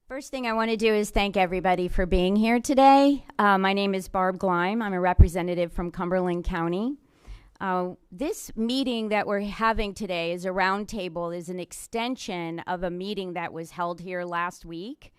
First thing I want to do is thank everybody for being here today. My name is Barb Gleim. I'm a representative from Cumberland County. This meeting that we're having today is a roundtable, is an extension of a meeting that was held here last week.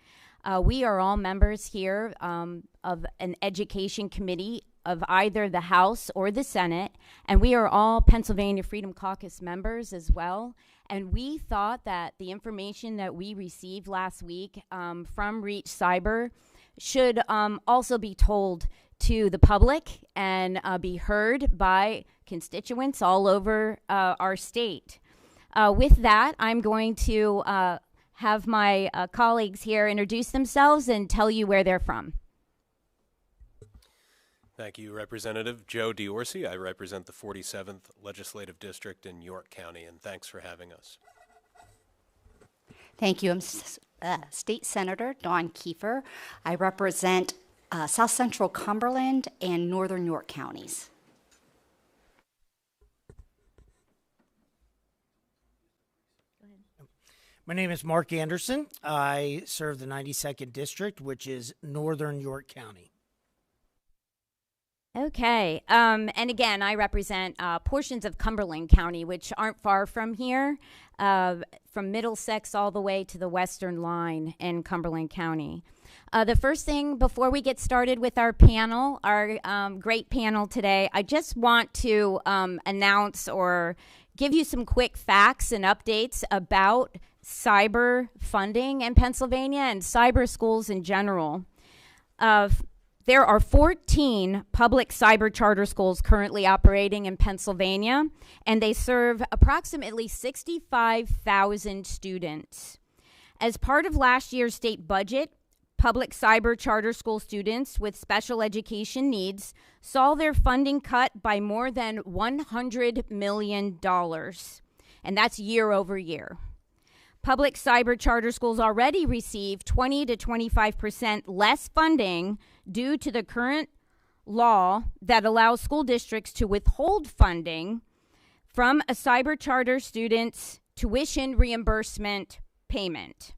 We are all members here of an education committee of either the House or the Senate, and we are all Pennsylvania Freedom Caucus members as well. And we thought that the information that we received last week from Reach Cyber should also be told to the public and be heard by constituents all over our state. With that, I'm going to have my colleagues here introduce themselves and tell you where they're from. Thank you, Representative Joe Diorsi. I represent the 47th Legislative District in York County, and thanks for having us. Thank you. I'm State Senator Dawn Kiefer. I represent South Central Cumberland and Northern York counties. My name is Mark Anderson. I serve the 92nd District, which is Northern York County. Okay, and again, I represent portions of Cumberland County, which aren't far from here, from Middlesex all the way to the western line in Cumberland County. The first thing before we get started with our panel, our great panel today, I just want to announce or give you some quick facts and updates about cyber funding in Pennsylvania and cyber schools in general. There are 14 public cyber charter schools currently operating in Pennsylvania, and they serve approximately 65,000 students. As part of last year's state budget, public cyber charter school students with special education needs saw their funding cut by more than $100 million, and that's year over year. Public cyber charter schools already receive 20 to 25% less funding due to the current law that allows school districts to withhold funding from a cyber charter student's tuition reimbursement payment.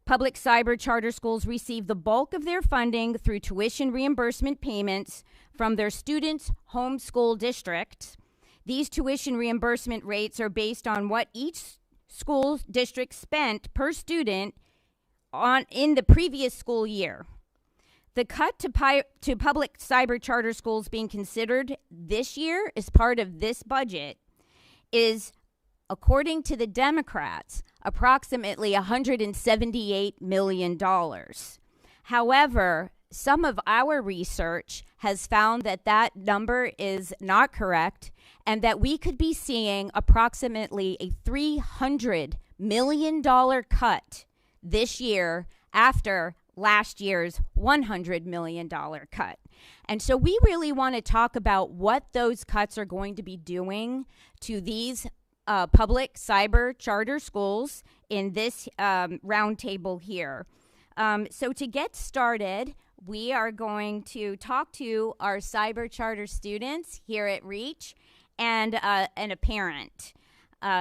Public cyber charter schools receive the bulk of their funding through tuition reimbursement payments from their students' home school district. These tuition reimbursement rates are based on what each school district spent per student in the previous school year. The cut to public cyber charter schools being considered this year as part of this budget is, according to the Democrats, approximately $178 million. However, some of our research has found that that number is not correct and that we could be seeing approximately a $300 million cut this year after last year's $100 million cut. And so we really want to talk about what those cuts are going to be doing to these public cyber charter schools in this roundtable here. So to get started, we are going to talk to our cyber charter students here at Reach and a parent.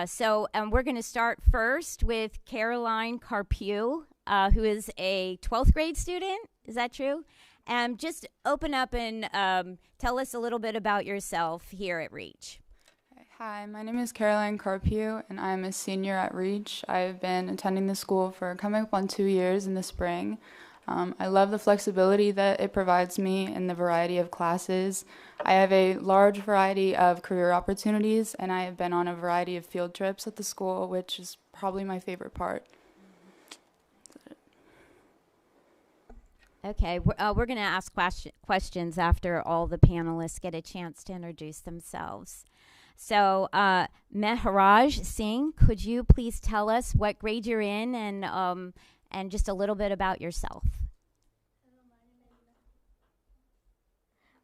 So we're going to start first with Caroline Carpew, who is a 12th grade student. Is that true? And just open up and tell us a little bit about yourself here at Reach. Hi, my name is Caroline Carpew, and I'm a senior at Reach. I've been attending the school for coming up on 2 years in the spring. I love the flexibility that it provides me in the variety of classes. I have a large variety of career opportunities, and I have been on a variety of field trips at the school, which is probably my favorite part. Okay, we're going to ask questions after all the panelists get a chance to introduce themselves. So, Mehraj Singh, could you please tell us what grade you're in and just a little bit about yourself?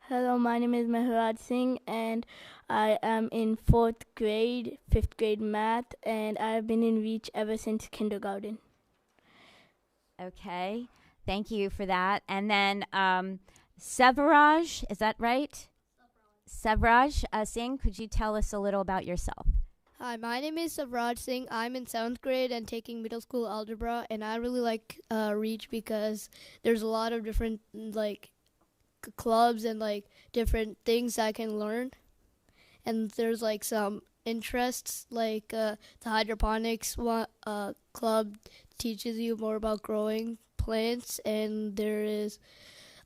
Hello, my name is Mehraj Singh, and I am in 4th grade, 5th grade math, and I have been in Reach ever since kindergarten. Okay, thank you for that. And then Sevraj, is that right? Sevraj Singh, could you tell us a little about yourself? Hi, my name is Savraj Singh. I'm in 7th grade and taking middle school algebra, and I really like Reach because there's a lot of different clubs and different things I can learn. And there's some interests the hydroponics club teaches you more about growing plants, and there is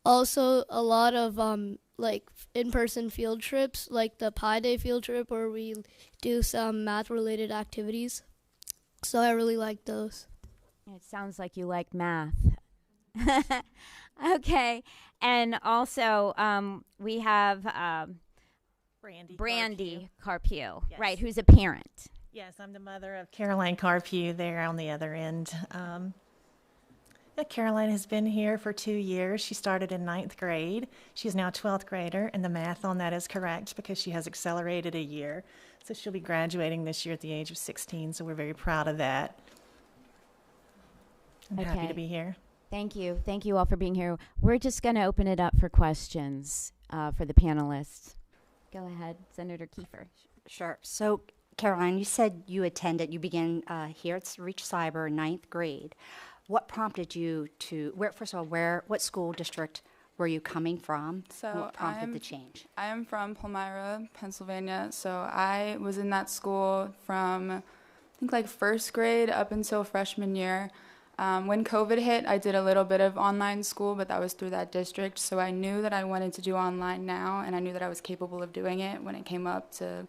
also a lot of in-person field trips, like the Pi Day field trip where we do some math-related activities. So I really like those. It sounds like you like math. Okay. And also, we have Brandy Carpio, Yes. right, who's a parent. Yes, I'm the mother of Caroline Carpue there on the other end. Caroline has been here for 2 years. She started in 9th grade. She's now a 12th grader, and the math on that is correct because she has accelerated a year. So she'll be graduating this year at the age of 16, so we're very proud of that. I'm happy to be here. Thank you. Thank you all for being here. We're just going to open it up for questions for the panelists. Go ahead, Senator Kiefer. Sure. So, Caroline, you said you began here at Reach Cyber in 9th grade. What prompted you to, what school district were you coming from? So and what prompted the change? I am from Palmyra, Pennsylvania. So I was in that school from, I think, first grade up until freshman year. When COVID hit, I did a little bit of online school, but that was through that district. So I knew that I wanted to do online now, and I knew that I was capable of doing it when it came up it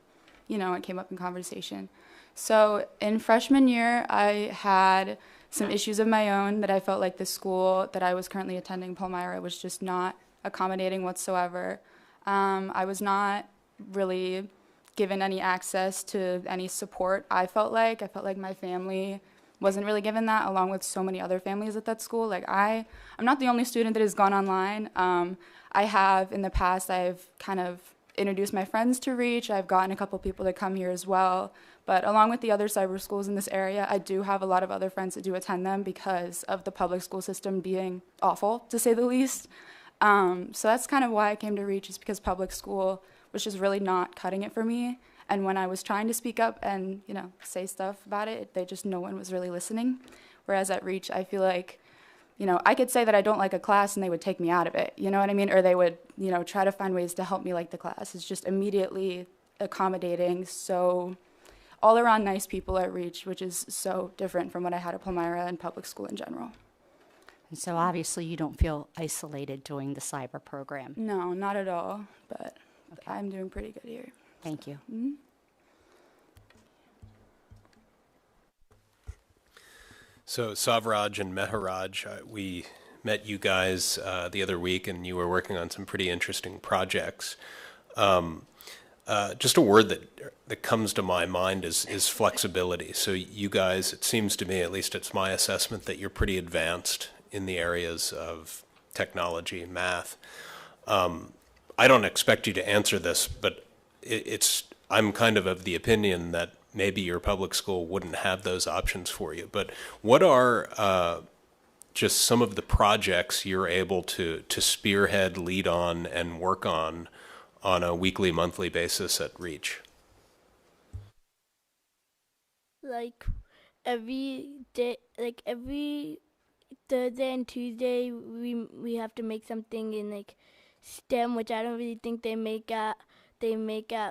came up in conversation. So in freshman year, I had some issues of my own that I felt like the school that I was currently attending, Palmyra, was just not accommodating whatsoever. I was not really given any access to any support. I felt like my family wasn't really given that, along with so many other families at that school. I'm not the only student that has gone online. I have, in the past, I've kind of introduced my friends to Reach. I've gotten a couple people to come here as well. But along with the other cyber schools in this area, I do have a lot of other friends that do attend them because of the public school system being awful, to say the least. So that's kind of why I came to Reach, is because public school was just really not cutting it for me. And when I was trying to speak up and, say stuff about it, no one was really listening. Whereas at Reach, I feel like, I could say that I don't like a class and they would take me out of it, you know what I mean? Or they would, try to find ways to help me like the class. It's just immediately accommodating, so all around nice people at Reach, which is so different from what I had at Palmyra and public school in general. And so obviously you don't feel isolated doing the cyber program. No, not at all, but okay. I'm doing pretty good here. Thank you. Mm-hmm. So Savraj and Meharaj, we met you guys the other week, and you were working on some pretty interesting projects. Just a word that comes to my mind is flexibility. So you guys, it seems to me, at least it's my assessment, that you're pretty advanced in the areas of technology, math. I don't expect you to answer this, but I'm kind of the opinion that maybe your public school wouldn't have those options for you. But what are just some of the projects you're able to spearhead, lead on, and work on a weekly, monthly basis at Reach? Every day, every Thursday and Tuesday, we have to make something in STEM, which I don't really think they make at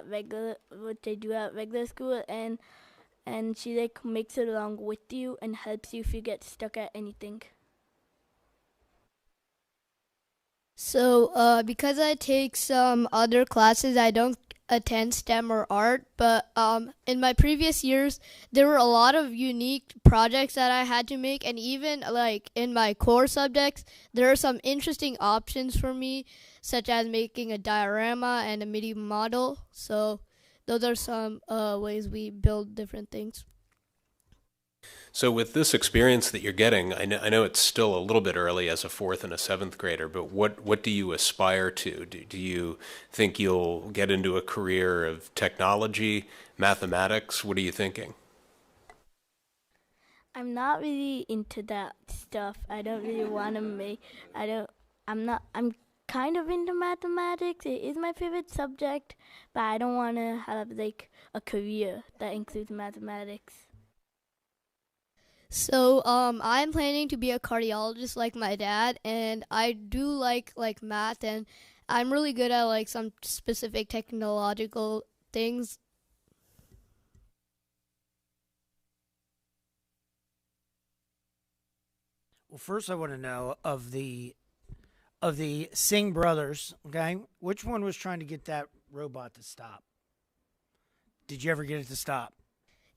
regular, what they do at regular school, and she makes it along with you and helps you if you get stuck at anything. So because I take some other classes, I don't attend STEM or art, but in my previous years, there were a lot of unique projects that I had to make, and even in my core subjects, there are some interesting options for me, such as making a diorama and a MIDI model. So those are some ways we build different things. So with this experience that you're getting, I know it's still a little bit early as a 4th and a 7th grader, but what do you aspire to? Do you think you'll get into a career of technology, mathematics? What are you thinking? I'm not really into that stuff. I don't really want to I'm kind of into mathematics. It is my favorite subject, but I don't want to have like a career that includes mathematics. So, I'm planning to be a cardiologist like my dad, and I do like math, and I'm really good at like some specific technological things. Well, first I want to know of the Singh brothers, okay? Which one was trying to get that robot to stop? Did you ever get it to stop?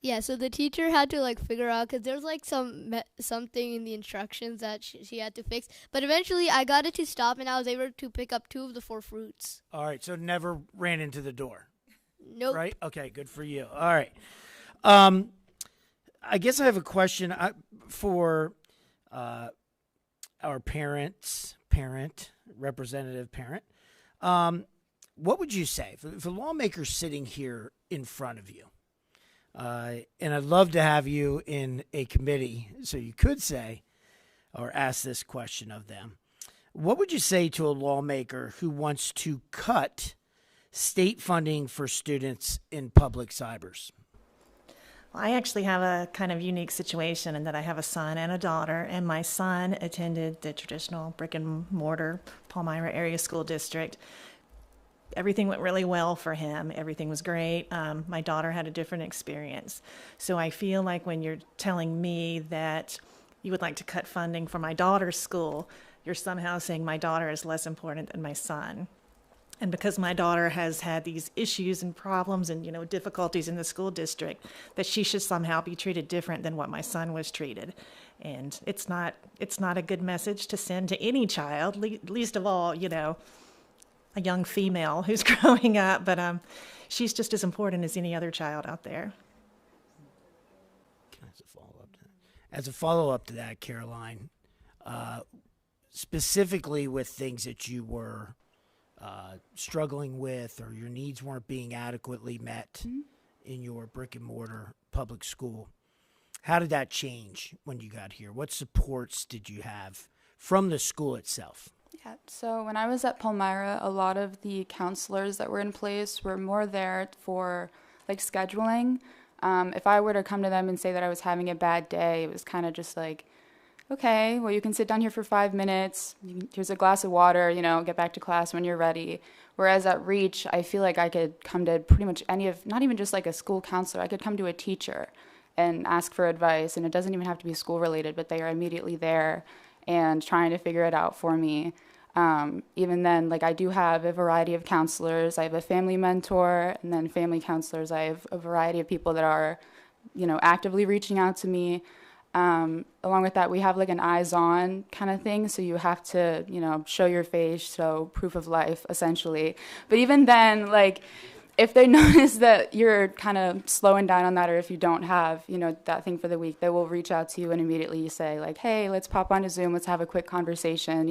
Yeah, so the teacher had to like figure out because there's like something in the instructions that she had to fix. But eventually, I got it to stop, and I was able to pick up 2 of the 4 fruits. All right, so it never ran into the door. Nope. Right? Okay, good for you. All right. I guess I have a question for our representative parent. What would you say if a lawmaker's sitting here in front of you? And I'd love to have you in a committee so you could say or ask this question of them. What would you say to a lawmaker who wants to cut state funding for students in public cybers? Well, I actually have a kind of unique situation in that I have a son and a daughter, and my son attended the traditional brick and mortar Palmyra area school district. Everything went really well for him. Everything was great. My daughter had a different experience. So I feel like when you're telling me that you would like to cut funding for my daughter's school, you're somehow saying my daughter is less important than my son. And because my daughter has had these issues and problems and, difficulties in the school district, that she should somehow be treated different than what my son was treated. And it's not a good message to send to any child, least of all, a young female who's growing up, but she's just as important as any other child out there. As a follow-up to that, Caroline, specifically with things that you were struggling with or your needs weren't being adequately met in your brick and mortar public school, how did that change when you got here? What supports did you have from the school itself? Yeah, so when I was at Palmyra, a lot of the counselors that were in place were more there for like scheduling. If I were to come to them and say that I was having a bad day, it was kind of just like, okay, well, you can sit down here for 5 minutes. Here's a glass of water, get back to class when you're ready. Whereas at Reach, I feel like I could come to pretty much not even just like a school counselor, I could come to a teacher and ask for advice. And it doesn't even have to be school related, but they are immediately there and trying to figure it out for me. Even then, like I do have a variety of counselors. I have a family mentor, and then family counselors. I have a variety of people that are, actively reaching out to me. Along with that, we have like an eyes-on kind of thing. So you have to, show your face, show proof of life, essentially. But even then, like, if they notice that you're kind of slowing down on that, or if you don't have, that thing for the week, they will reach out to you and immediately say like, hey, let's pop onto Zoom. Let's have a quick conversation.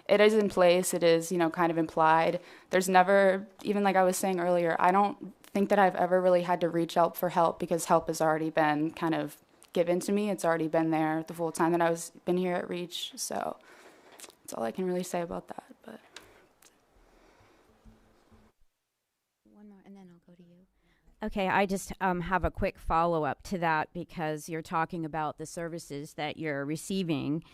It is in place. It is, kind of implied. There's never, even like I was saying earlier, I don't think that I've ever really had to reach out for help because help has already been kind of given to me. It's already been there the full time that I was been here at Reach. So that's all I can really say about that. But one more, and then I'll go to you. Okay, I just have a quick follow-up to that because you're talking about the services that you're receiving.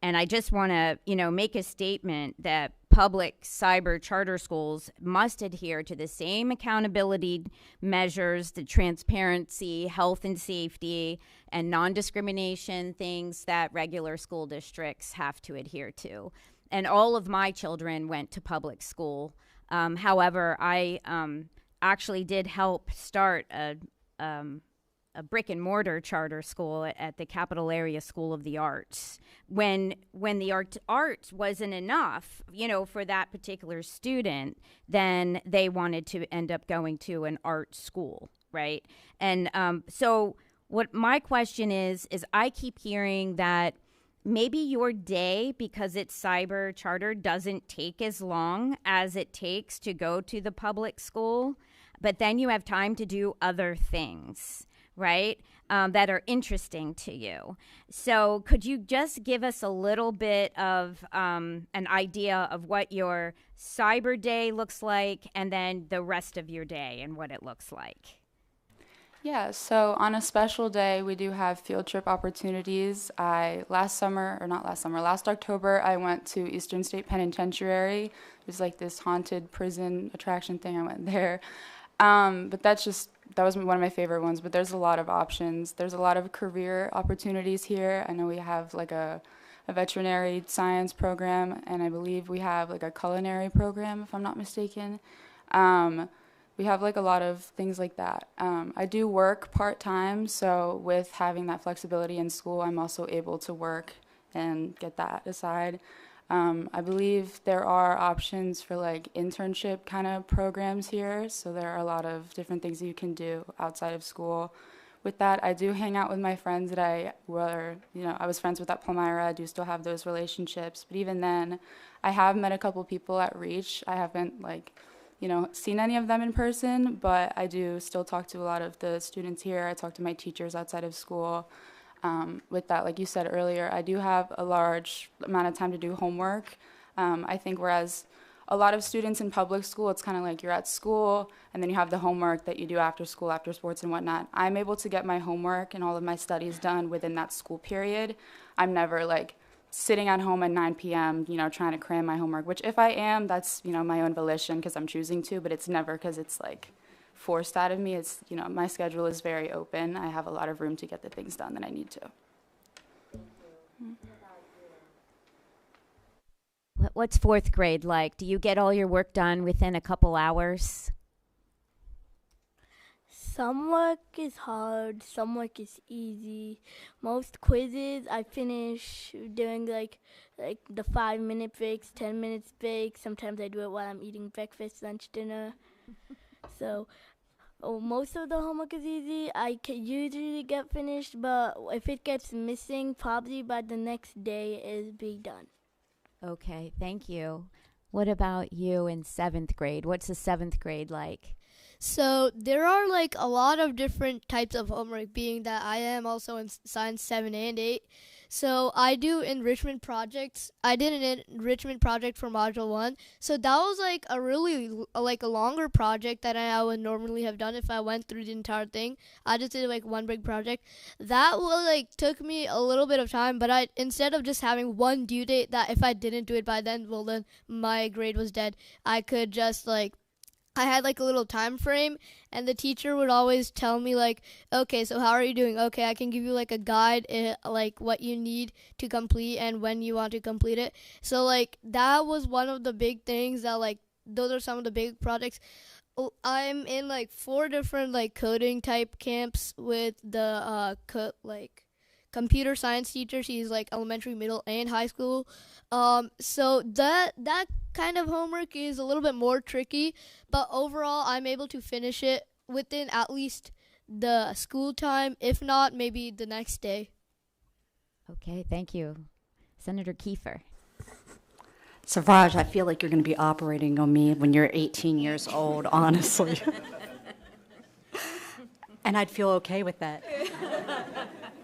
And I just want to, make a statement that public cyber charter schools must adhere to the same accountability measures, the transparency, health and safety, and non-discrimination things that regular school districts have to adhere to. And all of my children went to public school. However, I actually did help start a brick and mortar charter school at the Capital Area School of the Arts. When the art wasn't enough, for that particular student, then they wanted to end up going to an art school, right? And so what my question is I keep hearing that maybe your day, because it's cyber charter, doesn't take as long as it takes to go to the public school, but then you have time to do other things. right, that are interesting to you. So could you just give us a little bit of an idea of what your cyber day looks like and then the rest of your day and what it looks like? Yeah, so on a special day, we do have field trip opportunities. Last October, I went to Eastern State Penitentiary. It was like this haunted prison attraction thing. I went there. But that was one of my favorite ones, but there's a lot of options. There's a lot of career opportunities here. I know we have like a veterinary science program, and I believe we have like a culinary program, if I'm not mistaken. We have like a lot of things like that. I do work part-time, so with having that flexibility in school, I'm also able to work and get that aside. I believe there are options for like internship kind of programs here, so there are a lot of different things that you can do outside of school. With that, I do hang out with my friends that I was friends with at Palmyra. I do still have those relationships, but even then, I have met a couple people at Reach. I haven't seen any of them in person, but I do still talk to a lot of the students here. I talk to my teachers outside of school. With that, like you said earlier, I do have a large amount of time to do homework. I think whereas a lot of students in public school, it's kind of like you're at school and then you have the homework that you do after school, after sports and whatnot. I'm able to get my homework and all of my studies done within that school period. I'm never like sitting at home at 9 p.m., trying to cram my homework, which if I am, that's, my own volition because I'm choosing to, but it's never because it's like forced out of me. It's, my schedule is very open. I have a lot of room to get the things done that I need to. What's fourth grade like? Do you get all your work done within a couple hours? Some work is hard, some work is easy. Most quizzes I finish during like the 5-minute breaks, 10 minutes breaks. Sometimes I do it while I'm eating breakfast, lunch, dinner. So most of the homework is easy. I can usually get finished, but if it gets missing, probably by the next day it'll be done. Okay, thank you. What about you in 7th grade? What's the 7th grade like? So there are like a lot of different types of homework, being that I am also in science 7 and 8. So I do enrichment projects. I did an enrichment project for module 1. So that was like a really a longer project than I would normally have done if I went through the entire thing. I just did like one big project. That took me a little bit of time, but instead of just having one due date that if I didn't do it by then, well then my grade was dead. I could just I had like a little time frame, and the teacher would always tell me okay, so how are you doing? Okay, I can give you like a guide, like what you need to complete and when you want to complete it. So that was one of the big things that those are some of the big projects. I'm in 4 different coding type camps with the computer science teacher. She's elementary, middle, and high school. So that kind of homework is a little bit more tricky, but overall I'm able to finish it within at least the school time, if not maybe the next day. Okay, thank you. Senator Kiefer. So Raj, I feel like you're going to be operating on me when you're 18 years old, honestly. And I'd feel okay with that.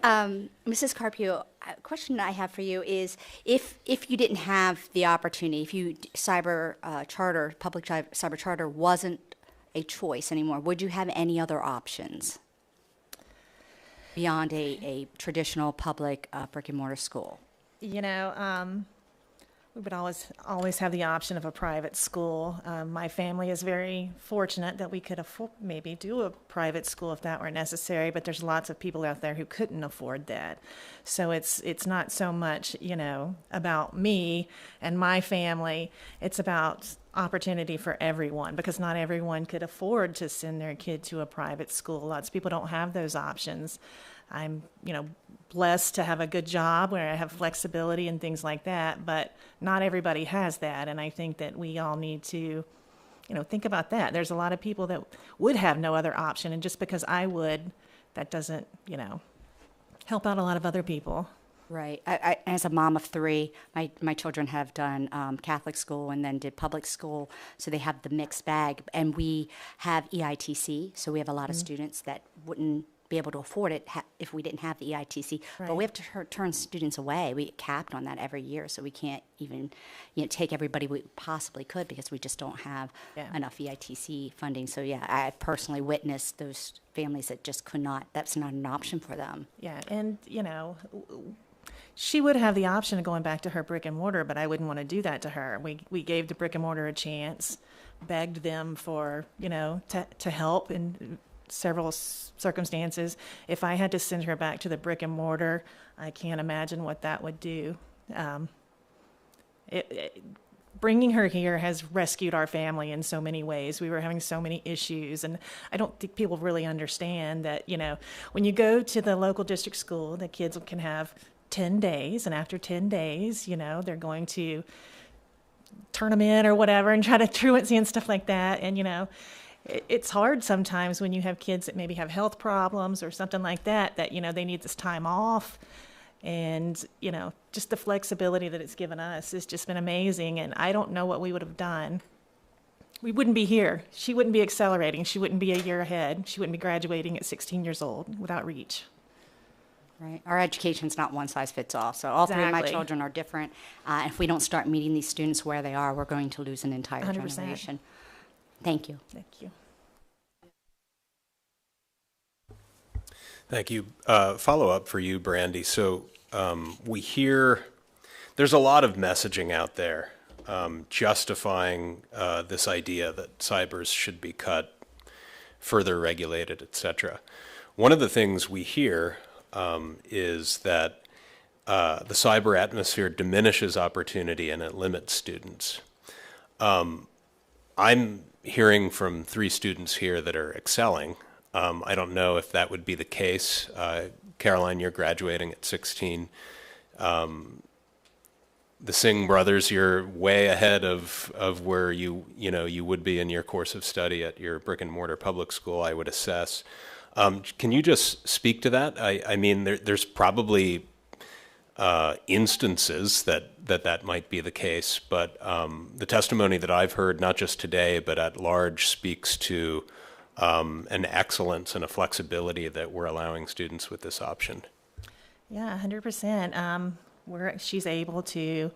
Mrs. Carpio, a question I have for you is, if you didn't have the opportunity, if public cyber charter wasn't a choice anymore, would you have any other options beyond a traditional public brick and mortar school? We would always have the option of a private school. My family is very fortunate that we could maybe do a private school if that were necessary, but there's lots of people out there who couldn't afford that. So it's not so much, about me and my family. It's about opportunity for everyone, because not everyone could afford to send their kid to a private school. Lots of people don't have those options. I'm, blessed to have a good job where I have flexibility and things like that, but not everybody has that. And I think that we all need to, think about that. There's a lot of people that would have no other option. And just because I would, that doesn't, help out a lot of other people. Right. I, as a mom of 3, my children have done Catholic school and then did public school, so they have the mixed bag. And we have EITC, so we have a lot of students that wouldn't be able to afford it if we didn't have the EITC. But Right. we have to turn students away. We get capped on that every year, so we can't even take everybody we possibly could because we just don't have enough EITC funding. So yeah, I personally witnessed those families that just could not. That's not an option for them. Yeah, and she would have the option of going back to her brick and mortar, but I wouldn't want to do that to her. We gave the brick and mortar a chance, begged them for to help in several circumstances. If I had to send her back to the brick and mortar, I can't imagine what that would do. Bringing her here has rescued our family in so many ways. We were having so many issues, and I don't think people really understand that, when you go to the local district school, the kids can have 10 days, and after 10 days, they're going to turn them in or whatever and try to truancy and stuff like that. And, it's hard sometimes when you have kids that maybe have health problems or something like that, they need this time off. And, just the flexibility that it's given us has just been amazing. And I don't know what we would have done. We wouldn't be here. She wouldn't be accelerating. She wouldn't be a year ahead. She wouldn't be graduating at 16 years old without REACH. Right. Our education's not one size fits all. So all three of my Exactly. children are different. If we don't start meeting these students where they are, we're going to lose an entire 100%. generation. Thank you. Thank you. Thank you. Follow up for you, Brandy. So we hear there's a lot of messaging out there justifying this idea that cybers should be cut, further regulated, etc. One of the things we hear is that the cyber atmosphere diminishes opportunity and it limits students. I'm hearing from 3 students here that are excelling. I don't know if that would be the case. Caroline, you're graduating at 16. The Singh brothers, you're way ahead of where you would be in your course of study at your brick and mortar public school, I would assess. Can you just speak to that? I mean, there's probably instances that might be the case, but the testimony that I've heard, not just today, but at large, speaks to an excellence and a flexibility that we're allowing students with this option. Yeah, 100%. She's able to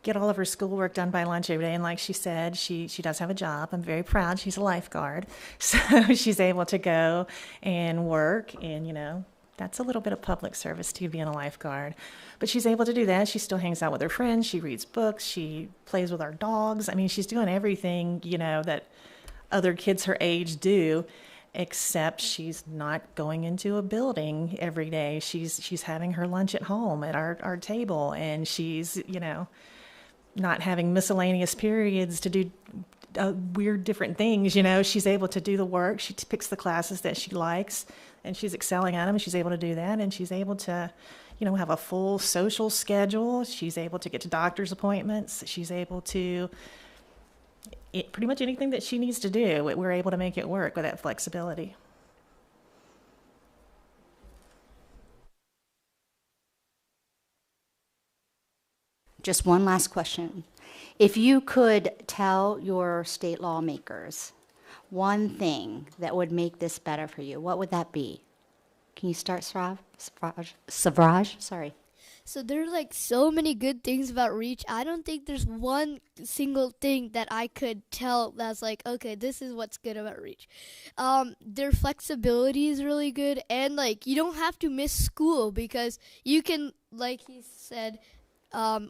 get all of her schoolwork done by lunch every day. And like she said, she does have a job. I'm very proud. She's a lifeguard. So she's able to go and work. And, that's a little bit of public service too, being a lifeguard. But she's able to do that. She still hangs out with her friends. She reads books. She plays with our dogs. I mean, she's doing everything, that other kids her age do, except she's not going into a building every day. She's having her lunch at home at our table, and she's, not having miscellaneous periods to do weird different things. She's able to do the work. She picks the classes that she likes, and she's excelling at them. She's able to do that, and she's able to, have a full social schedule. She's able to get to doctor's appointments. She's able to pretty much anything that she needs to do. We're able to make it work with that flexibility. Just one last question. If you could tell your state lawmakers one thing that would make this better for you, what would that be? Can you start, Savraj? Sorry. So there are so many good things about REACH. I don't think there's one single thing that I could tell that's okay, this is what's good about REACH. Their flexibility is really good, and you don't have to miss school because you can, like he said,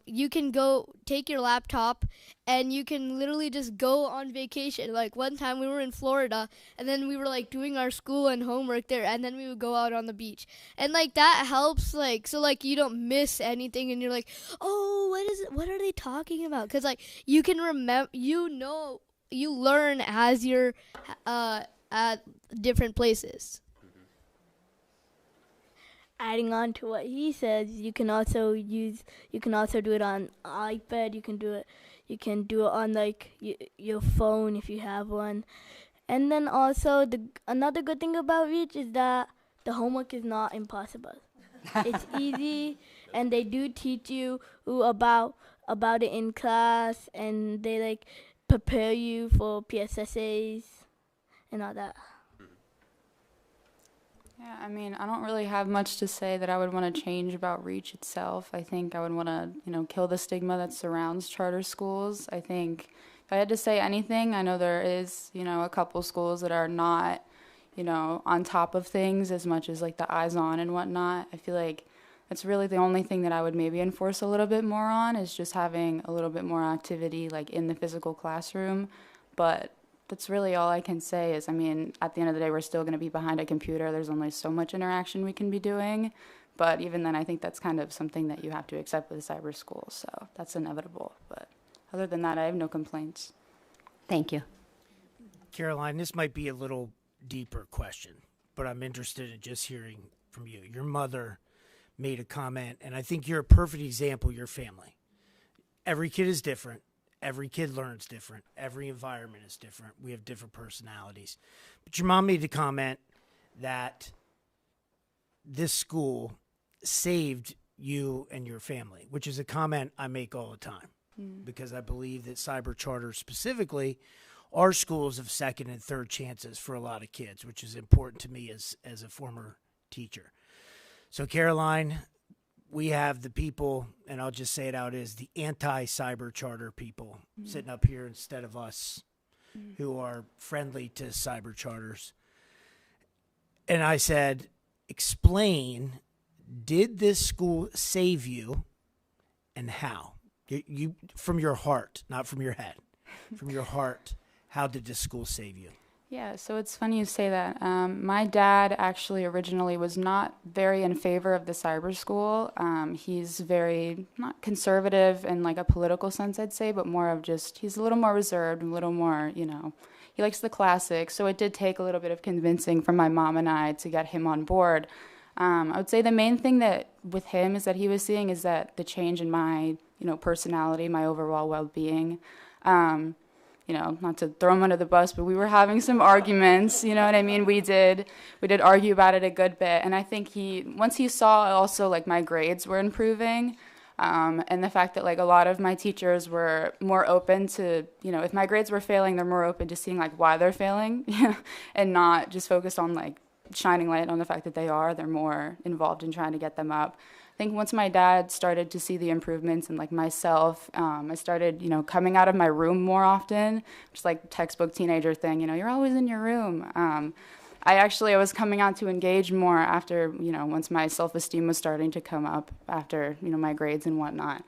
you can go take your laptop and you can literally just go on vacation. One time we were in Florida and then we were doing our school and homework there, and then we would go out on the beach. And that helps so you don't miss anything, and you're oh, what are they talking about? Cuz you can remember, you learn as you're at different places. Adding on to what he says, you can also do it on iPad. You can do it on your phone if you have one. And then also another good thing about REACH is that the homework is not impossible. It's easy, and they do teach you about it in class, and they prepare you for PSSAs and all that. Yeah, I mean, I don't really have much to say that I would want to change about REACH itself. I think I would want to, kill the stigma that surrounds charter schools. I think if I had to say anything, I know there is, a couple schools that are not, on top of things as much as like the eyes on and whatnot. I feel like that's really the only thing that I would maybe enforce a little bit more on is just having a little bit more activity like in the physical classroom. But that's really all I can say is, I mean, at the end of the day, we're still going to be behind a computer. There's only so much interaction we can be doing. But even then, I think that's kind of something that you have to accept with a cyber school. So that's inevitable. But other than that, I have no complaints. Thank you. Caroline, this might be a little deeper question, but I'm interested in just hearing from you. Your mother made a comment, and I think you're a perfect example of your family. Every kid is different. Every kid learns different. Every environment is different. We have different personalities. But your mom made the comment that this school saved you and your family, which is a comment I make all the time because I believe that cyber charters specifically are schools of second and third chances for a lot of kids, which is important to me as a former teacher. So, Caroline, we have the people, and I'll just say it out, is the anti-cyber charter people sitting up here instead of us who are friendly to cyber charters. And I said, explain, did this school save you and how? You from your heart, not from your head. From your heart, how did this school save you? Yeah, so it's funny you say that. My dad actually originally was not very in favor of the cyber school. He's very, not conservative in like a political sense, I'd say, but more of just, he's a little more reserved, a little more, he likes the classics. So it did take a little bit of convincing from my mom and I to get him on board. I would say the main thing that with him is that he was seeing is that the change in my, personality, my overall well-being. Not to throw him under the bus, but we were having some arguments, you know what I mean? We did argue about it a good bit. And I think once he saw also like my grades were improving, and the fact that like a lot of my teachers were more open to, if my grades were failing, they're more open to seeing like why they're failing and not just focused on like shining light on the fact that they're more involved in trying to get them up. I think once my dad started to see the improvements and like myself, I started, coming out of my room more often, just like textbook teenager thing, you're always in your room. I was coming out to engage more after, once my self-esteem was starting to come up after, my grades and whatnot.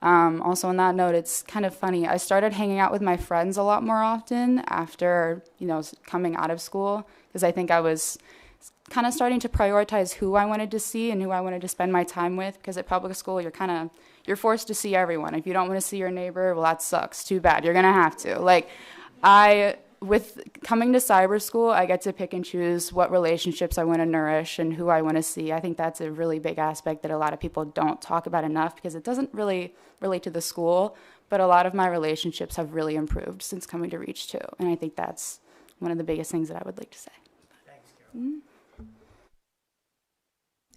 Also on that note, it's kind of funny. I started hanging out with my friends a lot more often after, coming out of school because I think I was kind of starting to prioritize who I wanted to see and who I wanted to spend my time with, because at public school you're forced to see everyone. If you don't want to see your neighbor, well, that sucks. Too bad. You're gonna have to. With coming to cyber school, I get to pick and choose what relationships I want to nourish and who I want to see. I think that's a really big aspect that a lot of people don't talk about enough because it doesn't really relate to the school, but a lot of my relationships have really improved since coming to REACH too, and I think that's one of the biggest things that I would like to say. Thanks, Carol.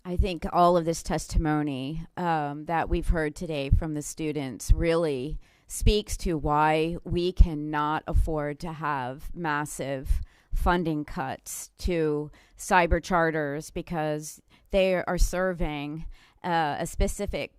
I think all of this testimony that we've heard today from the students really speaks to why we cannot afford to have massive funding cuts to cyber charters, because they are serving a specific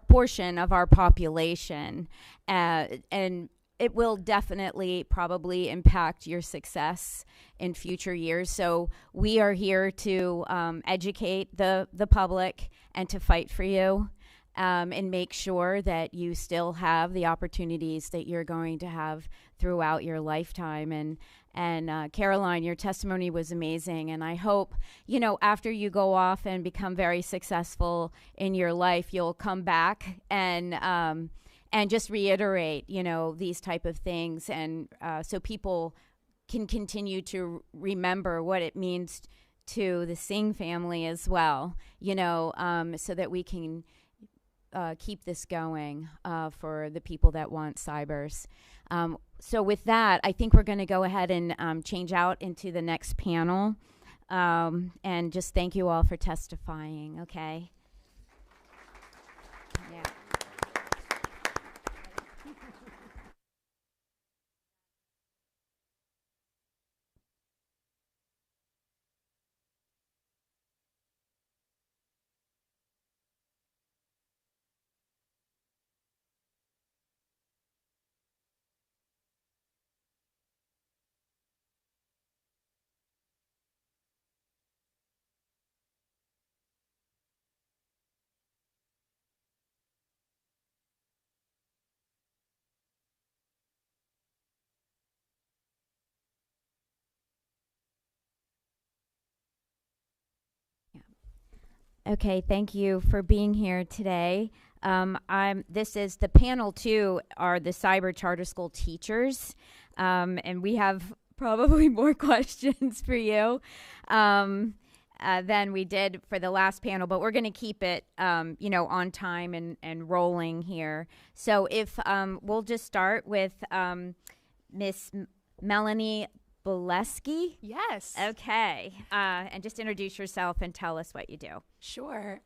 portion of our population, and it will definitely probably impact your success in future years. So we are here to educate the public and to fight for you, and make sure that you still have the opportunities that you're going to have throughout your lifetime. And Caroline, your testimony was amazing. And I hope, after you go off and become very successful in your life, you'll come back and just reiterate, these type of things. And so people can continue to remember what it means to the Singh family as well, so that we can keep this going for the people that want cybers. So with that, I think we're going to go ahead and change out into the next panel. And just thank you all for testifying, okay? Yeah. Okay, thank you for being here today. This is the panel two are the cyber charter school teachers, and we have probably more questions for you than we did for the last panel, but we're going to keep it, on time and rolling here. So if we'll just start with Miss Melanie Boleski. Yes. Okay. And just introduce yourself and tell us what you do. Sure.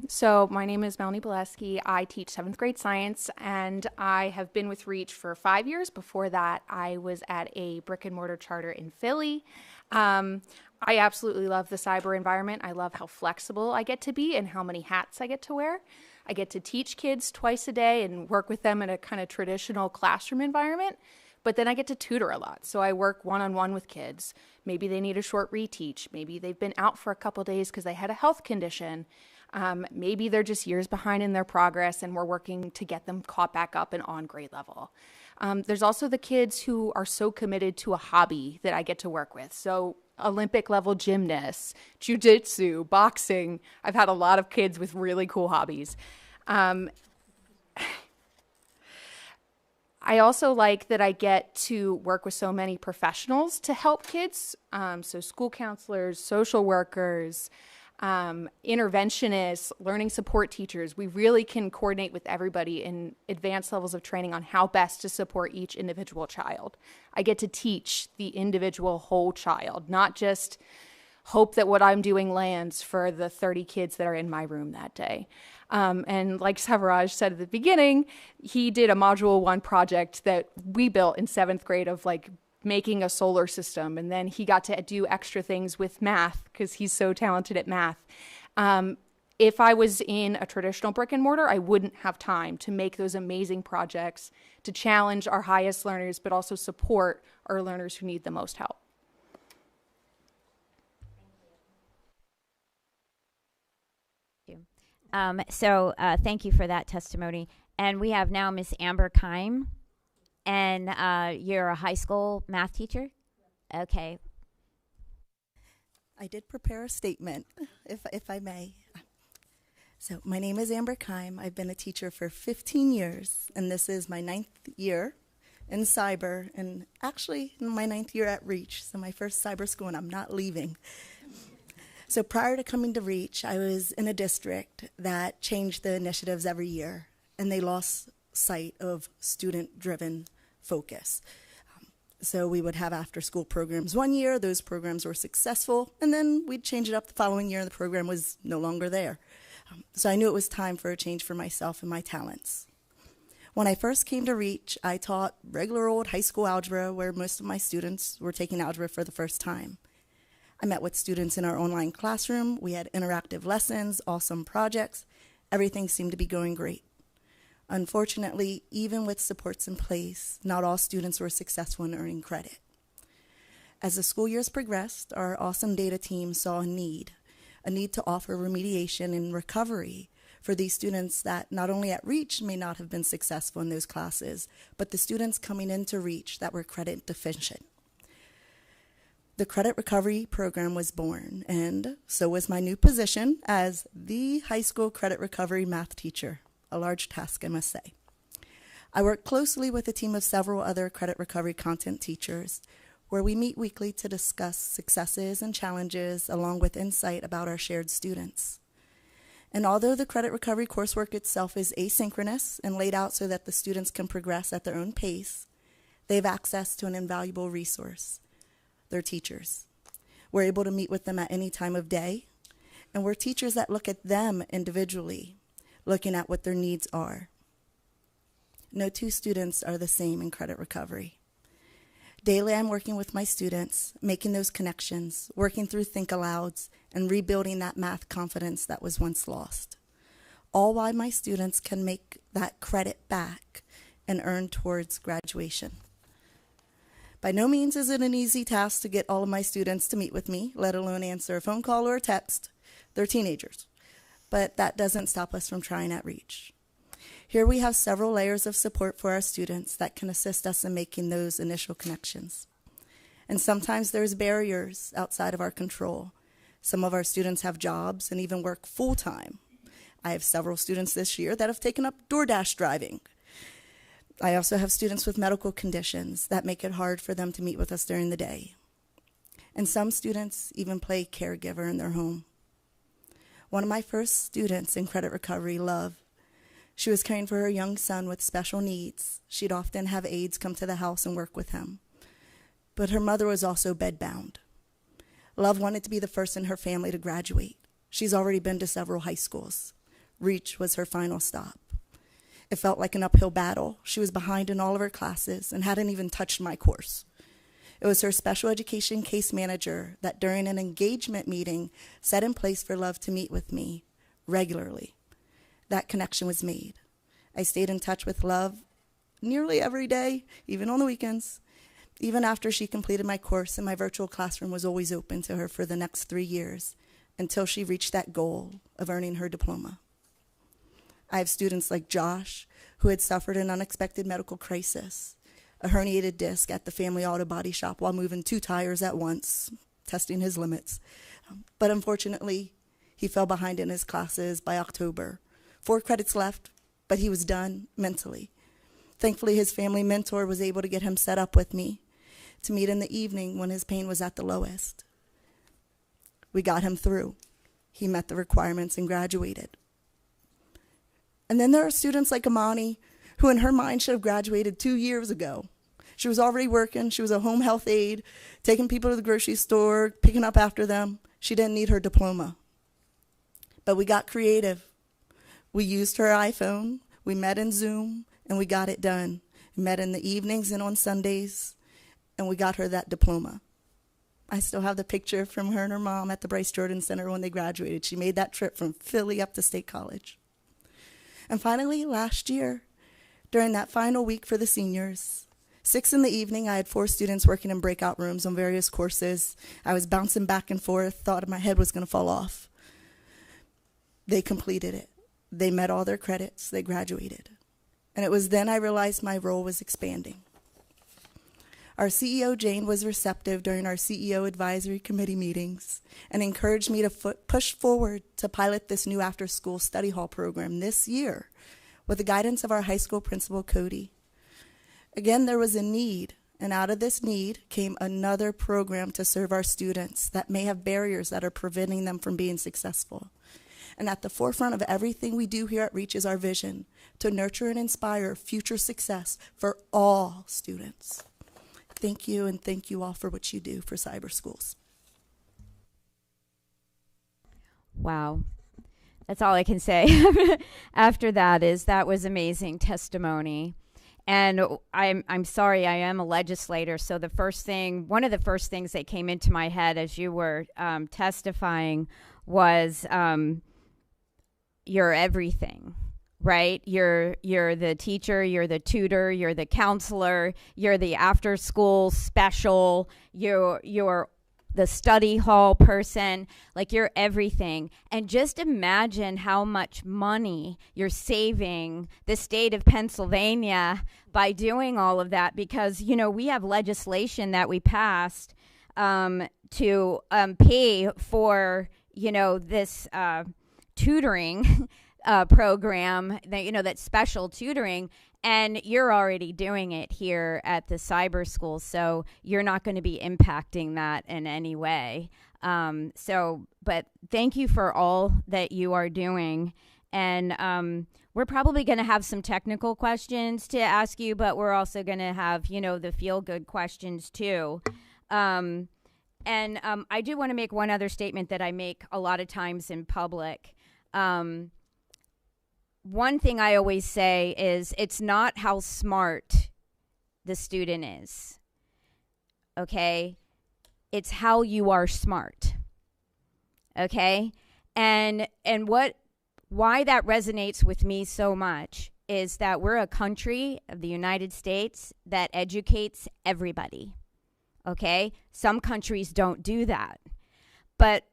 So my name is Melanie Boleski. I teach 7th grade science, and I have been with REACH for 5 years. Before that, I was at a brick and mortar charter in Philly. I absolutely love the cyber environment. I love how flexible I get to be and how many hats I get to wear. I get to teach kids twice a day and work with them in a kind of traditional classroom environment. But then I get to tutor a lot. So I work one-on-one with kids. Maybe they need a short reteach. Maybe they've been out for a couple days because they had a health condition. Maybe they're just years behind in their progress and we're working to get them caught back up and on grade level. There's also the kids who are so committed to a hobby that I get to work with. So Olympic level gymnasts, jiu-jitsu, boxing. I've had a lot of kids with really cool hobbies. I also like that I get to work with so many professionals to help kids. So school counselors, social workers, interventionists, learning support teachers. We really can coordinate with everybody in advanced levels of training on how best to support each individual child. I get to teach the individual whole child, not just hope that what I'm doing lands for the 30 kids that are in my room that day. And like Savaraj said at the beginning, he did a Module 1 project that we built in 7th grade of like making a solar system. And then he got to do extra things with math because he's so talented at math. If I was in a traditional brick and mortar, I wouldn't have time to make those amazing projects to challenge our highest learners, but also support our learners who need the most help. Thank you for that testimony. And we have now Miss Amber Gleim, and you're a high school math teacher? Okay. I did prepare a statement, if I may. So my name is Amber Gleim. I've been a teacher for 15 years, and this is my 9th year in cyber, and actually my 9th year at REACH, so my first cyber school, and I'm not leaving. So prior to coming to REACH, I was in a district that changed the initiatives every year, and they lost sight of student-driven focus. So we would have after-school programs one year, those programs were successful, and then we'd change it up the following year, and the program was no longer there. So I knew it was time for a change for myself and my talents. When I first came to REACH, I taught regular old high school algebra, where most of my students were taking algebra for the first time. I met with students in our online classroom. We had interactive lessons, awesome projects. Everything seemed to be going great. Unfortunately, even with supports in place, not all students were successful in earning credit. As the school years progressed, our awesome data team saw a need to offer remediation and recovery for these students that not only at REACH may not have been successful in those classes, but the students coming into REACH that were credit deficient. The credit recovery program was born, and so was my new position as the high school credit recovery math teacher, a large task, I must say. I work closely with a team of several other credit recovery content teachers, where we meet weekly to discuss successes and challenges along with insight about our shared students. And although the credit recovery coursework itself is asynchronous and laid out so that the students can progress at their own pace, they have access to an invaluable resource. Their teachers. We're able to meet with them at any time of day, and we're teachers that look at them individually, looking at what their needs are. No two students are the same in credit recovery. Daily, I'm working with my students, making those connections, working through think alouds, and rebuilding that math confidence that was once lost. All while my students can make that credit back and earn towards graduation. By no means is it an easy task to get all of my students to meet with me, let alone answer a phone call or a text. They're teenagers. But that doesn't stop us from trying at REACH. Here we have several layers of support for our students that can assist us in making those initial connections. And sometimes there's barriers outside of our control. Some of our students have jobs and even work full-time. I have several students this year that have taken up DoorDash driving. I also have students with medical conditions that make it hard for them to meet with us during the day. And some students even play caregiver in their home. One of my first students in credit recovery, Love, she was caring for her young son with special needs. She'd often have aides come to the house and work with him. But her mother was also bedbound. Love wanted to be the first in her family to graduate. She's already been to several high schools. Reach was her final stop. It felt like an uphill battle. She was behind in all of her classes and hadn't even touched my course. It was her special education case manager that during an engagement meeting set in place for Love to meet with me regularly. That connection was made. I stayed in touch with Love nearly every day, even on the weekends. Even after she completed my course, and my virtual classroom was always open to her for the next 3 years until she reached that goal of earning her diploma. I have students like Josh, who had suffered an unexpected medical crisis, a herniated disc at the family auto body shop while moving 2 tires at once, testing his limits. But unfortunately, he fell behind in his classes by October. 4 credits left, but he was done mentally. Thankfully, his family mentor was able to get him set up with me to meet in the evening when his pain was at the lowest. We got him through. He met the requirements and graduated. And then there are students like Amani, who in her mind should have graduated 2 years ago. She was already working. She was a home health aide, taking people to the grocery store, picking up after them. She didn't need her diploma. But we got creative. We used her iPhone. We met in Zoom, and we got it done. We met in the evenings and on Sundays, and we got her that diploma. I still have the picture from her and her mom at the Bryce Jordan Center when they graduated. She made that trip from Philly up to State College. And finally, last year, during that final week for the seniors, 6 in the evening, I had 4 students working in breakout rooms on various courses. I was bouncing back and forth, thought my head was going to fall off. They completed it. They met all their credits. They graduated. And it was then I realized my role was expanding. Our CEO, Jane, was receptive during our CEO advisory committee meetings and encouraged me to push forward to pilot this new after-school study hall program this year with the guidance of our high school principal, Cody. Again, there was a need, and out of this need came another program to serve our students that may have barriers that are preventing them from being successful. And at the forefront of everything we do here at Reach is our vision to nurture and inspire future success for all students. Thank you, and thank you all for what you do for cyber schools. Wow. That's all I can say after that is that was amazing testimony. And I'm sorry, I am a legislator, so one of the first things that came into my head as you were testifying was you're everything. Right? You're the teacher, you're the tutor, you're the counselor, you're the after school special, you're the study hall person, like you're everything. And just imagine how much money you're saving the state of Pennsylvania by doing all of that, because, we have legislation that we passed to pay for, this tutoring program, that special tutoring, and you're already doing it here at the cyber school, so you're not going to be impacting that in any way. But thank you for all that you are doing, and we're probably going to have some technical questions to ask you, but we're also going to have, the feel-good questions too. And I do want to make one other statement that I make a lot of times in public. One thing I always say is it's not how smart the student is, okay? It's how you are smart, okay? And why that resonates with me so much is that we're a country of the United States that educates everybody, okay? Some countries don't do that. But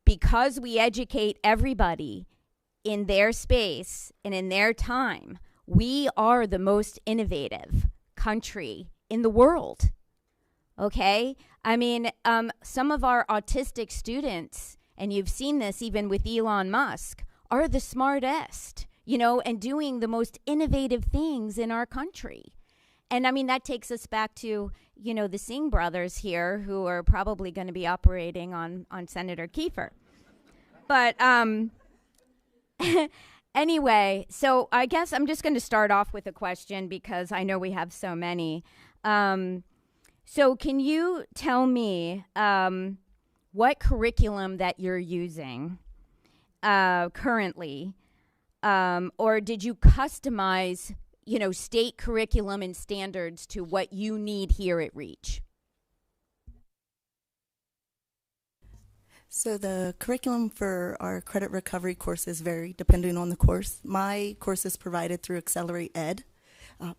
because we educate everybody in their space and in their time, we are the most innovative country in the world, okay? I mean, some of our autistic students and you've seen this even with Elon Musk, are the smartest, and doing the most innovative things in our country. And I mean, that takes us back to, the Singh brothers here, who are probably going to be operating on Senator Kiefer. But anyway, so I guess I'm just going to start off with a question because I know we have so many. So can you tell me what curriculum that you're using currently, or did you customize, state curriculum and standards to what you need here at REACH? So the curriculum for our credit recovery courses vary depending on the course. My course is provided through Accelerate Ed.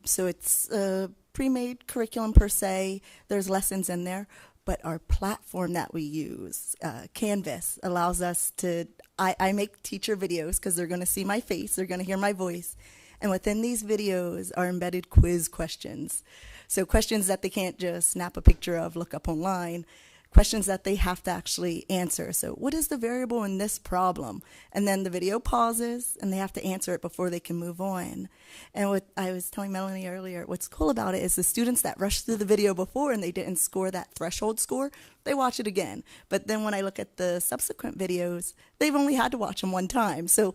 So it's a pre-made curriculum per se. There's lessons in there. But our platform that we use, Canvas, allows us to, I make teacher videos because they're going to see my face, they're going to hear my voice. And within these videos are embedded quiz questions. So questions that they can't just snap a picture of, look up online, questions that they have to actually answer. So what is the variable in this problem? And then the video pauses and they have to answer it before they can move on. And what I was telling Melanie earlier, what's cool about it is the students that rushed through the video before and they didn't score that threshold score, they watch it again. But then when I look at the subsequent videos, they've only had to watch them one time. So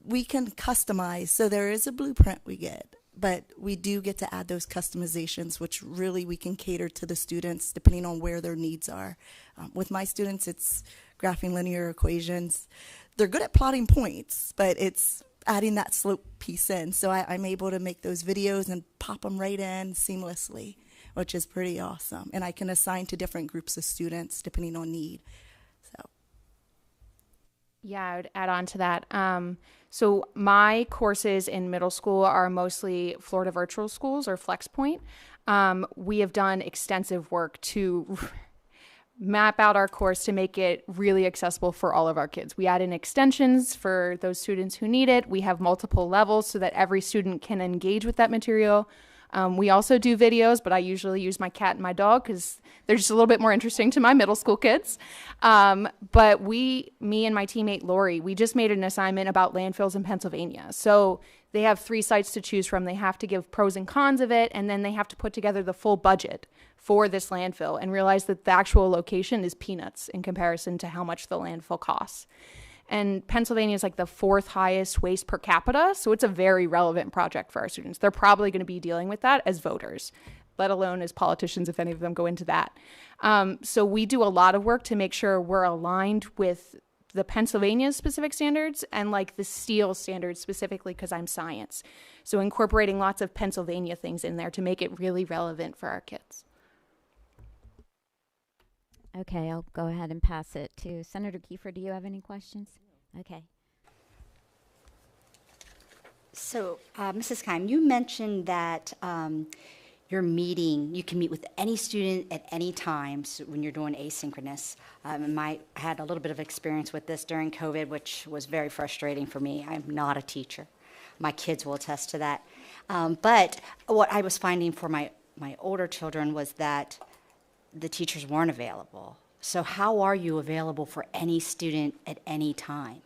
we can customize. So there is a blueprint we get. But we do get to add those customizations, which really we can cater to the students depending on where their needs are. With my students, it's graphing linear equations. They're good at plotting points, but it's adding that slope piece in. So I'm able to make those videos and pop them right in seamlessly, which is pretty awesome. And I can assign to different groups of students depending on need. So. Yeah, I would add on to that. So my courses in middle school are mostly Florida Virtual Schools or FlexPoint. We have done extensive work to map out our course to make it really accessible for all of our kids. We add in extensions for those students who need it. We have multiple levels so that every student can engage with that material. We also do videos, but I usually use my cat and my dog because they're just a little bit more interesting to my middle school kids. But me and my teammate Lori, we just made an assignment about landfills in Pennsylvania. So they have 3 sites to choose from. They have to give pros and cons of it, and then they have to put together the full budget for this landfill and realize that the actual location is peanuts in comparison to how much the landfill costs. And Pennsylvania is like the 4th highest waste per capita. So it's a very relevant project for our students. They're probably going to be dealing with that as voters, let alone as politicians, if any of them go into that. So we do a lot of work to make sure we're aligned with the Pennsylvania specific standards and like the steel standards specifically because I'm science. So incorporating lots of Pennsylvania things in there to make it really relevant for our kids. Okay, I'll go ahead and pass it to Senator Kiefer. Do you have any questions? Okay. So, Mrs. Keim, you mentioned that you can meet with any student at any time when you're doing asynchronous. I had a little bit of experience with this during COVID, which was very frustrating for me. I'm not a teacher. My kids will attest to that. But what I was finding for my older children was that the teachers weren't available. So how are you available for any student at any time?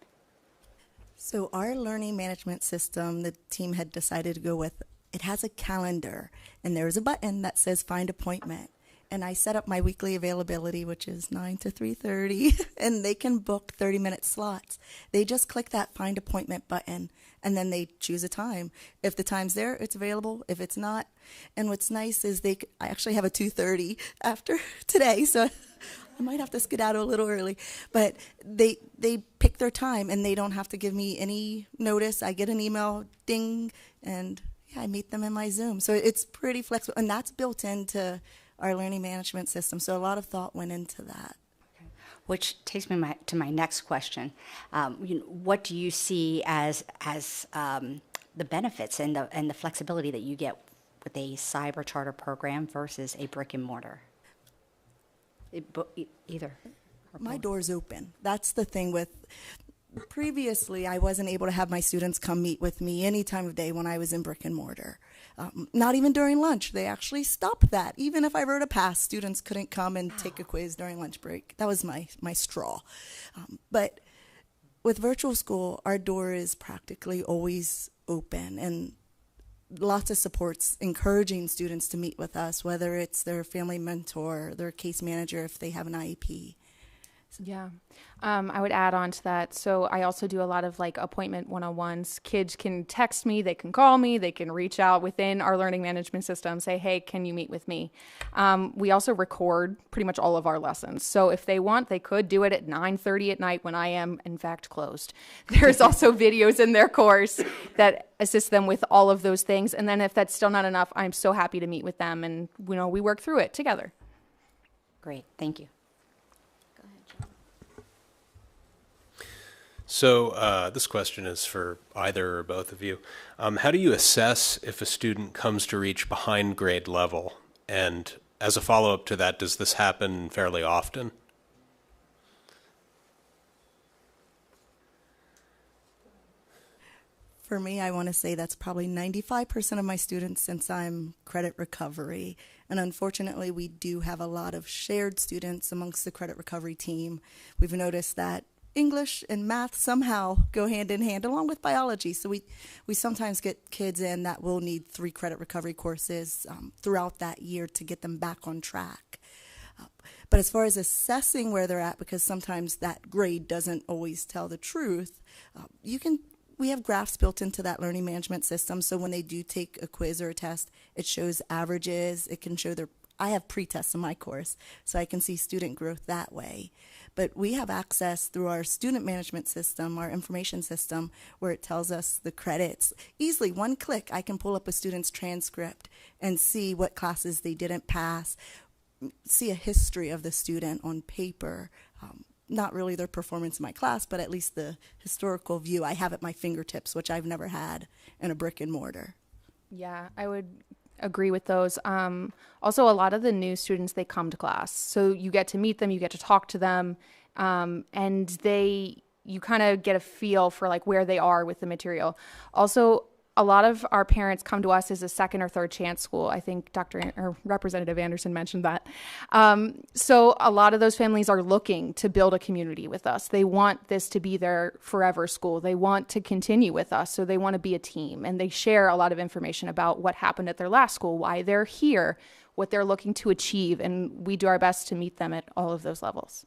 So our learning management system, the team had decided to go with, it has a calendar, and there's a button that says find appointment. And I set up my weekly availability, which is 9 to 3:30, and they can book 30-minute slots. They just click that find appointment button, and then they choose a time. If the time's there, it's available. If it's not, and what's nice is I actually have a 2:30 after today, so I might have to skedaddle a little early. But they pick their time, and they don't have to give me any notice. I get an email, ding, and I meet them in my Zoom. So it's pretty flexible, and that's built into our learning management system. So a lot of thought went into that. Okay. Which takes me to my next question. What do you see as the benefits and the flexibility that you get with a cyber charter program versus a brick and mortar? Either. My door's open. That's the thing with previously, I wasn't able to have my students come meet with me any time of day when I was in brick and mortar. Not even during lunch. They actually stopped that. Even if I wrote a pass, students couldn't come and take a quiz during lunch break. That was my straw. But with virtual school, our door is practically always open, and lots of supports encouraging students to meet with us, whether it's their family mentor, their case manager if they have an IEP. Yeah. I would add on to that. So I also do a lot of like appointment one-on-ones. Kids can text me, they can call me, they can reach out within our learning management system, say, hey, can you meet with me? We also record pretty much all of our lessons. So if they want, they could do it at 9:30 at night when I am, in fact, closed. There's also videos in their course that assist them with all of those things. And then if that's still not enough, I'm so happy to meet with them, and we work through it together. Great, thank you. So this question is for either or both of you. How do you assess if a student comes to reach behind grade level? And as a follow-up to that, does this happen fairly often? For me, I want to say that's probably 95% of my students since I'm credit recovery. And unfortunately, we do have a lot of shared students amongst the credit recovery team. We've noticed that English and math somehow go hand in hand along with biology. So we sometimes get kids in that will need 3 credit recovery courses throughout that year to get them back on track. But as far as assessing where they're at, because sometimes that grade doesn't always tell the truth, we have graphs built into that learning management system. So when they do take a quiz or a test, it shows averages. It can show I have pre-tests in my course, so I can see student growth that way. But we have access through our student management system, our information system, where it tells us the credits. Easily, one click, I can pull up a student's transcript and see what classes they didn't pass, see a history of the student on paper. Not really their performance in my class, but at least the historical view I have at my fingertips, which I've never had in a brick and mortar. Yeah, I would agree with those. Also, a lot of the new students, they come to class. So you get to meet them, you get to talk to them, and you kind of get a feel for like where they are with the material. Also, a lot of our parents come to us as a second or third chance school. I think Representative Anderson mentioned that. So a lot of those families are looking to build a community with us. They want this to be their forever school. They want to continue with us. So they want to be a team, and they share a lot of information about what happened at their last school, why they're here, what they're looking to achieve. And we do our best to meet them at all of those levels.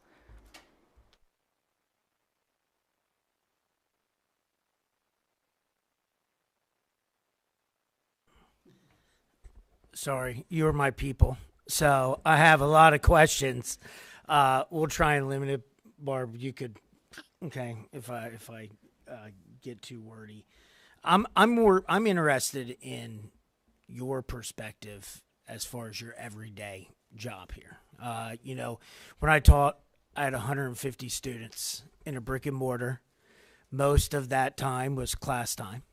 Sorry, you're my people. So I have a lot of questions. We'll try and limit it. Barb, you could, okay, if I get too wordy. I'm interested in your perspective as far as your everyday job here. When I taught, I had 150 students in a brick and mortar. Most of that time was class time.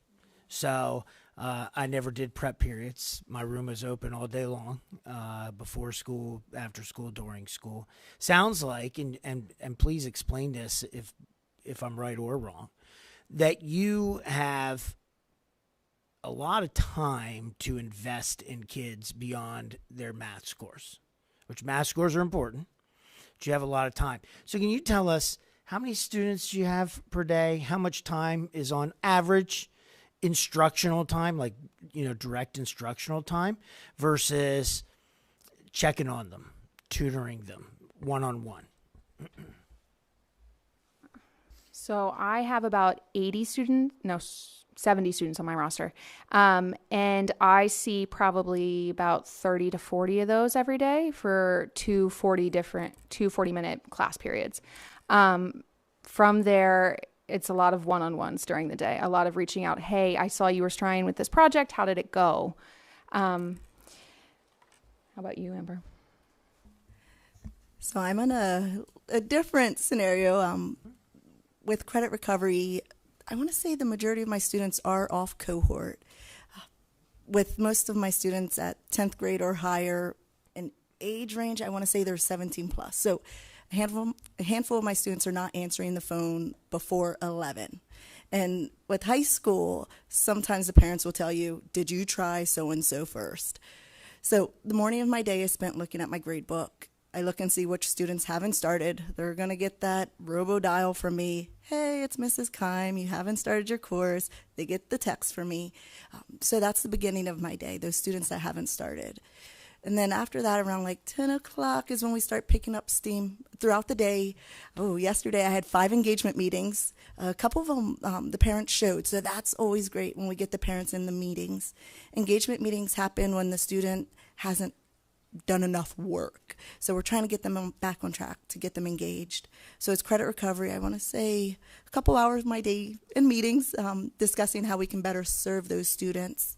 So I never did prep periods. My room was open all day long, before school, after school, during school. Sounds like, and please explain this if I'm right or wrong, that you have a lot of time to invest in kids beyond their math scores, which math scores are important, but you have a lot of time. So can you tell us how many students you have per day? How much time is on average instructional time, like, direct instructional time, versus checking on them, tutoring them one-on-one? So I have about 70 students on my roster. And I see probably about 30 to 40 of those every day for two 40-minute class periods. From there, it's a lot of one-on-ones during the day, a lot of reaching out. Hey, I saw you were trying with this project. How did it go? How about you, Amber? So I'm in a different scenario. With credit recovery, I want to say the majority of my students are off cohort. With most of my students at 10th grade or higher, in age range, I want to say they're 17 plus. So a handful of my students are not answering the phone before 11. And with high school, sometimes the parents will tell you, did you try so-and-so first? So the morning of my day is spent looking at my grade book. I look and see which students haven't started. They're going to get that robo-dial from me. Hey, it's Mrs. Keim. You haven't started your course. They get the text from me. So that's the beginning of my day, those students that haven't started. And then after that, around like 10 o'clock is when we start picking up steam throughout the day. Oh, yesterday I had 5 engagement meetings. A couple of them the parents showed, so that's always great when we get the parents in the meetings. Engagement meetings happen when the student hasn't done enough work. So we're trying to get them back on track to get them engaged. So it's credit recovery. I want to say a couple hours of my day in meetings discussing how we can better serve those students.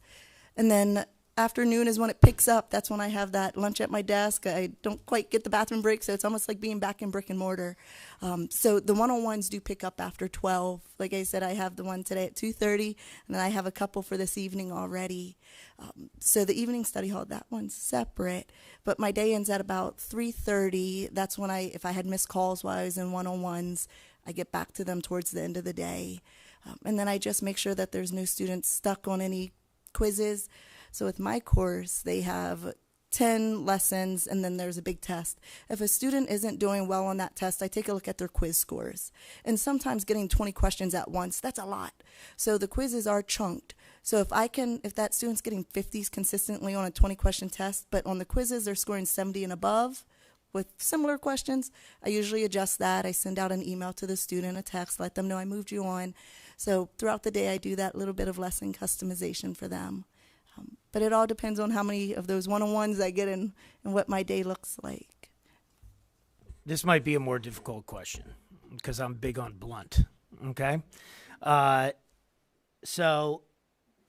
And then afternoon is when it picks up. That's when I have that lunch at my desk. I don't quite get the bathroom break, so it's almost like being back in brick and mortar. So the one-on-ones do pick up after 12. Like I said, I have the one today at 2:30, and then I have a couple for this evening already. So the evening study hall, that one's separate. But my day ends at about 3:30. That's when if I had missed calls while I was in one-on-ones, I get back to them towards the end of the day. And then I just make sure that there's no students stuck on any quizzes. So with my course, they have 10 lessons, and then there's a big test. If a student isn't doing well on that test, I take a look at their quiz scores. And sometimes getting 20 questions at once, that's a lot. So the quizzes are chunked. So if that student's getting 50s consistently on a 20-question test, but on the quizzes they're scoring 70 and above with similar questions, I usually adjust that. I send out an email to the student, a text, let them know I moved you on. So throughout the day, I do that little bit of lesson customization for them. But it all depends on how many of those one-on-ones I get in and what my day looks like. This might be a more difficult question because I'm big on blunt, okay? So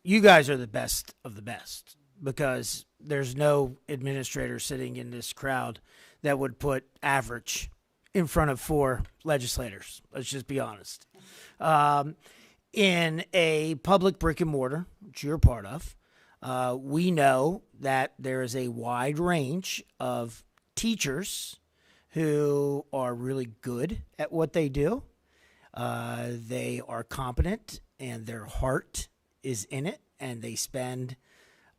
you guys are the best of the best because there's no administrator sitting in this crowd that would put average in front of 4 legislators. Let's just be honest. In a public brick and mortar, which you're a part of, we know that there is a wide range of teachers who are really good at what they do. They are competent and their heart is in it, and they spend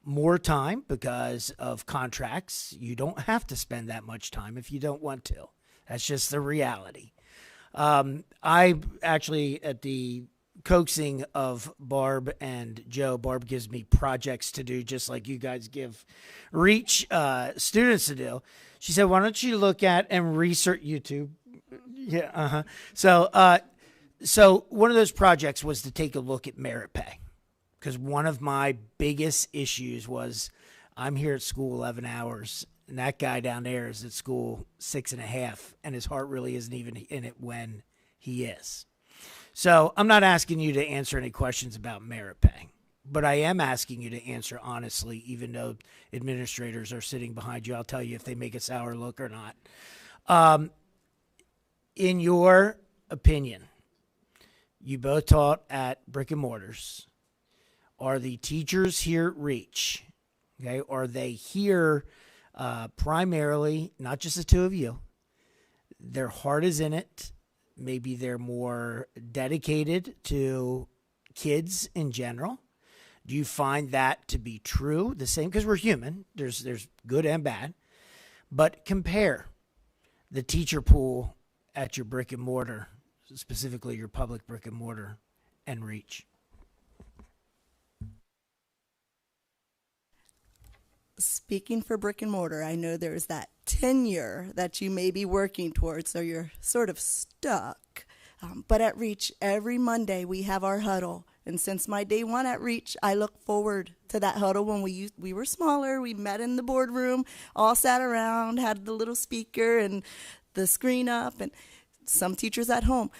more time because of contracts. You don't have to spend that much time if you don't want to. That's just the reality. I actually, at the coaxing of Barb and Joe, Barb gives me projects to do just like you guys give Reach students to do. She said, why don't you look at and research YouTube? Yeah, So one of those projects was to take a look at merit pay, because one of my biggest issues was I'm here at school 11 hours, and that guy down there is at school 6.5, and his heart really isn't even in it when he is. So I'm not asking you to answer any questions about merit pay, but I am asking you to answer honestly, even though administrators are sitting behind you. I'll tell you if they make a sour look or not. In your opinion, you both taught at brick and mortars. Are the teachers here at Reach, okay, are they here primarily, not just the two of you, their heart is in it, maybe they're more dedicated to kids in general? Do you find that to be true? The same, because we're human. There's good and bad. But compare the teacher pool at your brick and mortar, specifically your public brick and mortar, and Reach. Speaking for brick and mortar, I know there's that tenure that you may be working towards, so you're sort of stuck. But at Reach, every Monday we have our huddle. And since my day one at Reach, I look forward to that huddle. When we were smaller, we met in the boardroom, all sat around, had the little speaker and the screen up, and some teachers at home.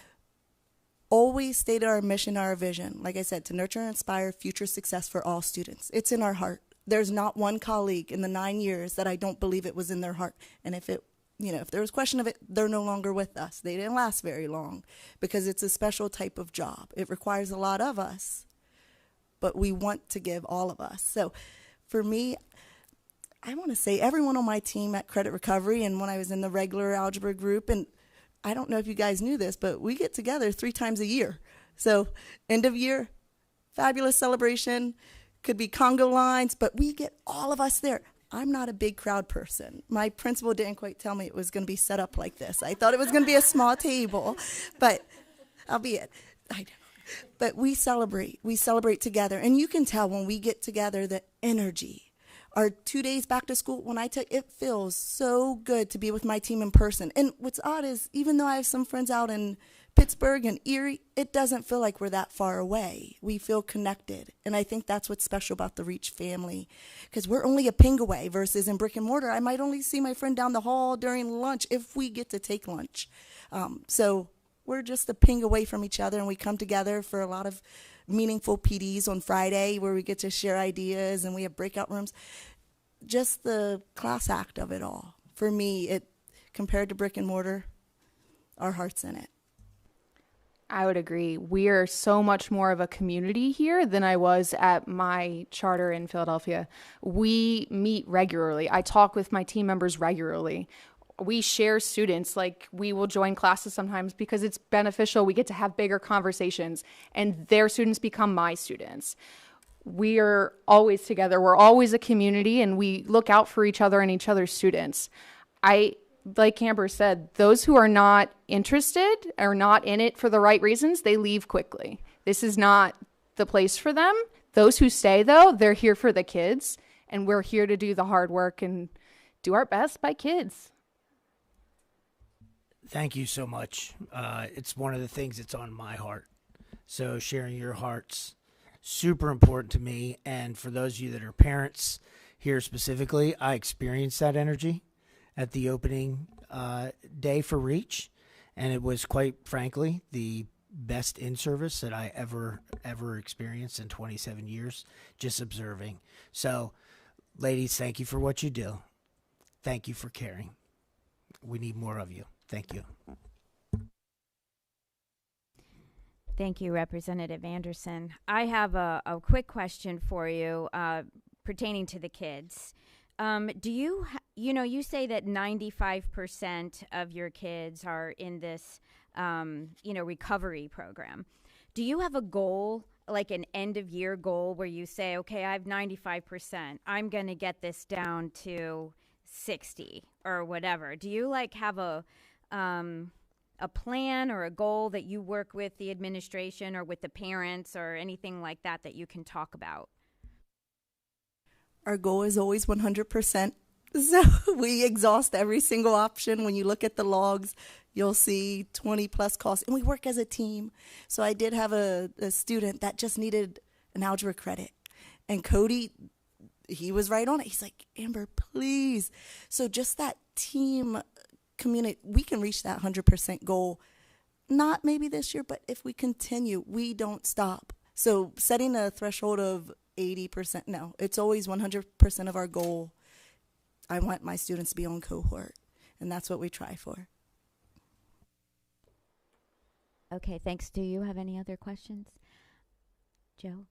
Always stated our mission, our vision, like I said, to nurture and inspire future success for all students. It's in our heart. There's not one colleague in the 9 years that I don't believe it was in their heart. And if there was question of it, they're no longer with us. They didn't last very long because it's a special type of job. It requires a lot of us, but we want to give all of us. So for me, I want to say everyone on my team at Credit Recovery and when I was in the regular algebra group, and I don't know if you guys knew this, but we get together 3 times a year. So end of year, fabulous celebration, could be Congo lines, but we get all of us there. I'm not a big crowd person. My principal didn't quite tell me it was going to be set up like this. I thought it was going to be a small table, but albeit, I don't. But we celebrate together. And you can tell when we get together the energy. Our 2 days back to school, when I tell it feels so good to be with my team in person. And what's odd is even though I have some friends out in Pittsburgh and Erie, it doesn't feel like we're that far away. We feel connected. And I think that's what's special about the Reach family, because we're only a ping away versus in brick and mortar. I might only see my friend down the hall during lunch if we get to take lunch. So we're just a ping away from each other, and we come together for a lot of meaningful PDs on Friday where we get to share ideas and we have breakout rooms. Just the class act of it all. For me, it compared to brick and mortar, our heart's in it. I would agree. We are so much more of a community here than I was at my charter in Philadelphia. We meet regularly. I talk with my team members regularly. We share students, like we will join classes sometimes because it's beneficial. We get to have bigger conversations and their students become my students. We are always together. We're always a community and we look out for each other and each other's students. Like Amber said, those who are not interested or not in it for the right reasons, they leave quickly. This is not the place for them. Those who stay, though, they're here for the kids, and we're here to do the hard work and do our best by kids. Thank you so much. It's one of the things that's on my heart. So sharing your heart's super important to me. And for those of you that are parents here specifically, I experienced that energy at the opening day for Reach. And it was, quite frankly, the best in-service that I ever experienced in 27 years, just observing. So, ladies, thank you for what you do. Thank you for caring. We need more of you. Thank you. Thank you, Representative Anderson. I have a quick question for you pertaining to the kids. Do you, you say that 95% of your kids are in this, recovery program. Do you have a goal, like an end of year goal where you say, okay, I have 95%. I'm going to get this down to 60 or whatever. Do you have a plan or a goal that you work with the administration or with the parents or anything like that that you can talk about? Our goal is always 100%. So we exhaust every single option. When you look at the logs, you'll see 20 plus calls, and we work as a team. So I did have a student that just needed an algebra credit, and Cody, he was right on it. He's like, Amber, please. So just that team community, we can reach that 100% goal. Not maybe this year, but if we continue, we don't stop. So setting a threshold of 80%, no, it's always 100% of our goal. I want my students to be on cohort, and that's what we try for. Okay, thanks. Do you have any other questions, Joe?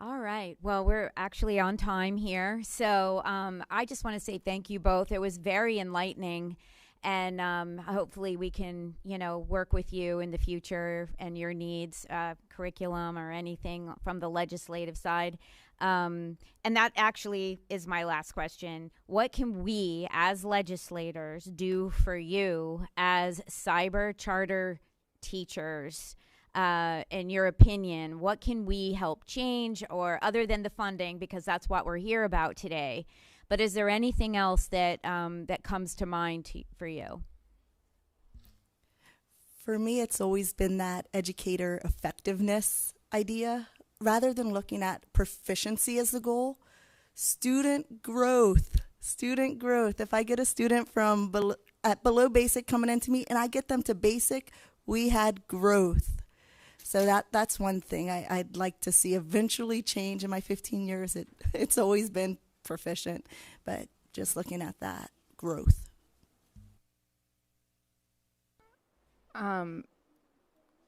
All right. Well, we're actually on time here. So I just want to say thank you both. It was very enlightening. And hopefully we can, work with you in the future and your needs, curriculum or anything from the legislative side. And that actually is my last question. What can we as legislators do for you as cyber charter teachers? In your opinion, what can we help change, or other than the funding, because that's what we're here about today? But is there anything else that that comes to mind for you? For me, it's always been that educator effectiveness idea. Rather than looking at proficiency as the goal, student growth. If I get a student from below basic coming into me and I get them to basic, we had growth. So that's one thing I'd like to see eventually change. In my 15 years, it's always been proficient, but just looking at that growth.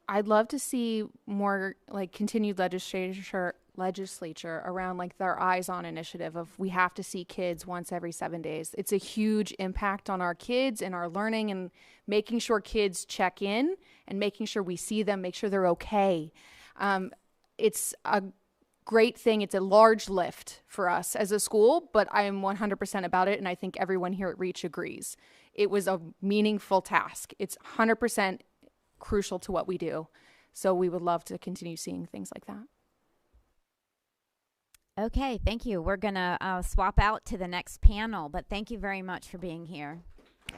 I'd love to see more continued legislature around like their Eyes On initiative of we have to see kids once every 7 days. It's a huge impact on our kids and our learning and making sure kids check in and making sure we see them, make sure they're okay. It's a great thing. It's a large lift for us as a school, but I am 100% about it, and I think everyone here at Reach agrees. It was a meaningful task. It's 100% crucial to what we do. So we would love to continue seeing things like that. Okay, thank you. We're going to swap out to the next panel, but thank you very much for being here.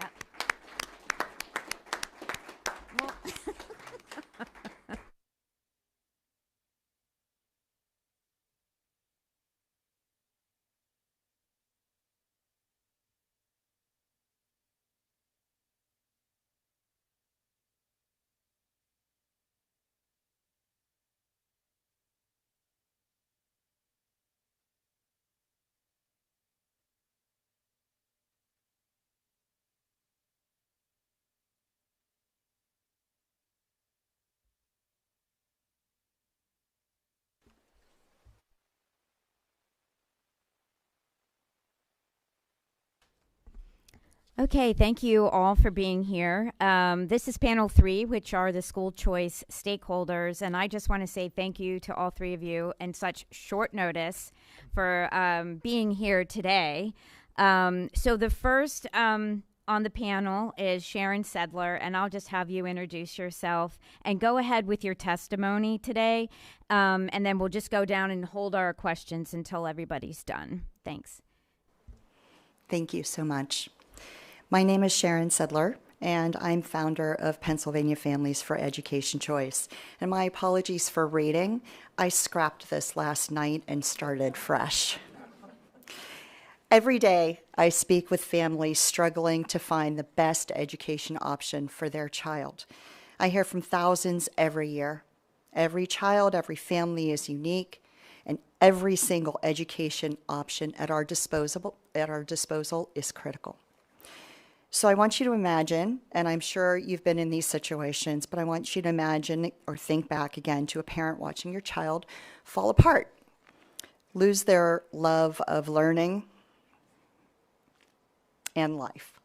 Yep. Well, okay, thank you all for being here. This is panel 3, which are the school choice stakeholders, and I just want to say thank you to all 3 of you in such short notice for being here today. So the first on the panel is Sharon Sedler, and I'll just have you introduce yourself and go ahead with your testimony today, and then we'll just go down and hold our questions until everybody's done. Thanks. Thank you so much. My name is Sharon Sedler, and I'm founder of Pennsylvania Families for Education Choice. And my apologies for reading. I scrapped this last night and started fresh. Every day, I speak with families struggling to find the best education option for their child. I hear from thousands every year. Every child, every family is unique, and every single education option at our disposal is critical. So I want you to imagine, and I'm sure you've been in these situations, but I want you to imagine or think back again to a parent watching your child fall apart, lose their love of learning and life,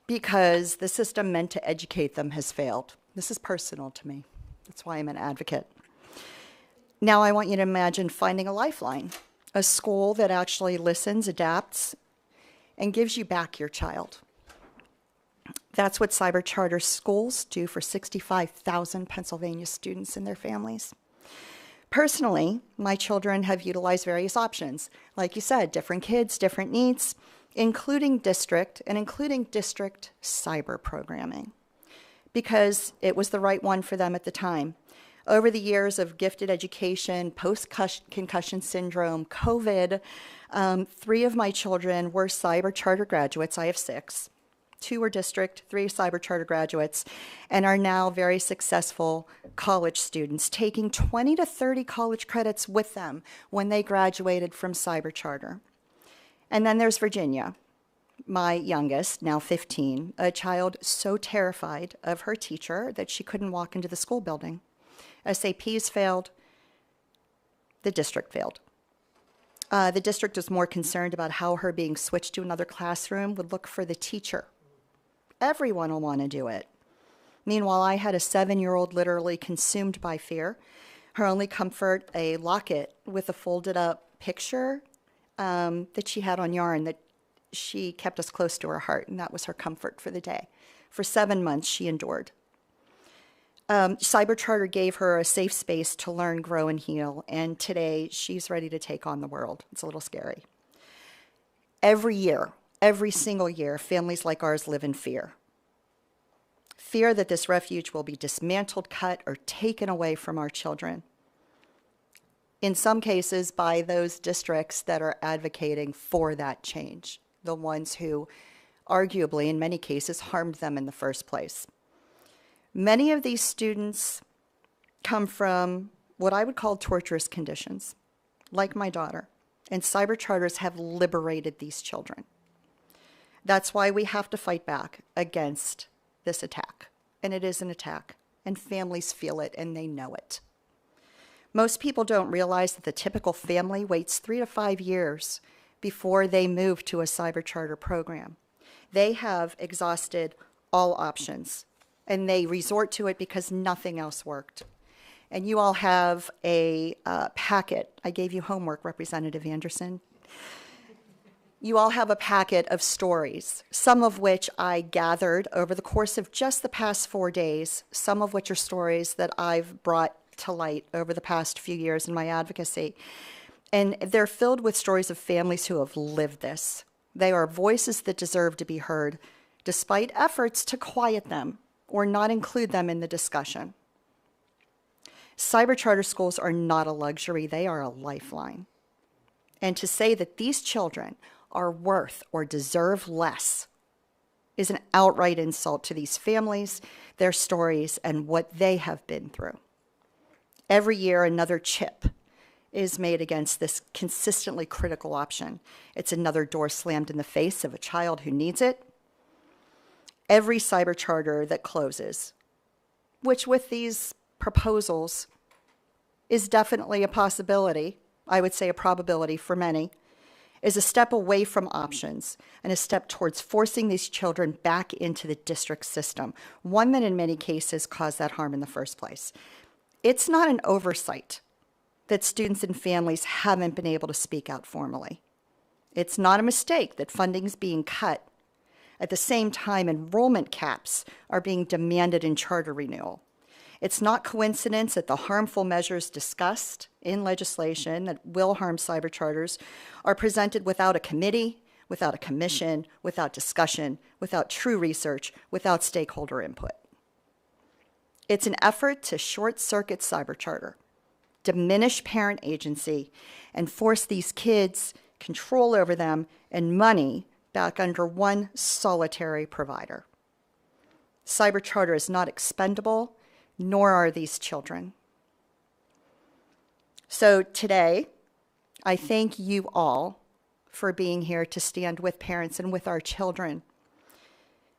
because the system meant to educate them has failed. This is personal to me. That's why I'm an advocate. Now I want you to imagine finding a lifeline, a school that actually listens, adapts, and gives you back your child. That's what cyber charter schools do for 65,000 Pennsylvania students and their families. Personally, my children have utilized various options. Like you said, different kids, different needs, including district cyber programming, because it was the right one for them at the time. Over the years of gifted education, post-concussion syndrome, COVID, 3 of my children were cyber charter graduates. I have 6. 2 were district, 3 cyber charter graduates, and are now very successful college students, taking 20 to 30 college credits with them when they graduated from cyber charter. And then there's Virginia, my youngest, now 15, a child so terrified of her teacher that she couldn't walk into the school building. SAPs failed. The district failed. The district was more concerned about how her being switched to another classroom would look for the teacher. Everyone will want to do it. Meanwhile, I had a 7-year-old literally consumed by fear. Her only comfort, a locket with a folded up picture that she had on yarn that she kept us close to her heart, and that was her comfort for the day. For 7 months, she endured. Cyber Charter gave her a safe space to learn, grow, and heal, and today she's ready to take on the world. It's a little scary. Every year, every single year, families like ours live in fear. Fear that this refuge will be dismantled, cut, or taken away from our children. In some cases, by those districts that are advocating for that change, the ones who arguably, in many cases, harmed them in the first place. Many of these students come from what I would call torturous conditions, like my daughter, and cyber charters have liberated these children. That's why we have to fight back against this attack, and it is an attack, and families feel it, and they know it. Most people don't realize that the typical family waits 3 to 5 years before they move to a cyber charter program. They have exhausted all options, and they resort to it because nothing else worked. And you all have a packet. I gave you homework, Representative Anderson. You all have a packet of stories, some of which I gathered over the course of just the past 4 days, some of which are stories that I've brought to light over the past few years in my advocacy. And they're filled with stories of families who have lived this. They are voices that deserve to be heard, despite efforts to quiet them or not include them in the discussion. Cyber charter schools are not a luxury, they are a lifeline. And to say that these children are worth or deserve less is an outright insult to these families, their stories, and what they have been through. Every year, another chip is made against this consistently critical option. It's another door slammed in the face of a child who needs it. Every cyber charter that closes, which with these proposals is definitely a possibility, I would say a probability for many, is a step away from options and a step towards forcing these children back into the district system, one that in many cases caused that harm in the first place. It's not an oversight that students and families haven't been able to speak out formally. It's not a mistake that funding's being cut at the same time enrollment caps are being demanded in charter renewal. It's not coincidence that the harmful measures discussed in legislation that will harm cyber charters are presented without a committee, without a commission, without discussion, without true research, without stakeholder input. It's an effort to short-circuit cyber charter, diminish parent agency, and force these kids control over them and money back under one solitary provider. Cyber charter is not expendable, nor are these children. So today, I thank you all for being here to stand with parents and with our children,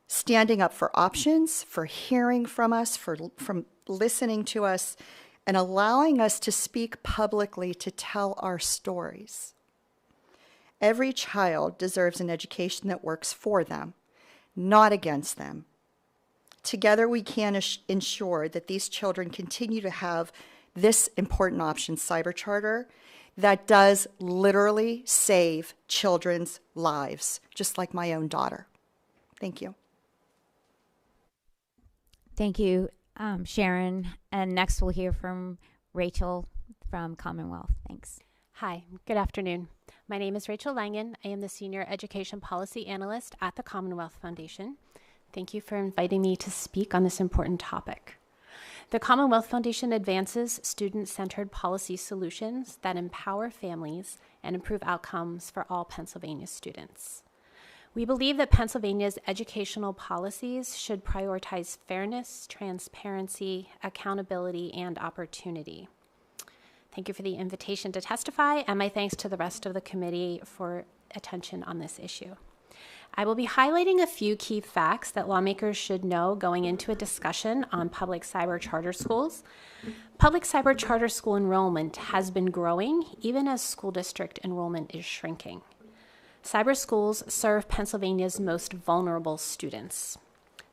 standing up for options, for hearing from us, from listening to us, and allowing us to speak publicly to tell our stories. Every child deserves an education that works for them, not against them. Together, we can ensure that these children continue to have this important option, cyber charter, that does literally save children's lives, just like my own daughter. Thank you. Thank you, Sharon. And next we'll hear from Rachel from Commonwealth. Thanks. Hi, good afternoon. My name is Rachel Langen. I am the Senior Education Policy Analyst at the Commonwealth Foundation. Thank you for inviting me to speak on this important topic. The Commonwealth Foundation advances student-centered policy solutions that empower families and improve outcomes for all Pennsylvania students. We believe that Pennsylvania's educational policies should prioritize fairness, transparency, accountability, and opportunity. Thank you for the invitation to testify, and my thanks to the rest of the committee for attention on this issue. I will be highlighting a few key facts that lawmakers should know going into a discussion on public cyber charter schools. Public cyber charter school enrollment has been growing even as school district enrollment is shrinking. Cyber schools serve Pennsylvania's most vulnerable students.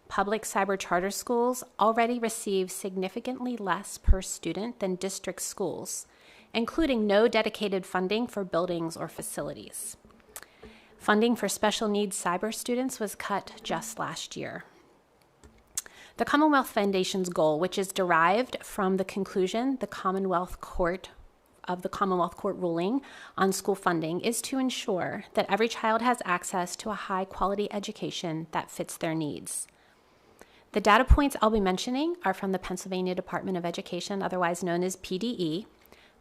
Public cyber charter schools already receive significantly less per student than district schools, including no dedicated funding for buildings or facilities. Funding for special needs cyber students was cut just last year. The Commonwealth Foundation's goal, which is derived from the conclusion the Commonwealth Court ruling on school funding, is to ensure that every child has access to a high-quality education that fits their needs. The data points I'll be mentioning are from the Pennsylvania Department of Education, otherwise known as PDE,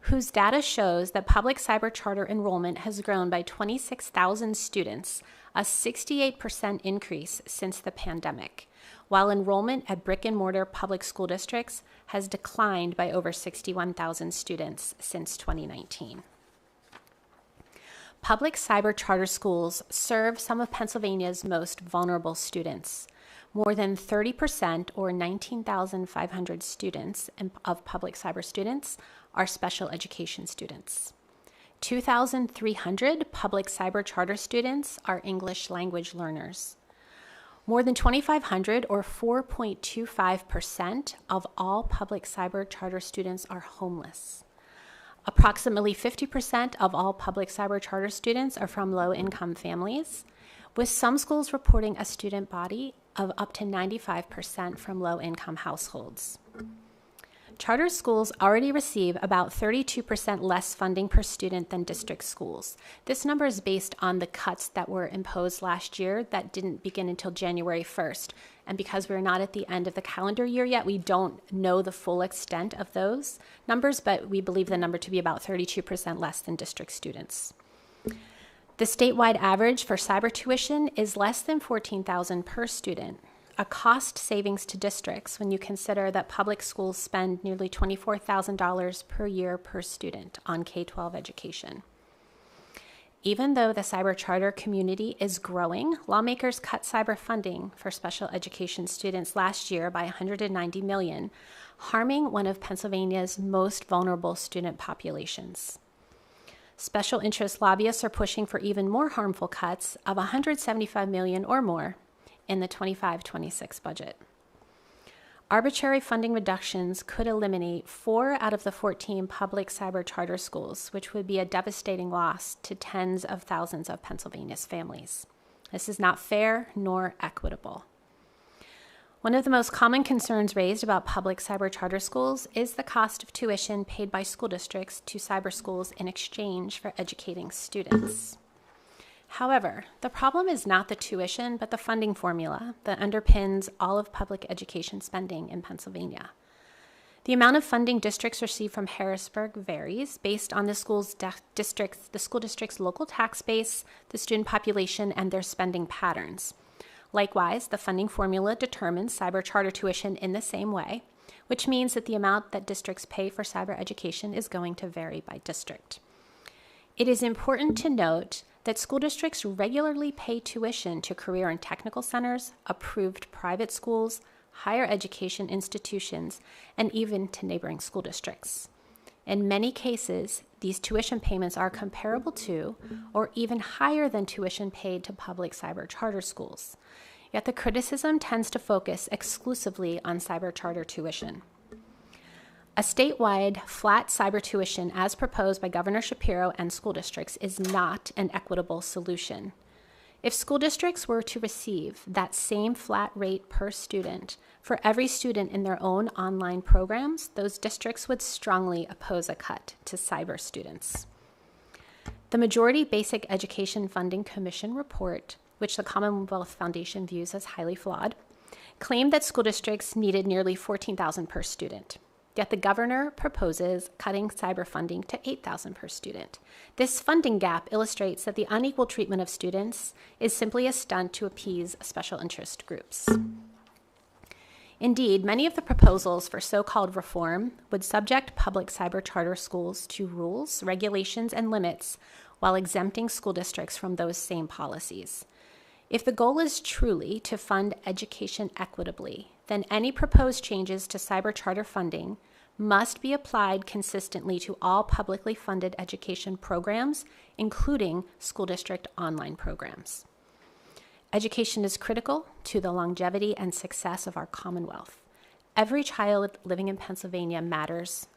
whose data shows that public cyber charter enrollment has grown by 26,000 students, a 68% increase since the pandemic, while enrollment at brick-and-mortar public school districts has declined by over 61,000 students since 2019. Public cyber charter schools serve some of Pennsylvania's most vulnerable students. more than 30%, or 19,500 students of public cyber students, are special education students. 2,300 public cyber charter students are English language learners. More than 2,500, or 4.25%, of all public cyber charter students are homeless. Approximately 50% of all public cyber charter students are from low-income families, with some schools reporting a student body of up to 95% from low-income households. Charter schools already receive about 32% less funding per student than district schools. This number is based on the cuts that were imposed last year that didn't begin until January 1st. And because we're not at the end of the calendar year yet, we don't know the full extent of those numbers, but we believe the number to be about 32% less than district students. The statewide average for cyber tuition is less than $14,000 per student, a cost savings to districts when you consider that public schools spend nearly $24,000 per year per student on K-12 education. Even though the cyber charter community is growing, lawmakers cut cyber funding for special education students last year by $190 million, harming one of Pennsylvania's most vulnerable student populations. Special interest lobbyists are pushing for even more harmful cuts of $175 million or more in the 25-26 budget. Arbitrary funding reductions could eliminate 4 out of the 14 public cyber charter schools, which would be a devastating loss to tens of thousands of Pennsylvania's families. This is not fair nor equitable. One of the most common concerns raised about public cyber charter schools is the cost of tuition paid by school districts to cyber schools in exchange for educating students. However, the problem is not the tuition, but the funding formula that underpins all of public education spending in Pennsylvania. The amount of funding districts receive from Harrisburg varies based on the school district's local tax base, the student population, and their spending patterns. Likewise, the funding formula determines cyber charter tuition in the same way, which means that the amount that districts pay for cyber education is going to vary by district. It is important to note that school districts regularly pay tuition to career and technical centers, approved private schools, higher education institutions, and even to neighboring school districts. In many cases, these tuition payments are comparable to or even higher than tuition paid to public cyber charter schools. Yet the criticism tends to focus exclusively on cyber charter tuition. A statewide flat cyber tuition as proposed by Governor Shapiro and school districts is not an equitable solution. If school districts were to receive that same flat rate per student for every student in their own online programs, those districts would strongly oppose a cut to cyber students. The Majority Basic Education Funding Commission report, which the Commonwealth Foundation views as highly flawed, claimed that school districts needed nearly $14,000 per student. Yet the governor proposes cutting cyber funding to $8,000 per student. This funding gap illustrates that the unequal treatment of students is simply a stunt to appease special interest groups. Indeed, many of the proposals for so-called reform would subject public cyber charter schools to rules, regulations, and limits while exempting school districts from those same policies. If the goal is truly to fund education equitably, then any proposed changes to cyber charter funding must be applied consistently to all publicly funded education programs, including school district online programs. Education is critical to the longevity and success of our Commonwealth. Every child living in Pennsylvania matters.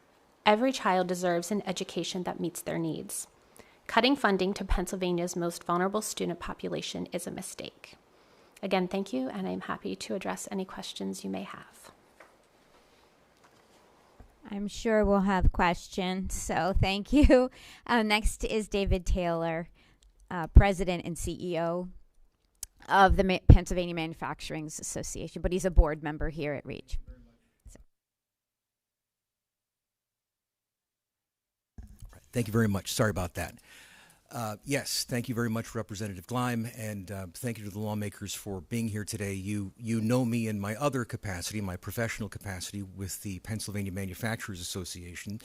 Every child deserves an education that meets their needs. Cutting funding to Pennsylvania's most vulnerable student population is a mistake. Again, thank you, and I'm happy to address any questions you may have. I'm sure we'll have questions, so thank you. Next is David Taylor, President and CEO of the Pennsylvania Manufacturing Association, but he's a board member here at REACH. Thank you very much. Sorry about that. Yes, thank you very much, Representative Gleim, and thank you to the lawmakers for being here today. You know me in my other capacity, my professional capacity with the Pennsylvania Manufacturers Association,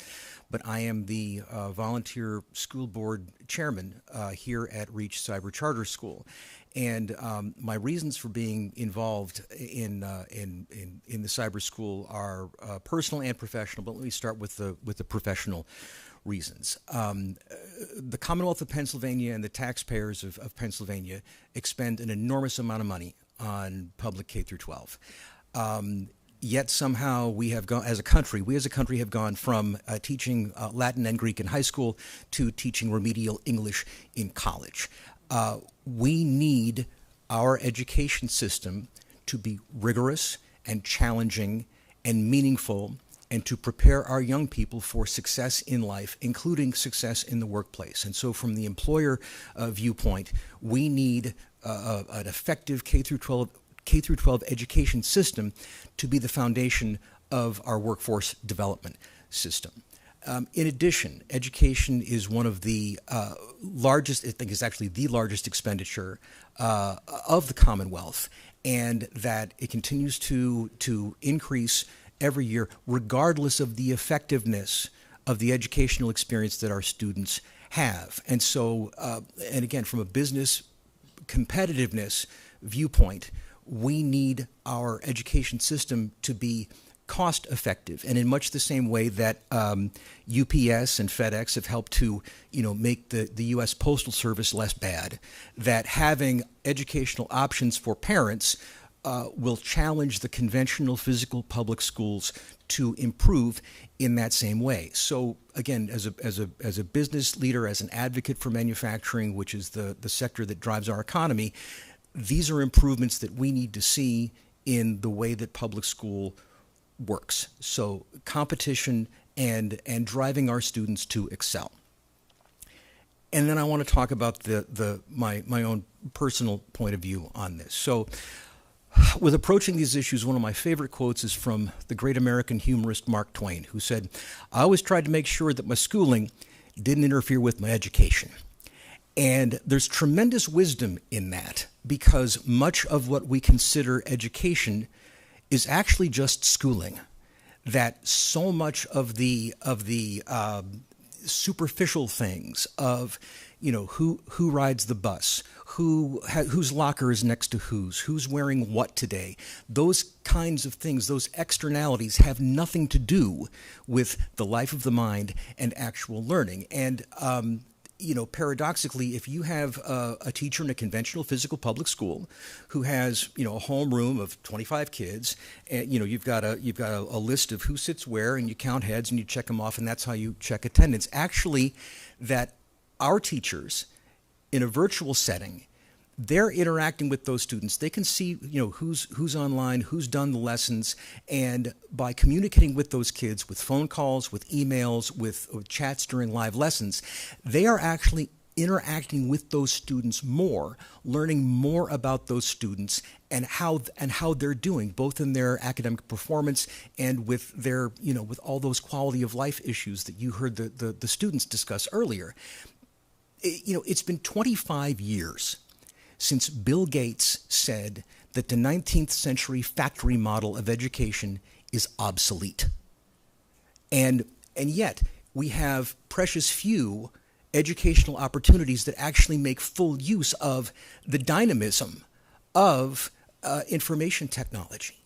but I am the volunteer school board chairman here at Reach Cyber Charter School. And my reasons for being involved in the cyber school are personal and professional, but let me start with the professional reasons. The Commonwealth of Pennsylvania and the taxpayers of Pennsylvania expend an enormous amount of money on public K through 12. Yet somehow we have gone, as a country have gone from teaching Latin and Greek in high school to teaching remedial English in college. We need our education system to be rigorous and challenging and meaningful, and to prepare our young people for success in life, including success in the workplace. And so from the employer viewpoint, we need an effective K through 12 education system to be the foundation of our workforce development system. In addition, education is one of the largest, I think is actually the largest expenditure of the Commonwealth, and that it continues to increase every year, regardless of the effectiveness of the educational experience that our students have. And so, and again, from a business competitiveness viewpoint, we need our education system to be cost effective, and in much the same way that UPS and FedEx have helped to, make the U.S. Postal Service less bad, that having educational options for parents will challenge the conventional physical public schools to improve in that same way. So again, as a business leader, as an advocate for manufacturing, which is the sector that drives our economy, these are improvements that we need to see in the way that public school works. So competition and driving our students to excel. And then I want to talk about my own personal point of view on this. So with approaching these issues, one of my favorite quotes is from the great American humorist Mark Twain, who said, "I always tried to make sure that my schooling didn't interfere with my education." And there's tremendous wisdom in that, because much of what we consider education is actually just schooling. That so much of the superficial things of, who rides the bus, whose locker is next to who's wearing what today, those kinds of things, those externalities have nothing to do with the life of the mind and actual learning. And paradoxically, if you have a teacher in a conventional physical public school who has, a homeroom of 25 kids, and you've got a list of who sits where, and you count heads and you check them off, and that's how you check attendance. Actually, that our teachers in a virtual setting, they're interacting with those students. They can see, who's online, who's done the lessons, and by communicating with those kids with phone calls, with emails, with chats during live lessons, they are actually interacting with those students more, learning more about those students and how they're doing, both in their academic performance and with their, with all those quality of life issues that you heard the students discuss earlier. It's been 25 years since Bill Gates said that the 19th century factory model of education is obsolete. And yet we have precious few educational opportunities that actually make full use of the dynamism of information technology.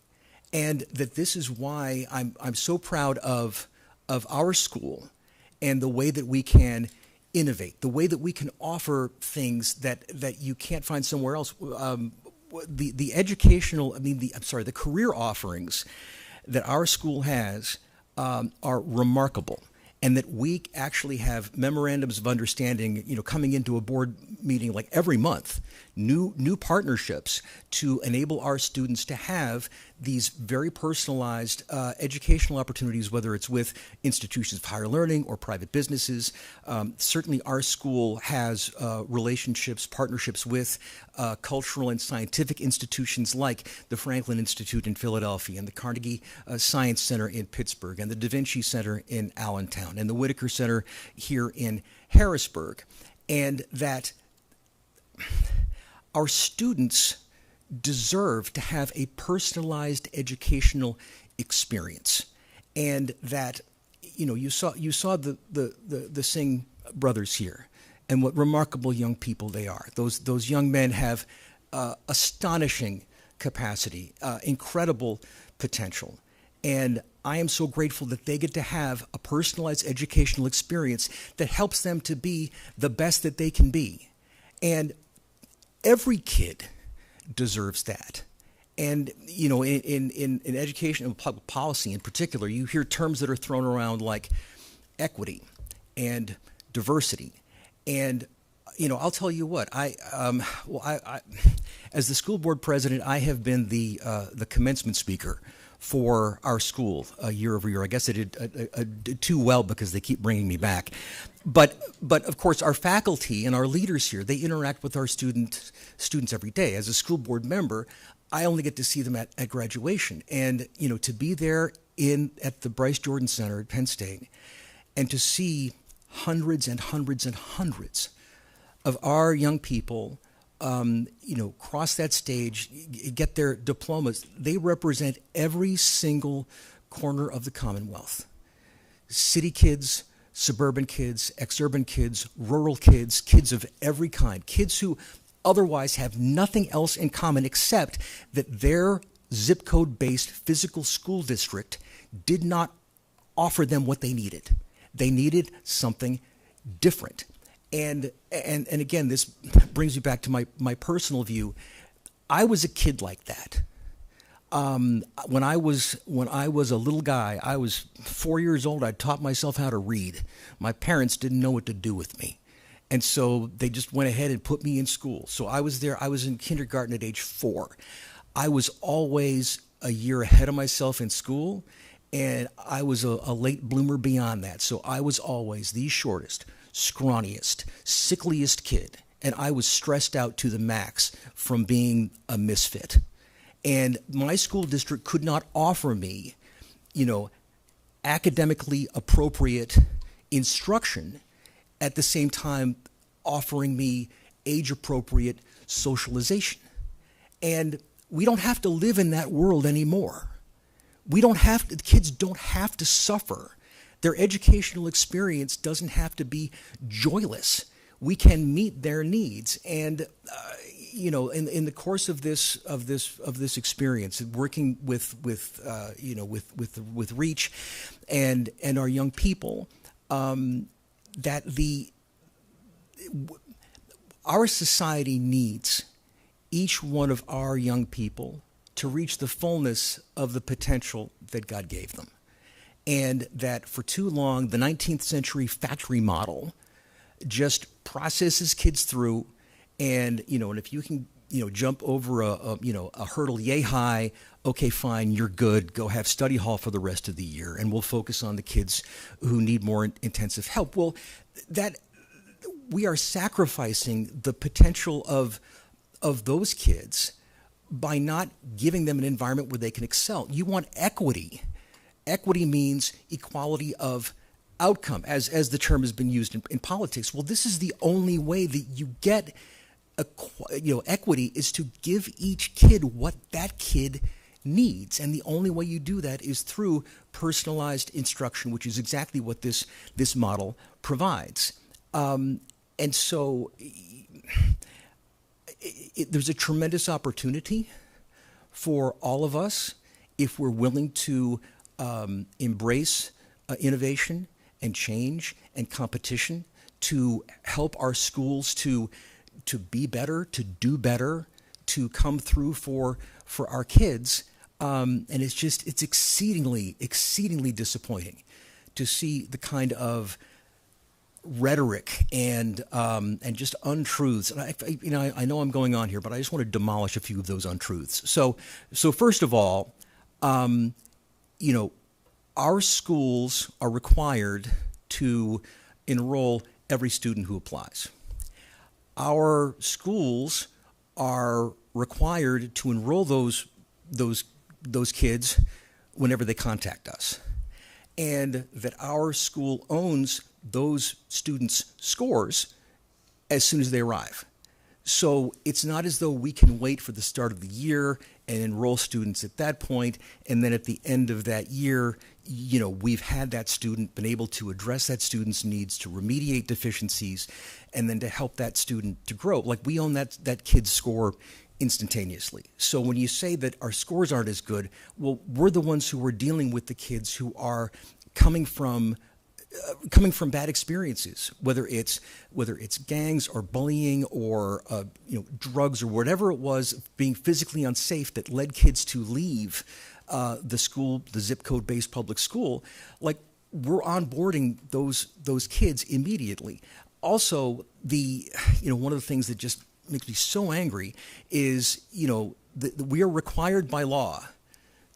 And that this is why I'm so proud of our school and the way that we can innovate, the way that we can offer things that you can't find somewhere else. The educational, the career offerings that our school has are remarkable, and that we actually have memorandums of understanding, coming into a board meeting like every month, new partnerships to enable our students to have these very personalized educational opportunities, whether it's with institutions of higher learning or private businesses. Certainly our school has relationships, partnerships with cultural and scientific institutions like the Franklin Institute in Philadelphia and the Carnegie Science Center in Pittsburgh and the Da Vinci Center in Allentown and the Whitaker Center here in Harrisburg. and that our students deserve to have a personalized educational experience, and that, you know, you saw the Singh brothers here, and what remarkable young people they are. Those young men have astonishing capacity, incredible potential, and I am so grateful that they get to have a personalized educational experience that helps them to be the best that they can be, and every kid deserves that. And, you know, in education and public policy in particular, you hear terms that are thrown around like equity and diversity. And, you know, I'll tell you what, I as the school board president, I have been the commencement speaker for our school year over year. I guess I did too well because they keep bringing me back. But of course, our faculty and our leaders here, they interact with our students every day. As a school board member, I only get to see them at graduation. And, you know, to be there at the Bryce Jordan Center at Penn State and to see hundreds and hundreds and hundreds of our young people you know, cross that stage, get their diplomas. They represent every single corner of the Commonwealth. City kids, suburban kids, exurban kids, rural kids, kids of every kind, kids who otherwise have nothing else in common except that their zip code-based physical school district did not offer them what they needed. They needed something different. And again, this brings me back to my personal view. I was a kid like that. When I was a little guy, I was 4 years old. I taught myself how to read. My parents didn't know what to do with me, and so they just went ahead and put me in school. So I was there. I was in kindergarten at age 4. I was always a year ahead of myself in school, and I was a late bloomer beyond that. So I was always the shortest, scrawniest, sickliest kid, and I was stressed out to the max from being a misfit. And my school district could not offer me, you know, academically appropriate instruction at the same time offering me age-appropriate socialization. And we don't have to live in that world anymore. The kids don't have to suffer. Their educational experience doesn't have to be joyless. We can meet their needs, and you know, in the course of this experience, working with Reach and our young people, that our society needs each one of our young people to reach the fullness of the potential that God gave them. And that for too long, the 19th century factory model just processes kids through, and, you know, and if you can, you know, jump over a hurdle yay high, okay, fine, you're good, go have study hall for the rest of the year, and we'll focus on the kids who need more intensive help. Well, that we are sacrificing the potential of those kids by not giving them an environment where they can excel. You want equity. Equity means equality of outcome, as the term has been used in politics. Well, this is the only way that you get equity, is to give each kid what that kid needs. And the only way you do that is through personalized instruction, which is exactly what this model provides. And so there's a tremendous opportunity for all of us if we're willing to embrace innovation and change and competition to help our schools to be better, to do better, to come through for our kids. And it's exceedingly disappointing to see the kind of rhetoric and just untruths. And I know I'm going on here, but I just want to demolish a few of those untruths. So first of all, you know, our schools are required to enroll every student who applies. Our schools are required to enroll those kids whenever they contact us, and that our school owns those students' scores as soon as they arrive. So it's not as though we can wait for the start of the year and enroll students at that point, and then at the end of that year, we've had that student, been able to address that student's needs, to remediate deficiencies, and then to help that student to grow. Like, we own that kid's score instantaneously. So when you say that our scores aren't as good, well, we're the ones who are dealing with the kids who are coming from bad experiences, whether it's gangs or bullying or drugs or whatever it was, being physically unsafe that led kids to leave the school, the zip code based public school. Like, we're onboarding those kids immediately. Also, one of the things that just makes me so angry is that we are required by law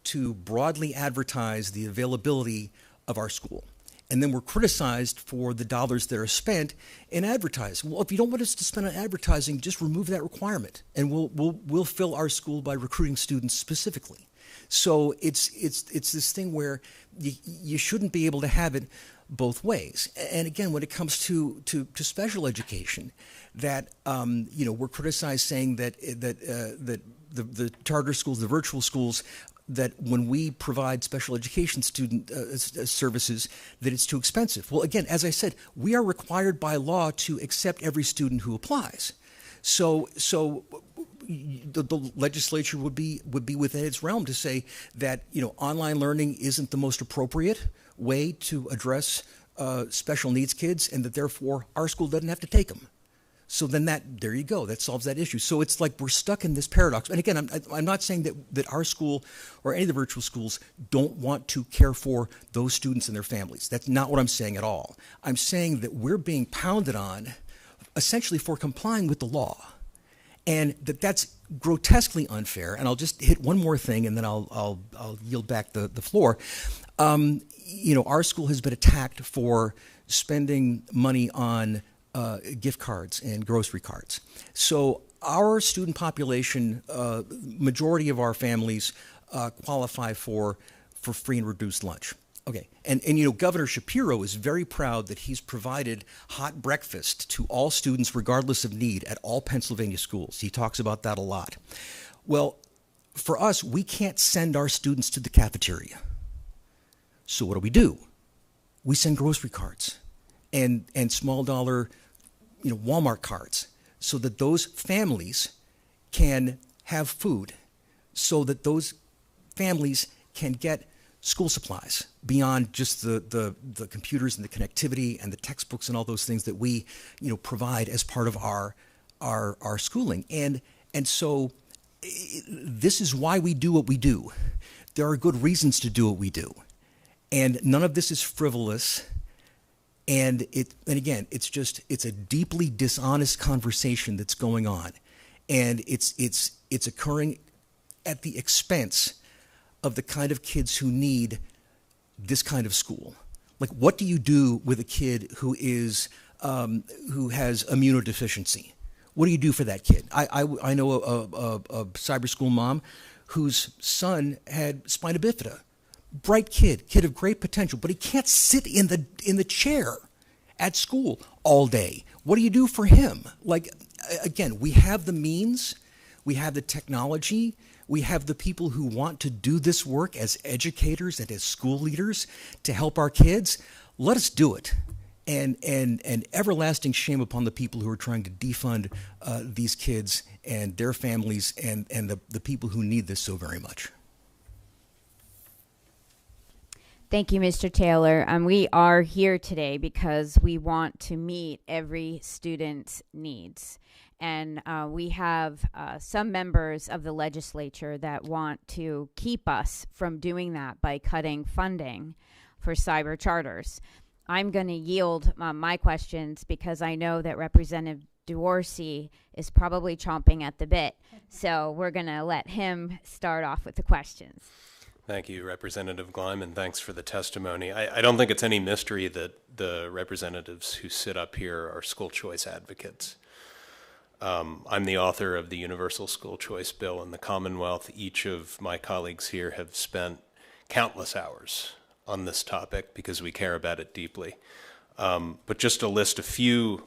to broadly advertise the availability of our school. And then we're criticized for the dollars that are spent in advertising. Well, if you don't want us to spend on advertising, just remove that requirement, and we'll fill our school by recruiting students specifically. So it's this thing where you shouldn't be able to have it both ways. And again, when it comes to special education, that we're criticized saying that the charter schools, the virtual schools, that when we provide special education student services, that it's too expensive. Well, again, as I said, we are required by law to accept every student who applies. So the legislature would be within its realm to say that online learning isn't the most appropriate way to address special needs kids, and that therefore our school doesn't have to take them. So then there you go, that solves that issue. So it's like we're stuck in this paradox. And again, I'm not saying that our school or any of the virtual schools don't want to care for those students and their families. That's not what I'm saying at all. I'm saying that we're being pounded on essentially for complying with the law, and that's grotesquely unfair. And I'll just hit one more thing, and then I'll yield back the floor. Our school has been attacked for spending money on gift cards and grocery cards. So our student population, majority of our families qualify for free and reduced lunch. Okay, and Governor Shapiro is very proud that he's provided hot breakfast to all students regardless of need at all Pennsylvania schools. He talks about that a lot. Well, for us, we can't send our students to the cafeteria. So what do? We send grocery cards and small dollar Walmart cards, so that those families can have food, so that those families can get school supplies beyond just the computers and the connectivity and the textbooks and all those things that we provide as part of our schooling. And so this is why we do what we do. There are good reasons to do what we do, and none of this is frivolous. And again, it's a deeply dishonest conversation that's going on, and it's occurring at the expense of the kind of kids who need this kind of school. Like, what do you do with a kid who has immunodeficiency? What do you do for that kid? I know a cyber school mom whose son had spina bifida. Bright kid of great potential, but he can't sit in the chair at school all day. What do you do for him? Like, again, we have the means, we have the technology, we have the people who want to do this work as educators and as school leaders to help our kids. Let us do it. And everlasting shame upon the people who are trying to defund these kids and their families and the people who need this so very much. Thank you, Mr. Taylor. We are here today because we want to meet every student's needs. And we have some members of the legislature that want to keep us from doing that by cutting funding for cyber charters. I'm going to yield my questions because I know that Representative Dorsey is probably chomping at the bit. So we're going to let him start off with the questions. Thank you, Representative Gleim, and thanks for the testimony. I don't think it's any mystery that the representatives who sit up here are school choice advocates. I'm the author of the Universal School Choice Bill in the Commonwealth. Each of my colleagues here have spent countless hours on this topic because we care about it deeply. But just to list a few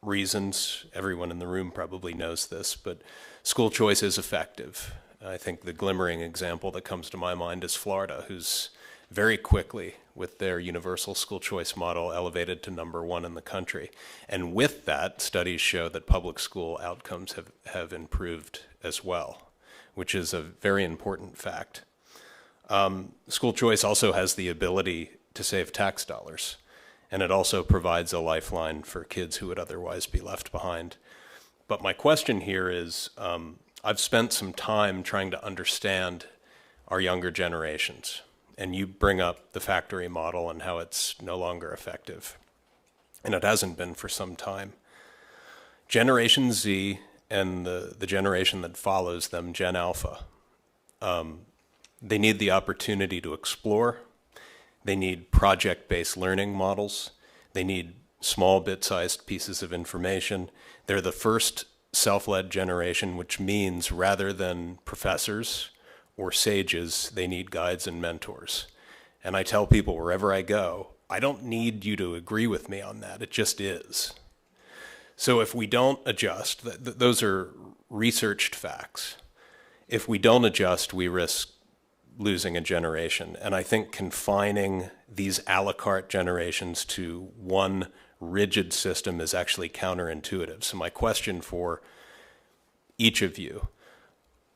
reasons, everyone in the room probably knows this, but school choice is effective. I think the glimmering example that comes to my mind is Florida, who's very quickly, with their universal school choice model, elevated to #1 in the country. And with that, studies show that public school outcomes have improved as well, which is a very important fact. School choice also has the ability to save tax dollars, and it also provides a lifeline for kids who would otherwise be left behind. But my question here is, I've spent some time trying to understand our younger generations, and you bring up the factory model and how it's no longer effective, and it hasn't been for some time. Generation Z and the generation that follows them, Gen Alpha, they need the opportunity to explore. They need project-based learning models. They need small bit-sized pieces of information. They're the first self-led generation, which means rather than professors or sages, they need guides and mentors. And I tell people wherever I go, I don't need you to agree with me on that. It just is. So if we don't adjust, those are researched facts. If we don't adjust, we risk losing a generation. And I think confining these a la carte generations to one rigid system is actually counterintuitive. So my question for each of you,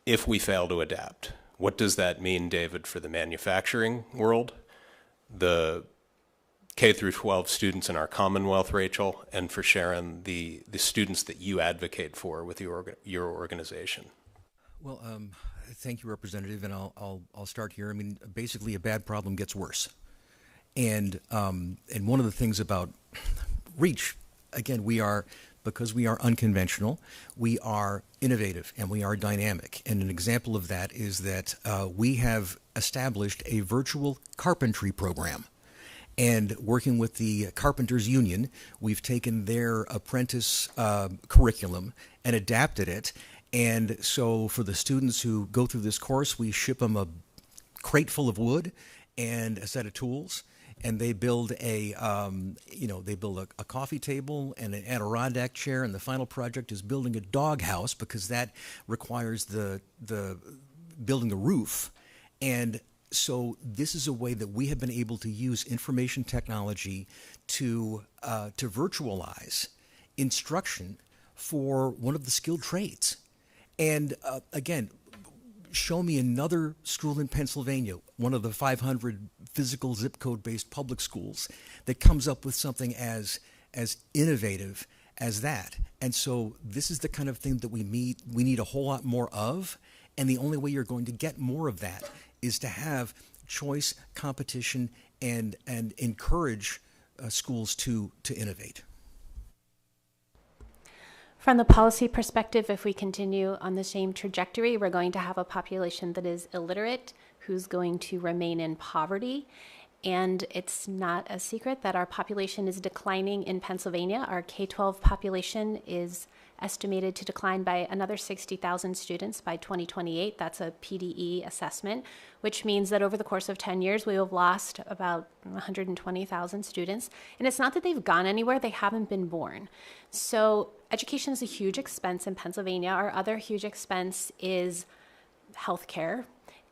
if we fail to adapt, what does that mean, David, for the manufacturing world, the K through 12 students in our Commonwealth, Rachel, and for Sharon, the students that you advocate for with your organization? Well, thank you, Representative, and I'll start here. I mean, basically, a bad problem gets worse, and one of the things about REACH, again, because we are unconventional, we are innovative and we are dynamic. And an example of that is that we have established a virtual carpentry program. And working with the Carpenters Union, we've taken their apprentice curriculum and adapted it. And so for the students who go through this course, we ship them a crate full of wood and a set of tools. And they build a coffee table and an Adirondack chair, and the final project is building a dog house because that requires the building the roof. And so this is a way that we have been able to use information technology to virtualize instruction for one of the skilled trades. And again, show me another school in Pennsylvania, one of the 500 physical zip code-based public schools, that comes up with something as innovative as that. And so this is the kind of thing that we need a whole lot more of, and the only way you're going to get more of that is to have choice, competition, and encourage schools to innovate. From the policy perspective, if we continue on the same trajectory, we're going to have a population that is illiterate, who's going to remain in poverty. And it's not a secret that our population is declining in Pennsylvania. Our K-12 population is estimated to decline by another 60,000 students by 2028. That's a PDE assessment, which means that over the course of 10 years, we have lost about 120,000 students. And it's not that they've gone anywhere, they haven't been born. So education is a huge expense in Pennsylvania. Our other huge expense is healthcare.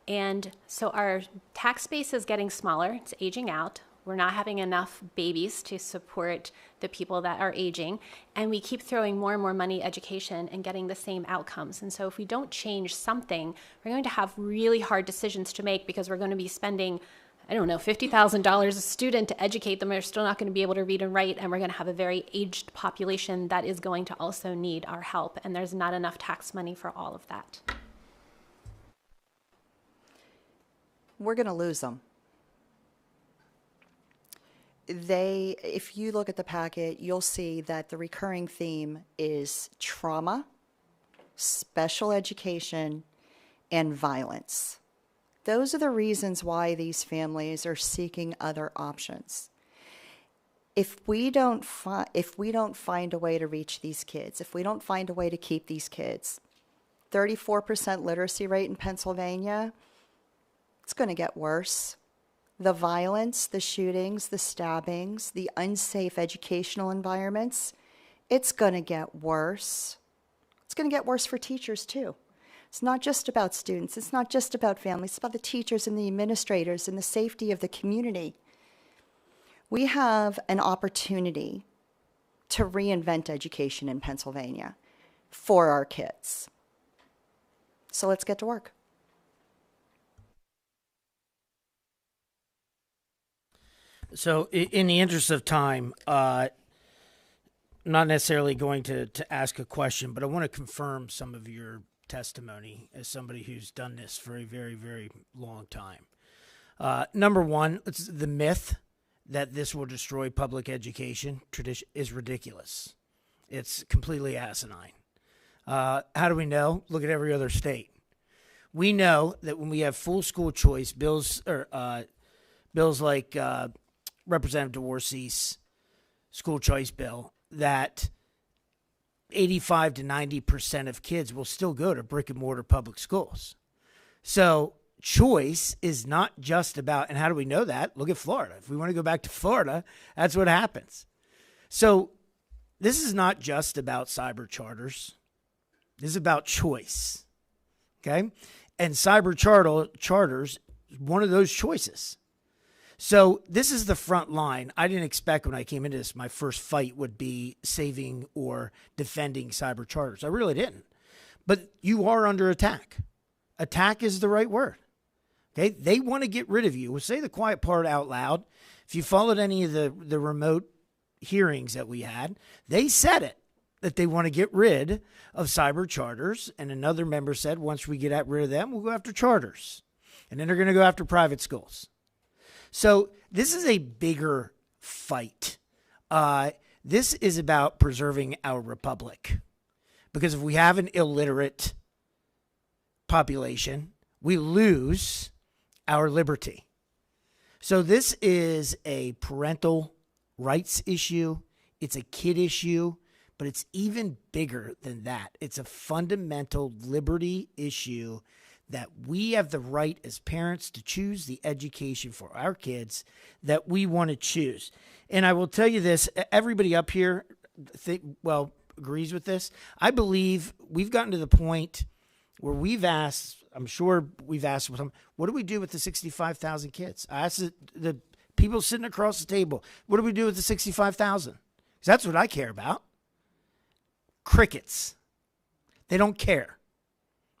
And so our tax base is getting smaller, it's aging out. We're not having enough babies to support the people that are aging, and we keep throwing more and more money at education and getting the same outcomes. And so if we don't change something, we're going to have really hard decisions to make, because we're going to be spending, I don't know, $50,000 a student to educate them. They're still not going to be able to read and write, and we're going to have a very aged population that is going to also need our help, and there's not enough tax money for all of that. We're going to lose them. If you look at the packet, you'll see that the recurring theme is trauma, special education, and violence. Those are the reasons why these families are seeking other options. If we don't find a way to reach these kids, if we don't find a way to keep these kids, 34% literacy rate in Pennsylvania, it's going to get worse. The violence, the shootings, the stabbings, the unsafe educational environments, it's going to get worse. It's going to get worse for teachers too. It's not just about students. It's not just about families. It's about the teachers and the administrators and the safety of the community. We have an opportunity to reinvent education in Pennsylvania for our kids. So let's get to work. So in the interest of time, not necessarily going to ask a question, but I want to confirm some of your testimony as somebody who's done this for a very, very long time. Number one, it's the myth that this will destroy public education is ridiculous. It's completely asinine. How do we know? Look at every other state. We know that when we have full school choice bills like Representative DeWorsey's school choice bill, that 85 to 90% of kids will still go to brick and mortar public schools. So choice is not just about, and how do we know that? Look at Florida. If we want to go back to Florida, that's what happens. So this is not just about cyber charters. This is about choice. Okay? And cyber charters is one of those choices. So this is the front line. I didn't expect when I came into this, my first fight would be saving or defending cyber charters. I really didn't. But you are under attack. Attack is the right word. Okay? They want to get rid of you. We'll say the quiet part out loud. If you followed any of the remote hearings that we had, they said it, that they want to get rid of cyber charters. And another member said, once we get rid of them, we'll go after charters. And then they're going to go after private schools. So this is a bigger fight. This is about preserving our republic. Because if we have an illiterate population, we lose our liberty. So this is a parental rights issue. It's a kid issue, but it's even bigger than that. It's a fundamental liberty issue that we have the right as parents to choose the education for our kids that we want to choose. And I will tell you this, everybody up here agrees with this. I believe we've gotten to the point where we've asked, I'm sure we've asked, what do we do with the 65,000 kids? I asked the people sitting across the table, what do we do with the 65,000? Because that's what I care about. Crickets. They don't care.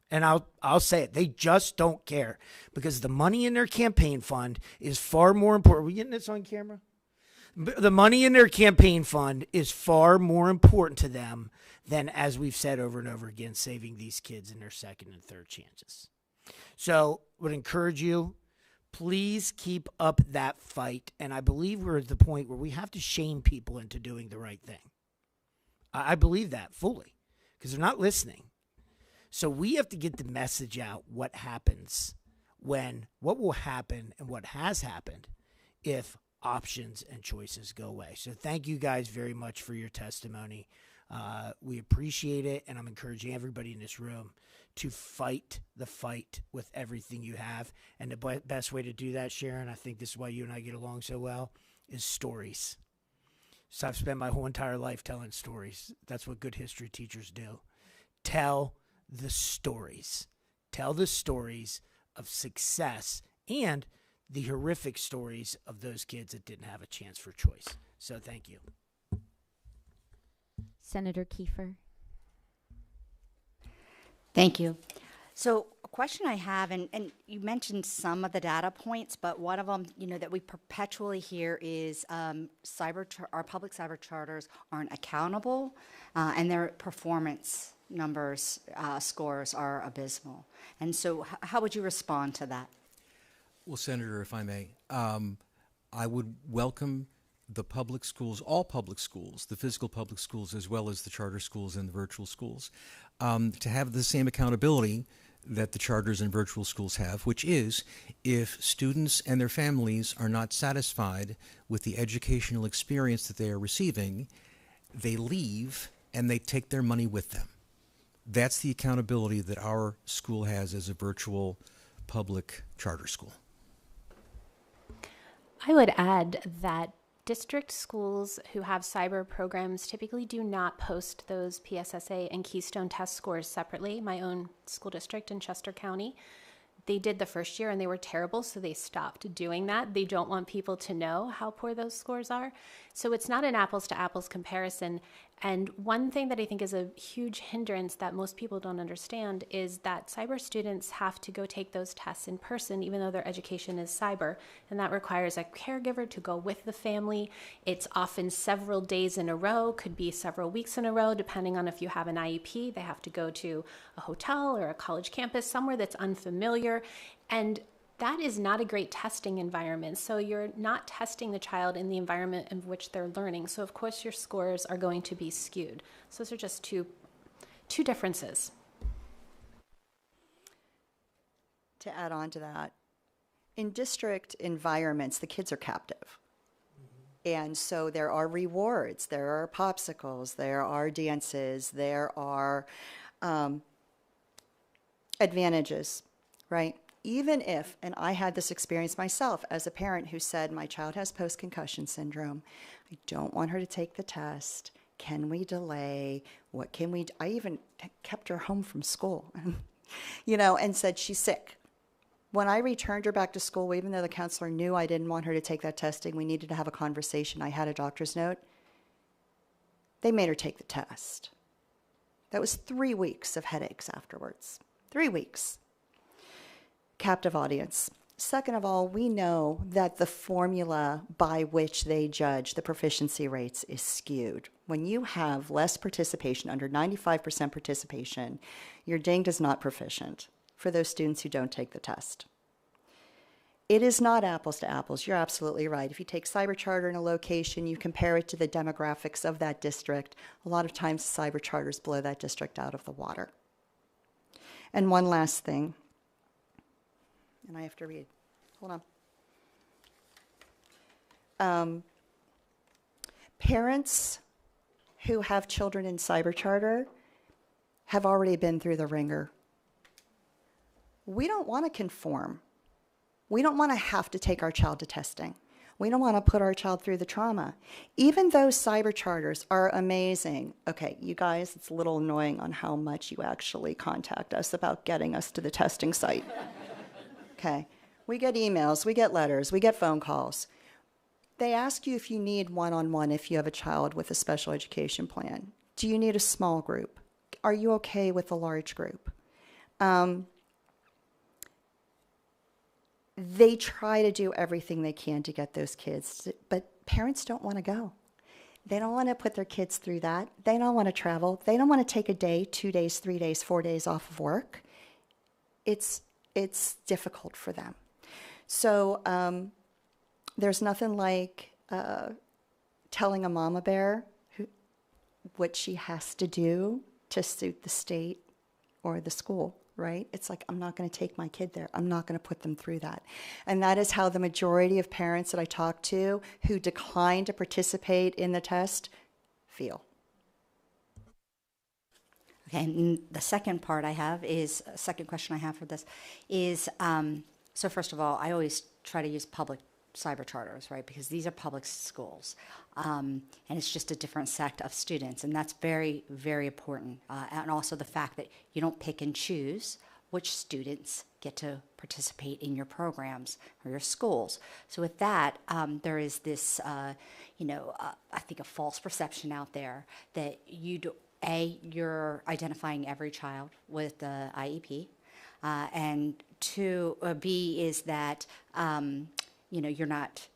And I'll say it. They just don't care because the money in their campaign fund is far more important. Are we getting this on camera? The money in their campaign fund is far more important to them than, as we've said over and over again, saving these kids in their second and third chances. So would encourage you, please keep up that fight. And I believe we're at the point where we have to shame people into doing the right thing. I believe that fully because they're not listening. So we have to get the message out what will happen and what has happened if options and choices go away. So thank you guys very much for your testimony. We appreciate it, and I'm encouraging everybody in this room to fight the fight with everything you have. And the best way to do that, Sharon, I think this is why you and I get along so well, is stories. So I've spent my whole entire life telling stories. That's what good history teachers do. Tell the stories. Tell the stories of success and the horrific stories of those kids that didn't have a chance for choice. So thank you. Senator Kiefer. Thank you. So a question I have, and you mentioned some of the data points, but one of them, that we perpetually hear is our public cyber charters aren't accountable, and their performance numbers, scores are abysmal. And so how would you respond to that? Well, Senator, if I may, I would welcome the public schools, all public schools, the physical public schools, as well as the charter schools and the virtual schools, to have the same accountability that the charters and virtual schools have, which is if students and their families are not satisfied with the educational experience that they are receiving, they leave and they take their money with them. That's the accountability that our school has as a virtual public charter school. I would add that District schools who have cyber programs typically do not post those PSSA and Keystone test scores separately. My own school district in Chester County, they did the first year and they were terrible, so they stopped doing that. They don't want people to know how poor those scores are. So it's not an apples to apples comparison. And one thing that I think is a huge hindrance that most people don't understand is that cyber students have to go take those tests in person, even though their education is cyber. And that requires a caregiver to go with the family. It's often several days in a row, could be several weeks in a row, depending on if you have an IEP. They have to go to a hotel or a college campus, somewhere that's unfamiliar. And that is not a great testing environment. So you're not testing the child in the environment in which they're learning. So of course your scores are going to be skewed. So those are just two differences. To add on to that, in district environments, the kids are captive. And so there are rewards, there are popsicles, there are dances, there are advantages, right? Even if, and I had this experience myself as a parent who said, my child has post-concussion syndrome. I don't want her to take the test. Can we delay? What can we do? I even kept her home from school, and said she's sick. When I returned her back to school, even though the counselor knew I didn't want her to take that testing, we needed to have a conversation. I had a doctor's note. They made her take the test. That was 3 weeks of headaches afterwards. 3 weeks. Captive audience. Second of all, we know that the formula by which they judge the proficiency rates is skewed. When you have less participation, under 95% participation, you're dinged as not proficient for those students who don't take the test. It is not apples to apples. You're absolutely right. If you take cyber charter in a location, you compare it to the demographics of that district, a lot of times cyber charters blow that district out of the water. And one last thing. And I have to read. Hold on. Parents who have children in cyber charter have already been through the ringer. We don't want to conform. We don't want to have to take our child to testing. We don't want to put our child through the trauma. Even though cyber charters are amazing. Okay, you guys, it's a little annoying on how much you actually contact us about getting us to the testing site. Okay, we get emails, we get letters, we get phone calls. They ask you if you need one-on-one if you have a child with a special education plan. Do you need a small group? Are you okay with a large group? They try to do everything they can to get those kids, but parents don't want to go. They don't want to put their kids through that. They don't want to travel. They don't want to take a day, 2 days, 3 days, 4 days off of work. It's difficult for them. So there's nothing like telling a mama bear what she has to do to suit the state or the school, right? It's like, I'm not going to take my kid there. I'm not going to put them through that. And that is how the majority of parents that I talk to who decline to participate in the test feel. Okay, and the second question I have for this is, so first of all, I always try to use public cyber charters, right? Because these are public schools, and it's just a different sect of students, and that's very, very important. And also the fact that you don't pick and choose which students get to participate in your programs or your schools. So with that, there is this, I think a false perception out there that you're identifying every child with the IEP, and B is that you're not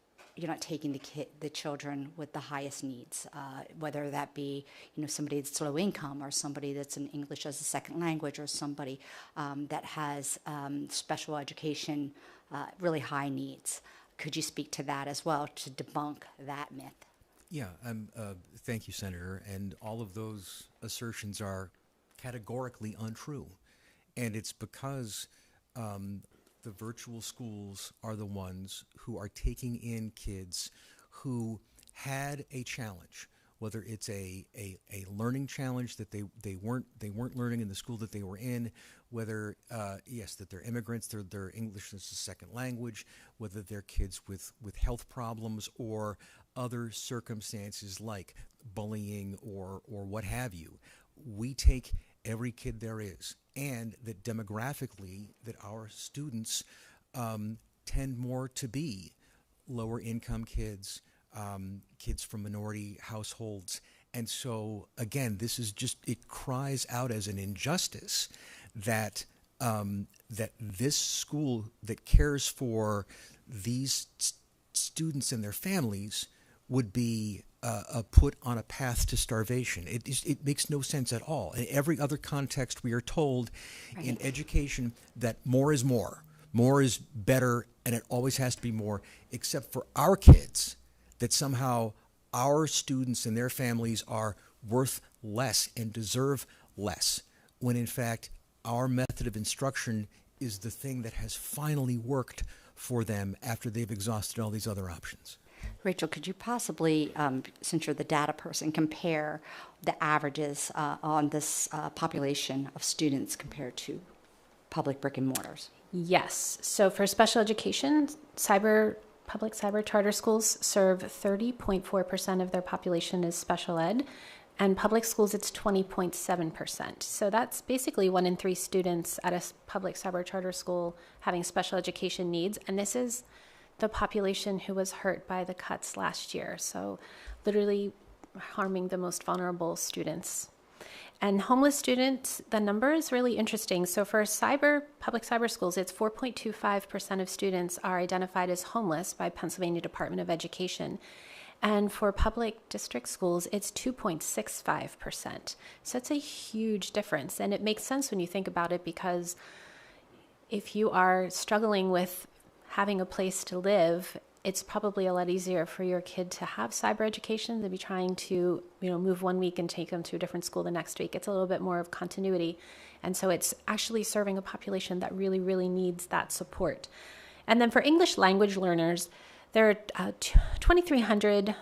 taking the children with the highest needs, whether that be somebody that's low income or somebody that's in English as a second language or somebody that has special education, really high needs. Could you speak to that as well to debunk that myth? Yeah, thank you, Senator. And all of those assertions are categorically untrue. And it's because the virtual schools are the ones who are taking in kids who had a challenge, whether it's a learning challenge that they weren't learning in the school that they were in, whether that they're immigrants, they're English as a second language, whether they're kids with health problems or other circumstances like bullying or what have you. We take every kid there is, and that demographically that our students tend more to be lower income kids, kids from minority households. And so, again, this is just, it cries out as an injustice that that this school that cares for these students and their families would be put on a path to starvation. It makes no sense at all. In every other context, we are told in education that more is more. More is better, and it always has to be more, except for our kids, that somehow our students and their families are worth less and deserve less, when in fact our method of instruction is the thing that has finally worked for them after they've exhausted all these other options. Rachel, could you possibly, since you're the data person, compare the averages on this population of students compared to public brick and mortars? Yes. So for special education, public cyber charter schools serve 30.4% of their population as special ed, and public schools it's 20.7%. So that's basically 1 in 3 students at a public cyber charter school having special education needs, and this is the population who was hurt by the cuts last year. So literally harming the most vulnerable students. And homeless students, the number is really interesting. So for public cyber schools, it's 4.25% of students are identified as homeless by Pennsylvania Department of Education. And for public district schools, it's 2.65%. So it's a huge difference. And it makes sense when you think about it, because if you are struggling with having a place to live, it's probably a lot easier for your kid to have cyber education than be trying to, move 1 week and take them to a different school the next week. It's a little bit more of continuity. And so it's actually serving a population that really, really needs that support. And then for English language learners, there are 2,300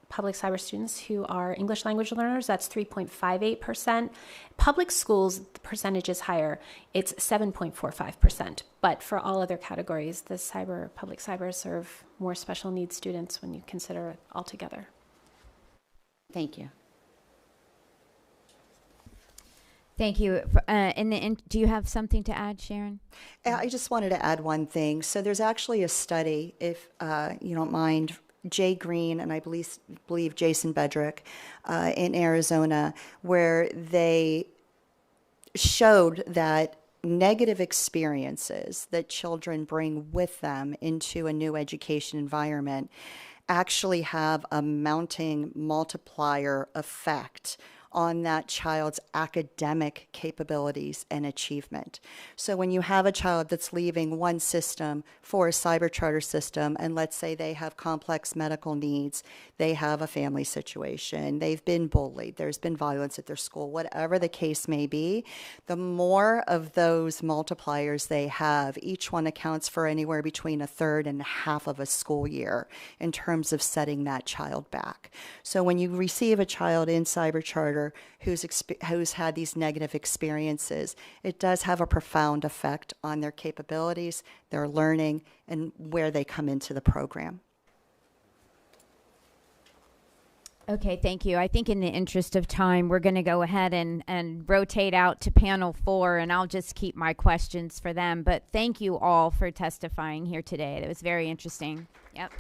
public cyber students who are English language learners. That's 3.58%. Public schools, the percentage is higher. It's 7.45%. But for all other categories, the public cyber serve more special needs students when you consider it all together. Thank you. Thank you. Do you have something to add, Sharon? I just wanted to add one thing. So there's actually a study, if you don't mind, Jay Green and I believe Jason Bedrick in Arizona, where they showed that negative experiences that children bring with them into a new education environment actually have a mounting multiplier effect on that child's academic capabilities and achievement. So when you have a child that's leaving one system for a cyber charter system, and let's say they have complex medical needs, they have a family situation, they've been bullied, there's been violence at their school, whatever the case may be, the more of those multipliers they have, each one accounts for anywhere between a third and half of a school year in terms of setting that child back. So when you receive a child in cyber charter who's had these negative experiences, it does have a profound effect on their capabilities, their learning, and where they come into the program. Okay, thank you. I think in the interest of time, we're going to go ahead and rotate out to panel 4, and I'll just keep my questions for them. But thank you all for testifying here today. That was very interesting. Yep.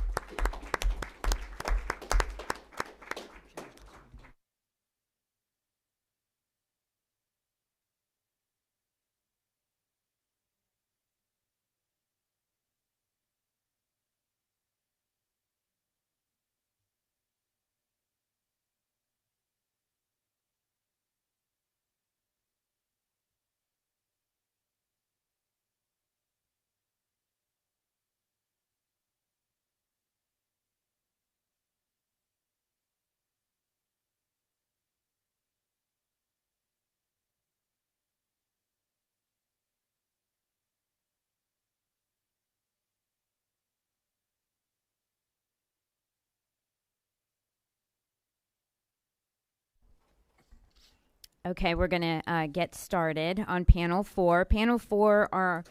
Okay, we're going to get started on panel 4. Panel 4 are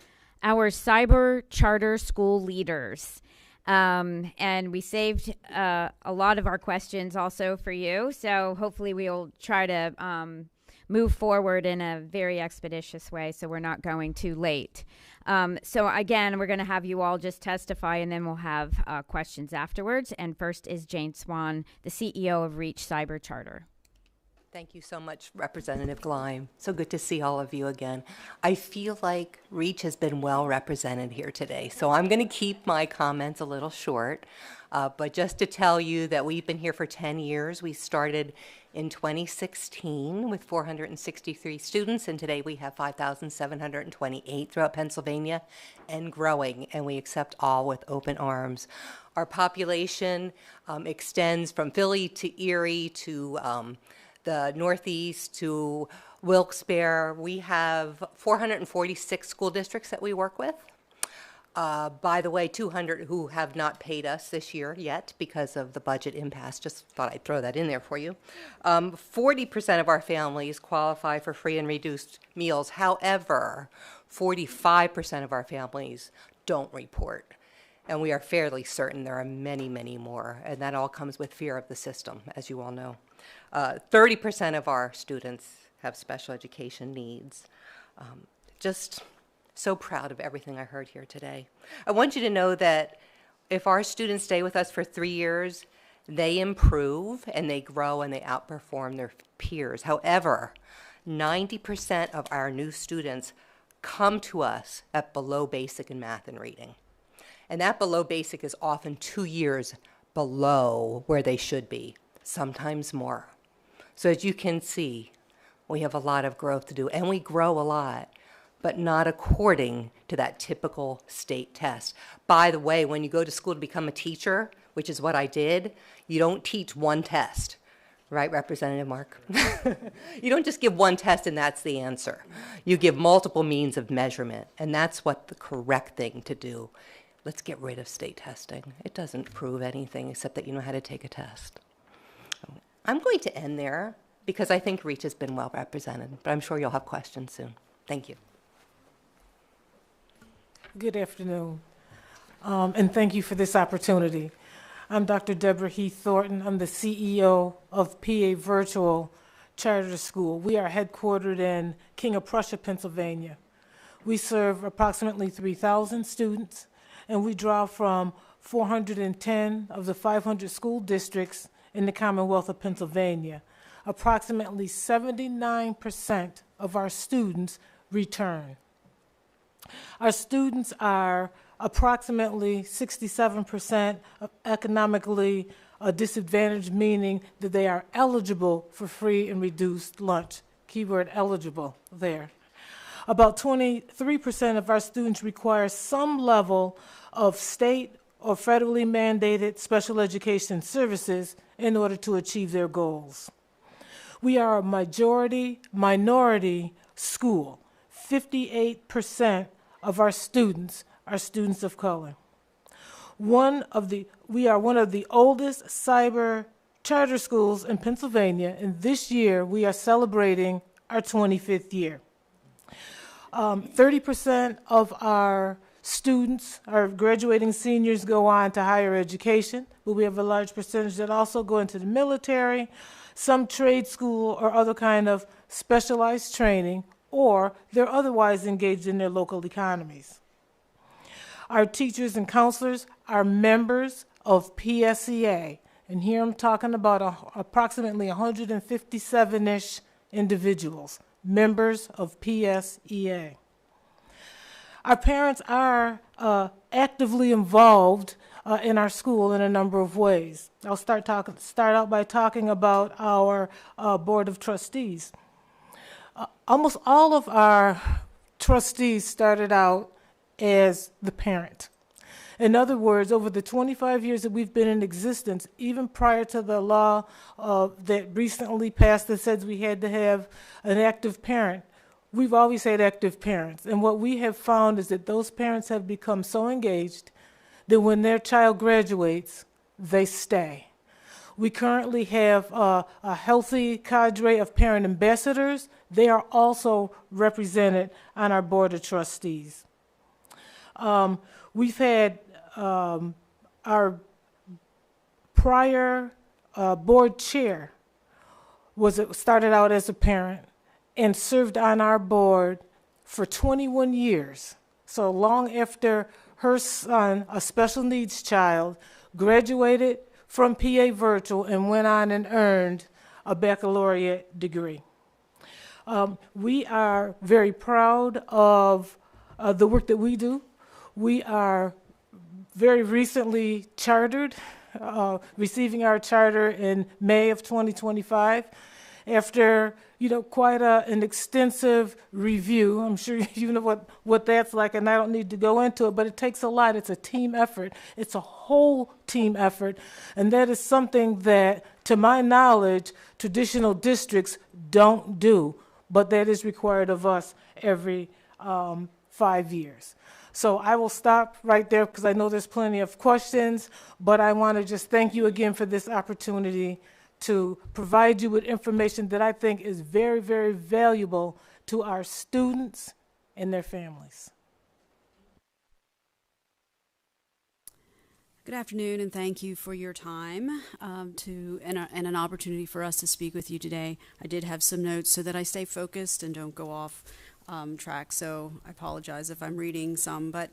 our cyber charter school leaders. And we saved a lot of our questions also for you. So hopefully we'll try to move forward in a very expeditious way so we're not going too late. So again, we're going to have you all just testify, and then we'll have questions afterwards. And first is Jane Swan, the CEO of REACH Cyber Charter. Thank you so much, Representative Gleim. So good to see all of you again. I feel like REACH has been well represented here today, so I'm going to keep my comments a little short. But just to tell you that we've been here for 10 years. We started in 2016 with 463 students, and today we have 5,728 throughout Pennsylvania and growing, and we accept all with open arms. Our population extends from Philly to Erie to the Northeast to Wilkes-Barre. We have 446 school districts that we work with. By the way, 200 who have not paid us this year yet because of the budget impasse. Just thought I'd throw that in there for you. 40% of our families qualify for free and reduced meals. However, 45% of our families don't report. And we are fairly certain there are many, many more. And that all comes with fear of the system, as you all know. 30% of our students have special education needs. Just so proud of everything I heard here today. I want you to know that if our students stay with us for 3 years, they improve and they grow and they outperform their peers. However, 90% of our new students come to us at below basic in math and reading. And that below basic is often 2 years below where they should be, sometimes more. So as you can see, we have a lot of growth to do, and we grow a lot, but not according to that typical state test. By the way, when you go to school to become a teacher, which is what I did, you don't teach one test, right, Representative Mark? You don't just give one test and that's the answer. You give multiple means of measurement, and that's what the correct thing to do. Let's get rid of state testing. It doesn't prove anything except that you know how to take a test. I'm going to end there because I think REACH has been well represented, but I'm sure you'll have questions soon. Thank you. Good afternoon, and thank you for this opportunity. I'm Dr. Deborah Heath Thornton. I'm the CEO of PA Virtual Charter School. We are headquartered in King of Prussia, Pennsylvania. We serve approximately 3,000 students, and we draw from 410 of the 500 school districts in the Commonwealth of Pennsylvania. Approximately 79% of our students return. Our students are approximately 67% economically disadvantaged, meaning that they are eligible for free and reduced lunch. Keyword eligible there. About 23% of our students require some level of state or federally mandated special education services in order to achieve their goals. We are a minority school. 58% of our students are students of color. We are one of the oldest cyber charter schools in Pennsylvania, and this year we are celebrating our 25th year. 30% of our students, our graduating seniors, go on to higher education, but we have a large percentage that also go into the military, some trade school or other kind of specialized training, or they're otherwise engaged in their local economies. Our teachers and counselors are members of PSEA, and here I'm talking about approximately 157-ish individuals, members of PSEA. Our parents are actively involved in our school in a number of ways. I'll start out by talking about our Board of Trustees. Almost all of our trustees started out as the parent. In other words, over the 25 years that we've been in existence, even prior to the law that recently passed that says we had to have an active parent, we've always had active parents. And what we have found is that those parents have become so engaged that when their child graduates, they stay. We currently have a healthy cadre of parent ambassadors. They are also represented on our Board of Trustees. We've had our our prior board chair started out as a parent and served on our board for 21 years. So long after her son, a special needs child, graduated from PA Virtual and went on and earned a baccalaureate degree. We are very proud of the work that we do. We are very recently chartered, receiving our charter in May of 2025. After quite an extensive review. I'm sure you know what that's like, and I don't need to go into it, but it takes a lot. It's a team effort. It's a whole team effort, and that is something that, to my knowledge, traditional districts don't do, but that is required of us every 5 years. So I will stop right there because I know there's plenty of questions, but I want to just thank you again for this opportunity to provide you with information that I think is very, very valuable to our students and their families. Good afternoon, and thank you for your time and an opportunity for us to speak with you today. I did have some notes so that I stay focused and don't go off track, so I apologize if I'm reading some. But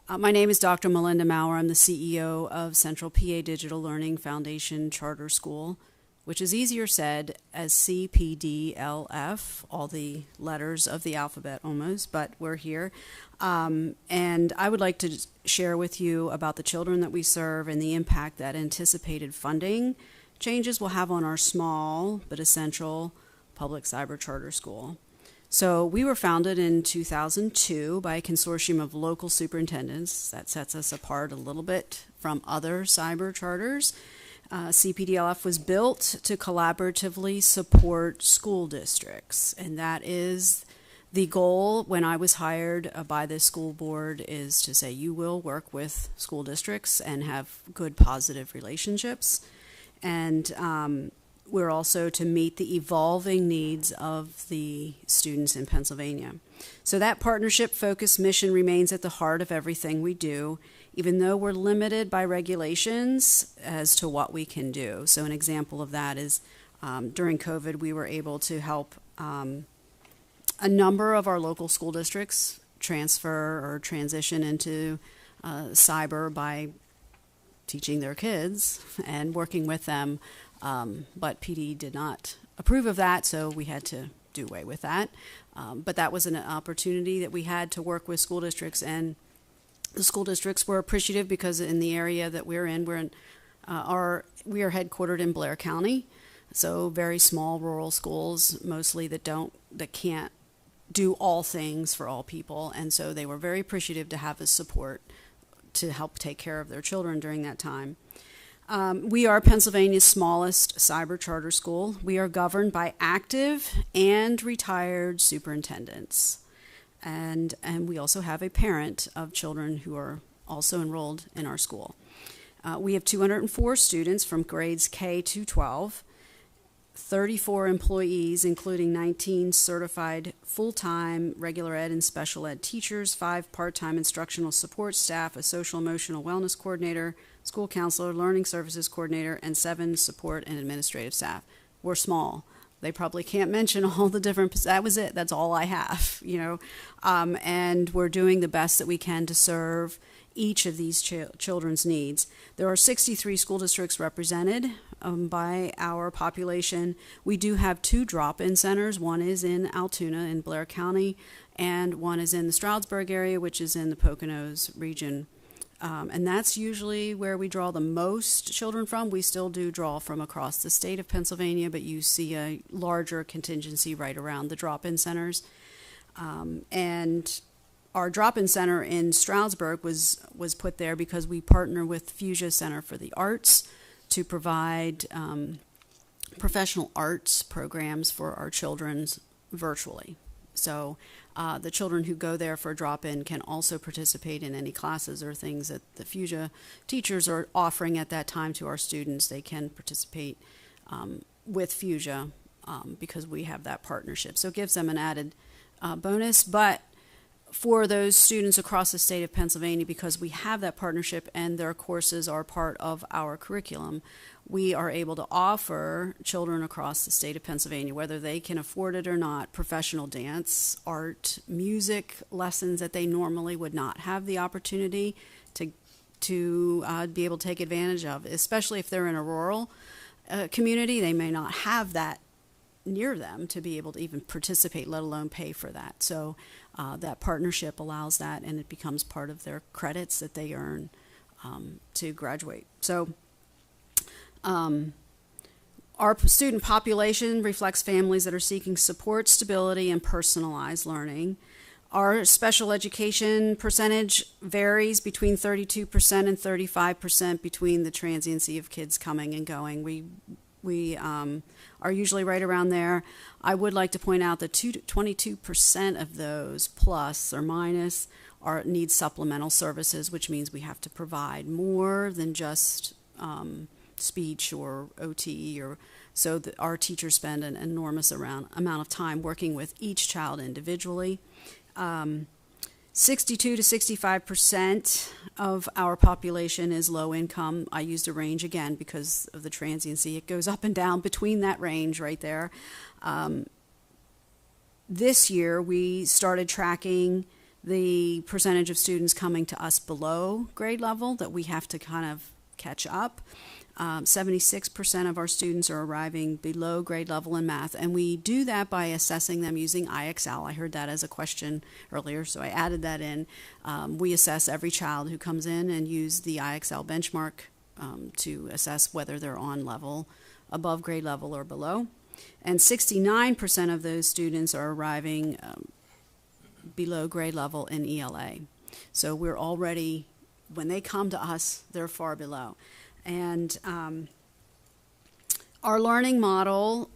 my name is Dr. Melinda Maurer. I'm the CEO of Central PA Digital Learning Foundation Charter School, which is easier said as CPDLF, all the letters of the alphabet almost, but we're here. And I would like to share with you about the children that we serve and the impact that anticipated funding changes will have on our small but essential public cyber charter school. So we were founded in 2002 by a consortium of local superintendents. That sets us apart a little bit from other cyber charters. CPDLF was built to collaboratively support school districts, and that is the goal. When I was hired by this school board, is to say you will work with school districts and have good positive relationships, and we're also to meet the evolving needs of the students in Pennsylvania. So that partnership-focused mission remains at the heart of everything we do, even though we're limited by regulations as to what we can do. So an example of that is during COVID, we were able to help a number of our local school districts transfer or transition into cyber by teaching their kids and working with them. But PD did not approve of that, so we had to do away with that. But that was an opportunity that we had to work with school districts, and the school districts were appreciative because in the area that we're in, we are headquartered in Blair County, so very small rural schools, mostly that can't do all things for all people, and so they were very appreciative to have the support to help take care of their children during that time. We are Pennsylvania's smallest cyber charter school. We are governed by active and retired superintendents. And we also have a parent of children who are also enrolled in our school. We have 204 students from grades K to 12, 34 employees, including 19 certified full-time regular ed and special ed teachers, 5 part-time instructional support staff, a social emotional wellness coordinator, school counselor, learning services coordinator, and 7 support and administrative staff. We're small. They probably can't mention all the different, that was it, that's all I have, and we're doing the best that we can to serve each of these children's needs. There are 63 school districts represented by our population. We do have 2 drop-in centers. One is in Altoona in Blair County, and one is in the Stroudsburg area, which is in the Poconos region. And that's usually where we draw the most children from. We still do draw from across the state of Pennsylvania, but you see a larger contingency right around the drop-in centers. And our drop-in center in Stroudsburg was put there because we partner with Fuchsia Center for the Arts to provide professional arts programs for our children virtually. So the children who go there for a drop-in can also participate in any classes or things that the Fuchsia teachers are offering at that time to our students. They can participate with Fuchsia because we have that partnership. So it gives them an added bonus. But for those students across the state of Pennsylvania, because we have that partnership and their courses are part of our curriculum, we are able to offer children across the state of Pennsylvania, whether they can afford it or not, professional dance, art, music lessons that they normally would not have the opportunity to be able to take advantage of, especially if they're in a rural community. They may not have that near them to be able to even participate, let alone pay for that. So that partnership allows that, and it becomes part of their credits that they earn to graduate. So our student population reflects families that are seeking support, stability, and personalized learning. Our special education percentage varies between 32% and 35% between the transiency of kids coming and going. We are usually right around there. I would like to point out that 22% of those, plus or minus, need supplemental services, which means we have to provide more than just speech or OT, or so that our teachers spend an enormous amount of time working with each child individually. 62 to 65% of our population is low income. I used a range again because of the transiency. It goes up and down between that range right there. This year we started tracking the percentage of students coming to us below grade level that we have to kind of catch up. 76% of our students are arriving below grade level in math, and we do that by assessing them using IXL. I heard that as a question earlier, so I added that in. We assess every child who comes in and use the IXL benchmark to assess whether they're on level, above grade level or below. And 69% of those students are arriving below grade level in ELA. So we're already, when they come to us, they're far below. And our learning model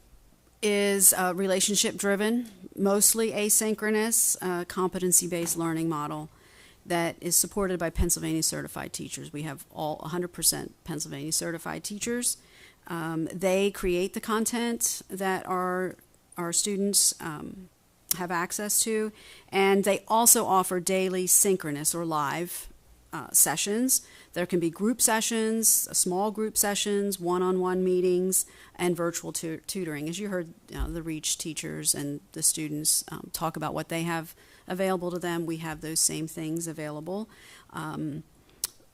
is relationship-driven, mostly asynchronous, competency-based learning model that is supported by Pennsylvania certified teachers. We have all 100% Pennsylvania certified teachers. They create the content that our students have access to, and they also offer daily synchronous or live sessions. There can be group sessions, small group sessions, one-on-one meetings, and virtual tutoring. As you heard the REACH teachers and the students talk about what they have available to them, we have those same things available.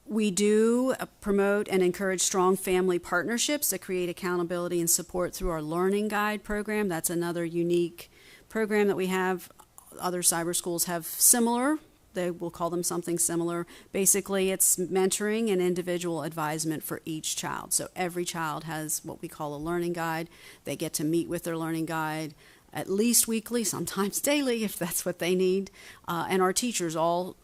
We do promote and encourage strong family partnerships that create accountability and support through our Learning Guide program. That's another unique program that we have. Other cyber schools have similar. They will call them something similar. Basically, it's mentoring and individual advisement for each child. So every child has what we call a learning guide. They get to meet with their learning guide at least weekly, sometimes daily, if that's what they need. And our teachers all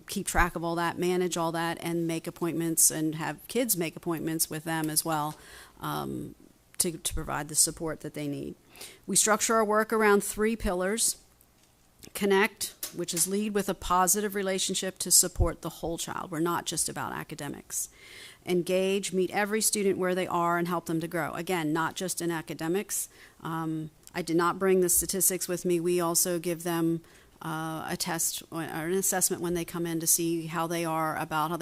keep track of all that, manage all that, and make appointments and have kids make appointments with them as well to provide the support that they need. We structure our work around 3 pillars. Connect, which is lead with a positive relationship to support the whole child. We're not just about academics. Engage, meet every student where they are and help them to grow. Again, not just in academics. I did not bring the statistics with me. We also give them a test or an assessment when they come in to see how they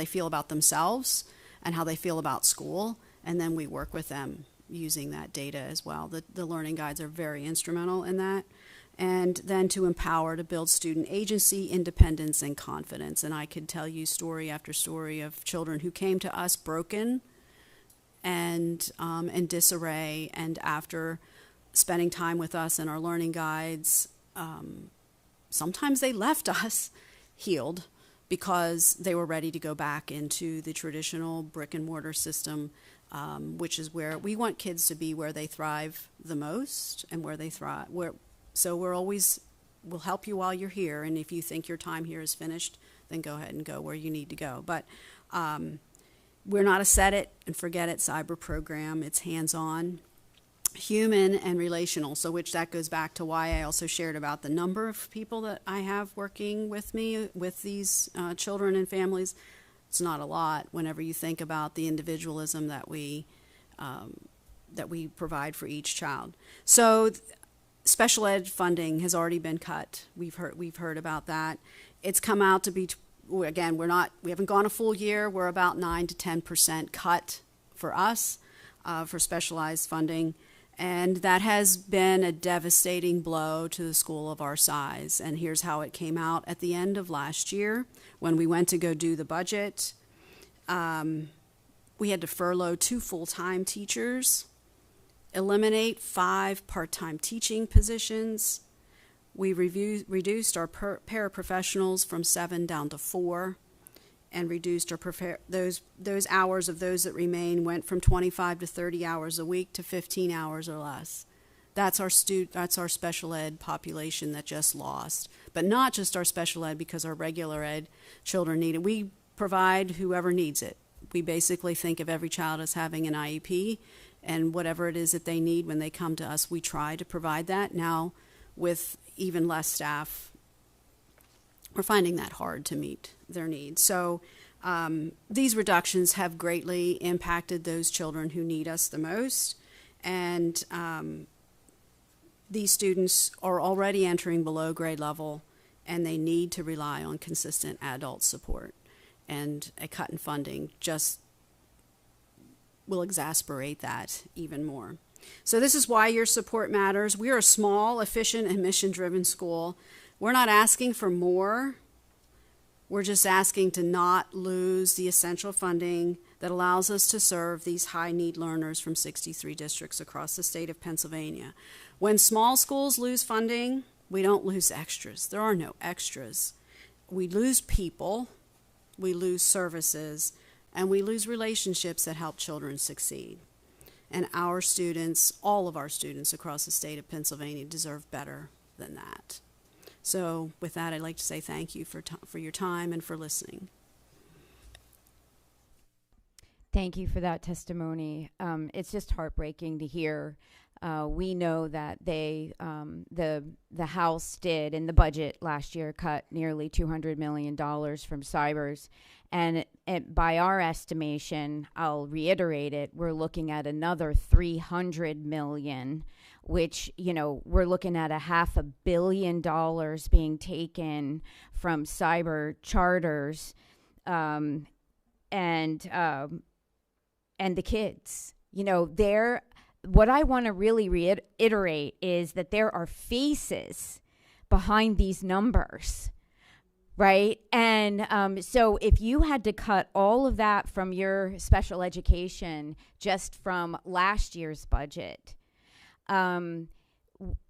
feel about themselves and how they feel about school. And then we work with them using that data as well. The learning guides are very instrumental in that. And then to empower, to build student agency, independence, and confidence. And I could tell you story after story of children who came to us broken and in disarray, and after spending time with us and our learning guides, sometimes they left us healed because they were ready to go back into the traditional brick and mortar system, which is where we want kids to be, where they thrive the most and where they thrive. So we'll help you while you're here, and if you think your time here is finished, then go ahead and go where you need to go. But we're not a set it and forget it cyber program. It's hands-on, human, and relational, so which that goes back to why I also shared about the number of people that I have working with me with these children and families. It's not a lot whenever you think about the individualism that we provide for each child. So special ed funding has already been cut. We've heard about that. It's come out to be, again, we haven't gone a full year. We're about 9 to 10% cut for us for specialized funding. And that has been a devastating blow to the school of our size. And here's how it came out at the end of last year when we went to go do the budget. We had to furlough 2 full-time teachers, eliminate 5 part-time teaching positions. We reduced our paraprofessionals from 7 down to 4, and reduced our those hours of those that remain went from 25 to 30 hours a week to 15 hours or less. That's our special ed population that just lost. But not just our special ed, because our regular ed children need it. We provide whoever needs it. We basically think of every child as having an IEP, and whatever it is that they need when they come to us, we try to provide that. Now, with even less staff, we're finding that hard to meet their needs. So these reductions have greatly impacted those children who need us the most. And these students are already entering below grade level, and they need to rely on consistent adult support. And a cut in funding just will exasperate that even more. So this is why your support matters. We are a small, efficient, and mission-driven school. We're not asking for more. We're just asking to not lose the essential funding that allows us to serve these high-need learners from 63 districts across the state of Pennsylvania. When small schools lose funding, we don't lose extras. There are no extras. We lose people, we lose services, and we lose relationships that help children succeed. And our students, all of our students across the state of Pennsylvania, deserve better than that. So with that, I'd like to say thank you for your time and for listening. Thank you for that testimony. It's just heartbreaking to hear. We know that the House did in the budget last year cut nearly $200 million from cybers, and by our estimation, I'll reiterate it, we're looking at another $300 million, which, you know, we're looking at $500 million being taken from cyber charters, and the kids. You know, what I want to really reiterate is that there are faces behind these numbers, right? And so if you had to cut all of that from your special education just from last year's budget,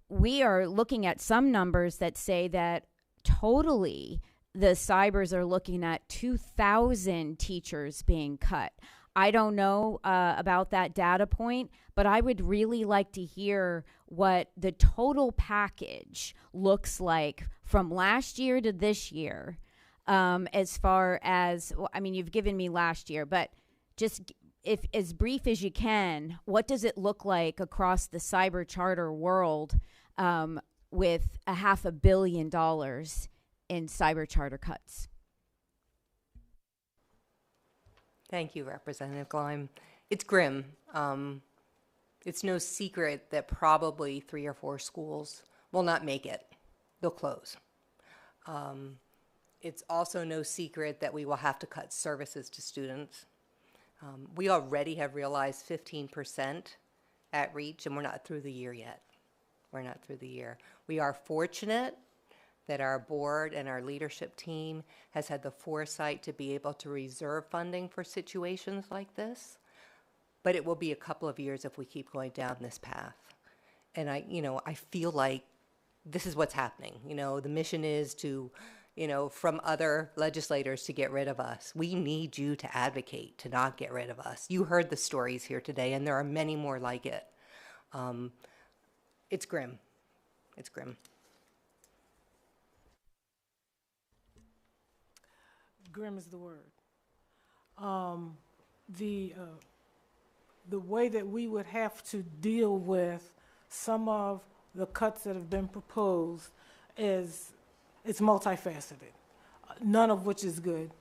we are looking at some numbers that say that totally the cybers are looking at 2,000 teachers being cut. I don't know about that data point, but I would really like to hear what the total package looks like from last year to this year, as far as, well, I mean, you've given me last year, but just if as brief as you can, what does it look like across the cyber charter world with $500 million in cyber charter cuts? Thank you, Representative Gleim. It's grim. It's no secret that probably 3 or 4 schools will not make it. They'll close. It's also no secret that we will have to cut services to students. We already have realized 15% at REACH, and we're not through the year yet. We're not through the year. We are fortunate that our board and our leadership team has had the foresight to be able to reserve funding for situations like this. But it will be a couple of years if we keep going down this path. And I feel like this is what's happening. You know, the mission is to, from other legislators to get rid of us. We need you to advocate to not get rid of us. You heard the stories here today, and there are many more like it. It's grim. It's grim. Grim is the word. The way that we would have to deal with some of the cuts that have been proposed it's multifaceted, none of which is good.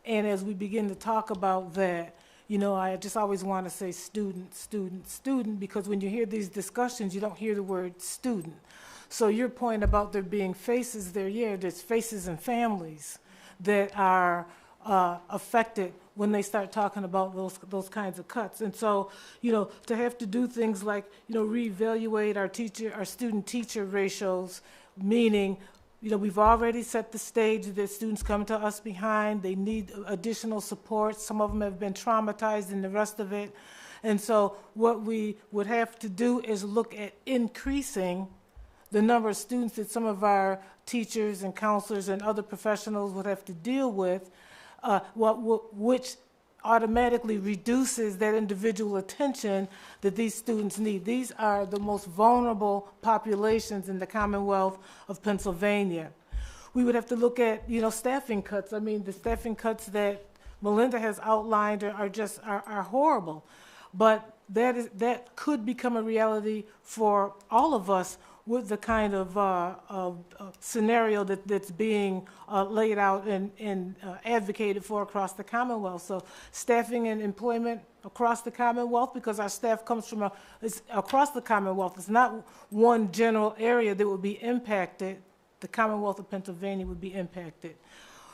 And as we begin to talk about that, You know, I just always want to say student, student, student, because when you hear these discussions, you don't hear the word student. So your point about there being faces there, yeah, there's faces and families that are affected when they start talking about those kinds of cuts. And so, you know, to have to do things like, you know, reevaluate our student-teacher ratios, meaning, you know, we've already set the stage that students come to us behind. They need additional support. Some of them have been traumatized and the rest of it. And so what we would have to do is look at increasing the number of students that some of our teachers and counselors and other professionals would have to deal with, which automatically reduces that individual attention that these students need. These are the most vulnerable populations in the Commonwealth of Pennsylvania. We would have to look at, you know, staffing cuts. I mean, the staffing cuts that Melinda has outlined are horrible, but that could become a reality for all of us with the kind of scenario that's being laid out and advocated for across the Commonwealth. So staffing and employment across the Commonwealth, because our staff comes from across the Commonwealth. It's not one general area that would be impacted. The Commonwealth of Pennsylvania would be impacted.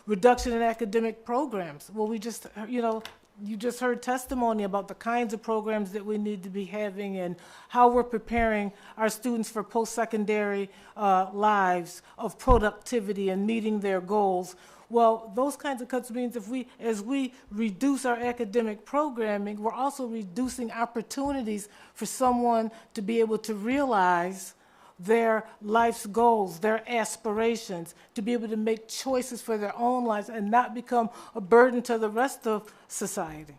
Reduction in academic programs. Well, we just, you know, you just heard testimony about the kinds of programs that we need to be having and how we're preparing our students for post-secondary lives of productivity and meeting their goals. Well, those kinds of cuts means as we reduce our academic programming, we're also reducing opportunities for someone to be able to realize their life's goals, their aspirations, to be able to make choices for their own lives and not become a burden to the rest of society.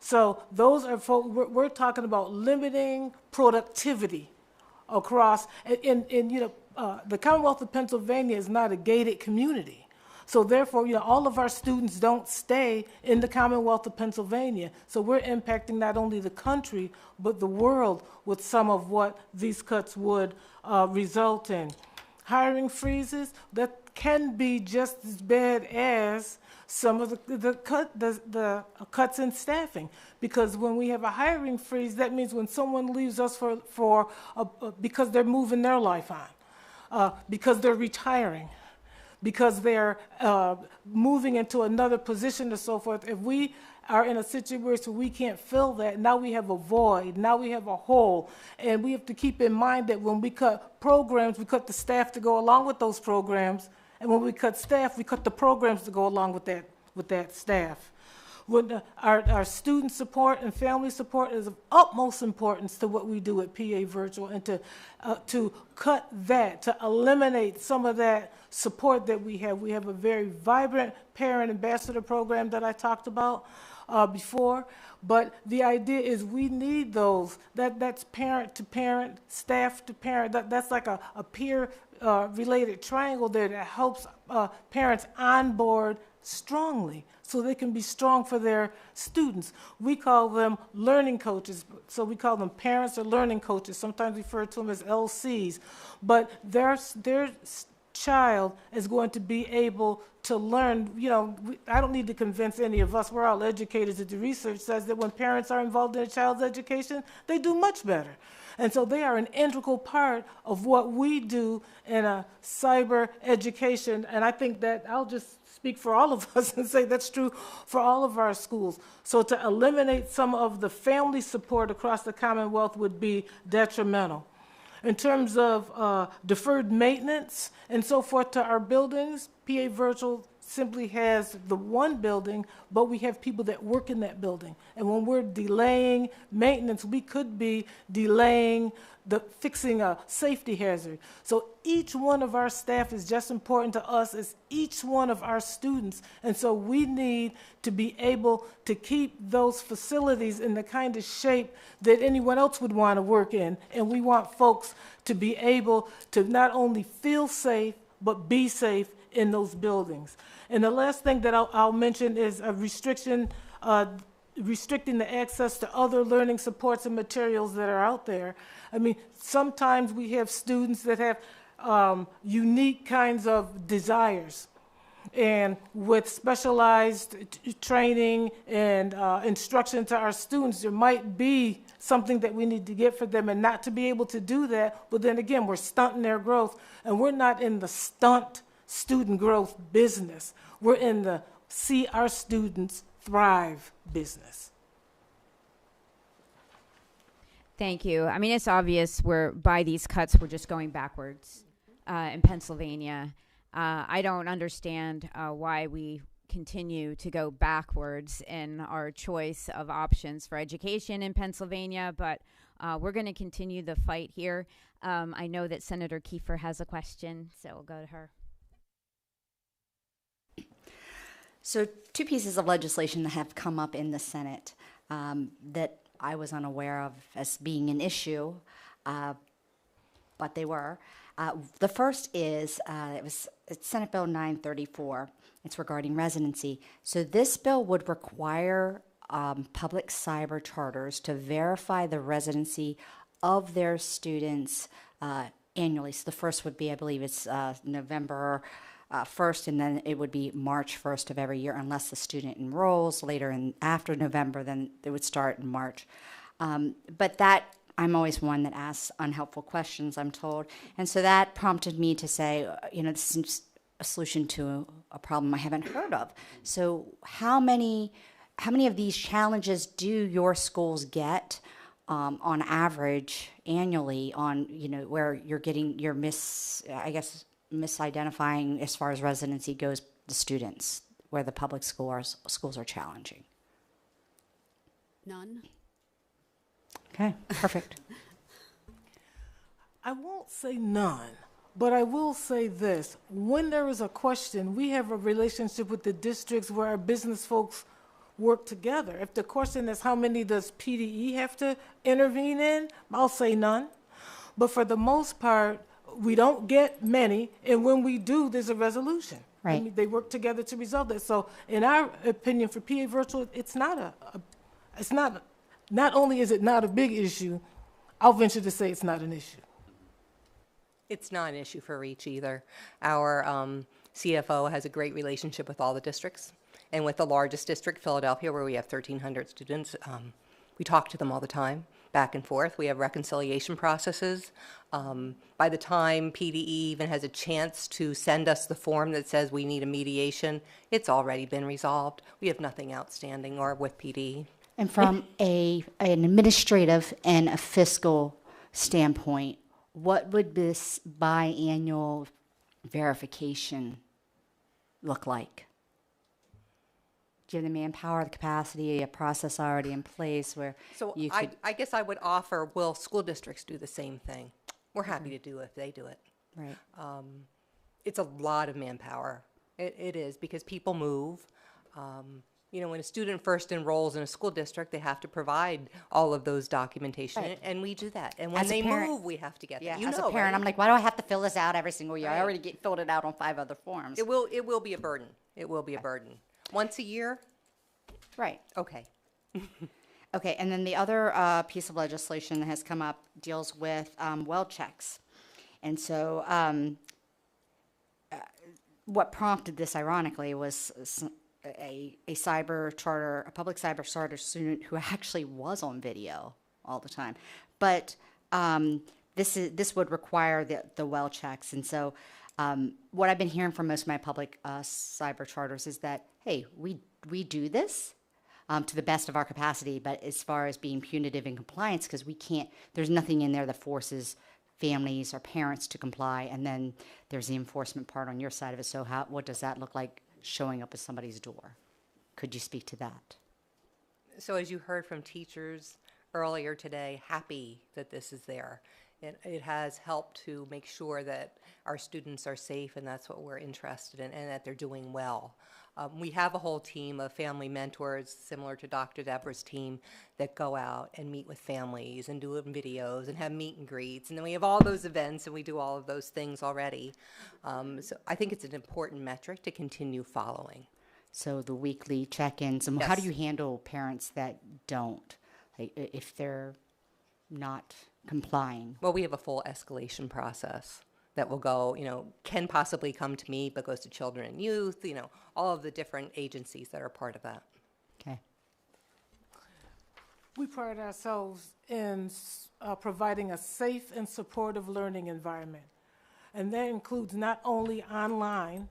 So those are, we're talking about limiting productivity across, and you know, the Commonwealth of Pennsylvania is not a gated community. So therefore, you know, all of our students don't stay in the Commonwealth of Pennsylvania. So we're impacting not only the country, but the world with some of what these cuts would result in. Hiring freezes, that can be just as bad as some of the cuts in staffing. Because when we have a hiring freeze, that means when someone leaves us because they're moving their life on, because they're retiring, because they're moving into another position and so forth. If we are in a situation where we can't fill that, now we have a void, now we have a hole. And we have to keep in mind that when we cut programs, we cut the staff to go along with those programs. And when we cut staff, we cut the programs to go along with that staff. When our student support and family support is of utmost importance to what we do at PA Virtual, and to cut that, to eliminate some of that support that we have. We have a very vibrant parent ambassador program that I talked about before, but the idea is we need those. That's parent to parent, staff to parent. That's like a peer related triangle there that helps parents onboard strongly so they can be strong for their students. We call them learning coaches, so we call them parents or learning coaches. Sometimes we refer to them as LCs, but their child is going to be able to learn. You know, I don't need to convince any of us, we're all educators, that the research says that when parents are involved in a child's education, they do much better. And so they are an integral part of what we do in a cyber education. And I think that I'll just speak for all of us and say that's true for all of our schools. So to eliminate some of the family support across the Commonwealth would be detrimental. In terms of deferred maintenance and so forth to our buildings, PA Virtual simply has the one building, but we have people that work in that building. And when we're delaying maintenance, we could be delaying fixing a safety hazard. So each one of our staff is just important to us as each one of our students. And so we need to be able to keep those facilities in the kind of shape that anyone else would want to work in. And we want folks to be able to not only feel safe, but be safe in those buildings. And the last thing that I'll mention is a restricting the access to other learning supports and materials that are out there. I mean, sometimes we have students that have unique kinds of desires. And with specialized training and instruction to our students, there might be something that we need to get for them, and not to be able to do that, but then again, we're stunting their growth, and we're not in the stunt student growth business. We're in the see our students thrive business. Thank you. I mean, it's obvious we're, by these cuts, we're just going backwards in Pennsylvania. I don't understand why we continue to go backwards in our choice of options for education in Pennsylvania, but we're going to continue the fight here. I know that Senator Kiefer has a question, so we'll go to her. So 2 pieces of legislation that have come up in the Senate that I was unaware of as being an issue, but they were. The first is, it's Senate Bill 934. It's regarding residency. So this bill would require public cyber charters to verify the residency of their students annually. So the first would be, I believe it's November 1st, and then it would be March 1st of every year, unless the student enrolls later in after November, then it would start in March. But that, I'm always one that asks unhelpful questions, I'm told. And so that prompted me to say, this seems a solution to a problem I haven't heard of. So how many of these challenges do your schools get on average annually on, where you're getting your misidentifying as far as residency goes, the students, where the public schools are challenging? None. Okay, perfect. I won't say none, but I will say this. When there is a question, we have a relationship with the districts where our business folks work together. If the question is how many does PDE have to intervene in, I'll say none. But for the most part, we don't get many, and when we do, there's a resolution. Right. I mean, they work together to resolve that. So in our opinion, for PA virtual, it's not not only is it not a big issue, I'll venture to say it's not an issue. It's not an issue for REACH either. Our CFO has a great relationship with all the districts, and with the largest district, Philadelphia, where we have 1,300 students, we talk to them all the time, back and forth. We have reconciliation processes. By the time PDE even has a chance to send us the form that says we need a mediation, it's already been resolved. We have nothing outstanding or with PDE. And from an administrative and a fiscal standpoint, what would this biannual verification look like? Do you have the manpower, the capacity, a process already in place where you could... I guess I would offer, will school districts do the same thing? We're happy to do it if they do it. Right. It's a lot of manpower. It is, because people move. When a student first enrolls in a school district, they have to provide all of those documentation, Right. and we do that. And when As a they parent- move, we have to get that. As a parent, right? I'm like, why do I have to fill this out every single year? I Right. already filled it out on 5 other forms. It will be a burden. It will be a burden. Once a year? Right. Okay. Okay, and then the other piece of legislation that has come up deals with well checks. And so what prompted this, ironically, was a cyber charter, a public cyber charter student who actually was on video all the time. But this would require the well checks. And so what I've been hearing from most of my public cyber charters is that, hey, we do this to the best of our capacity, but as far as being punitive in compliance, because we can't, there's nothing in there that forces families or parents to comply, and then there's the enforcement part on your side of it. So what does that look like showing up at somebody's door? Could you speak to that? So as you heard from teachers earlier today, happy that this is there. It has helped to make sure that our students are safe, and that's what we're interested in, and that they're doing well. We have a whole team of family mentors, similar to Dr. Deborah's team, that go out and meet with families and do videos and have meet and greets. And then we have all those events, and we do all of those things already. So I think it's an important metric to continue following. So the weekly check-ins, and how do you handle parents that don't, like, if they're not complying? Well, we have a full escalation process that will go, can possibly come to me, but goes to children and youth, all of the different agencies that are part of that. Okay. We pride ourselves in providing a safe and supportive learning environment. And that includes not only online,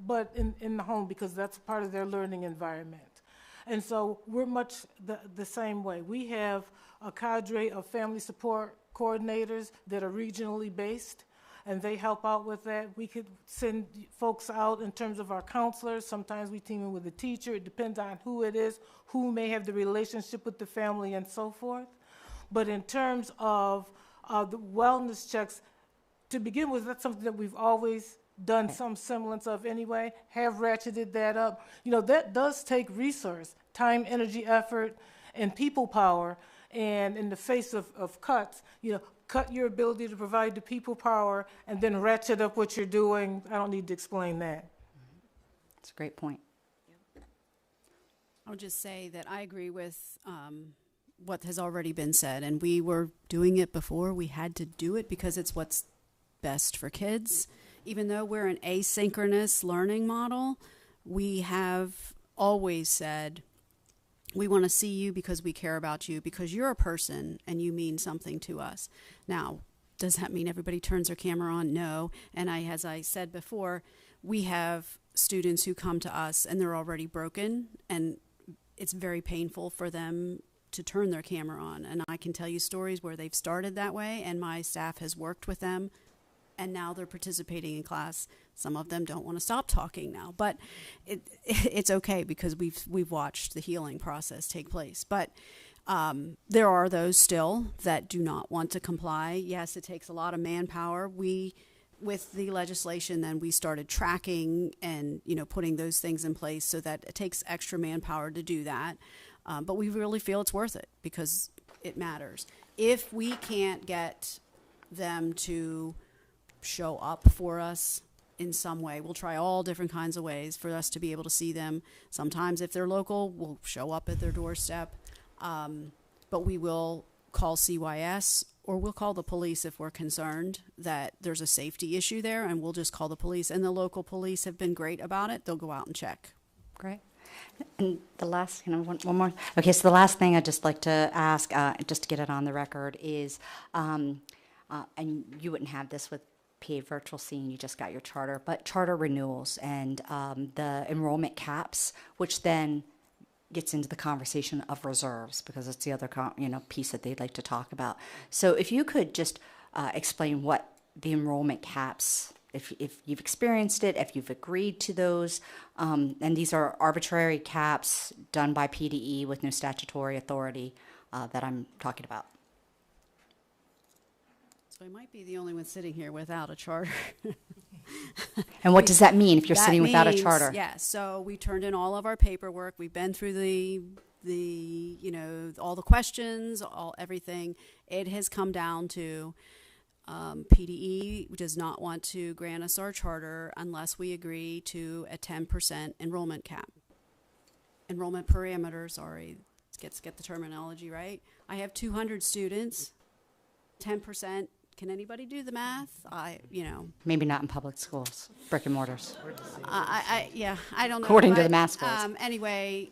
but in the home, because that's part of their learning environment. And so we're much the same way. We have a cadre of family support coordinators that are regionally based, and they help out with that. We could send folks out in terms of our counselors. Sometimes we team in with a teacher. It depends on who it is, who may have the relationship with the family, and so forth. But in terms of the wellness checks, to begin with, that's something that we've always done some semblance of anyway, have ratcheted that up. That does take resource, time, energy, effort, and people power. And in the face of cuts, cut your ability to provide the people power and then ratchet up what you're doing. I don't need to explain that. That's a great point. I'll just say that I agree with what has already been said, and we were doing it before. We had to do it because it's what's best for kids. Even though we're an asynchronous learning model, we have always said, we want to see you because we care about you, because you're a person and you mean something to us. Now, does that mean everybody turns their camera on? No. And as I said before, we have students who come to us and they're already broken, and it's very painful for them to turn their camera on. And I can tell you stories where they've started that way, and my staff has worked with them, and now they're participating in class. Some of them don't want to stop talking now, but it's okay because we've watched the healing process take place. But there are those still that do not want to comply. Yes, it takes a lot of manpower. With the legislation, then we started tracking and putting those things in place so that it takes extra manpower to do that. But we really feel it's worth it because it matters. If we can't get them to show up for us in some way, we'll try all different kinds of ways for us to be able to see them. Sometimes if they're local, we'll show up at their doorstep, but we will call CYS or we'll call the police if we're concerned that there's a safety issue there, and we'll just call the police. And the local police have been great about it. They'll go out and check. Great. And the last, one more. Okay, so the last thing I'd just like to ask, just to get it on the record, is, and you wouldn't have this with PA Virtual Scene, you just got your charter, but charter renewals and the enrollment caps, which then gets into the conversation of reserves, because it's the other piece that they'd like to talk about. So if you could just explain what the enrollment caps, if you've experienced it, if you've agreed to those, and these are arbitrary caps done by PDE with no statutory authority that I'm talking about. So I might be the only one sitting here without a charter. And what does that mean if you're That sitting without a means- charter? Yeah, so we turned in all of our paperwork. We've been through all the questions, everything. It has come down to PDE does not want to grant us our charter unless we agree to a 10% enrollment cap. Enrollment parameter, sorry. Let's get the terminology right. I have 200 students, 10%. Can anybody do the math? Maybe not in public schools, brick and mortars. I don't know. According to but, the math schools. Anyway,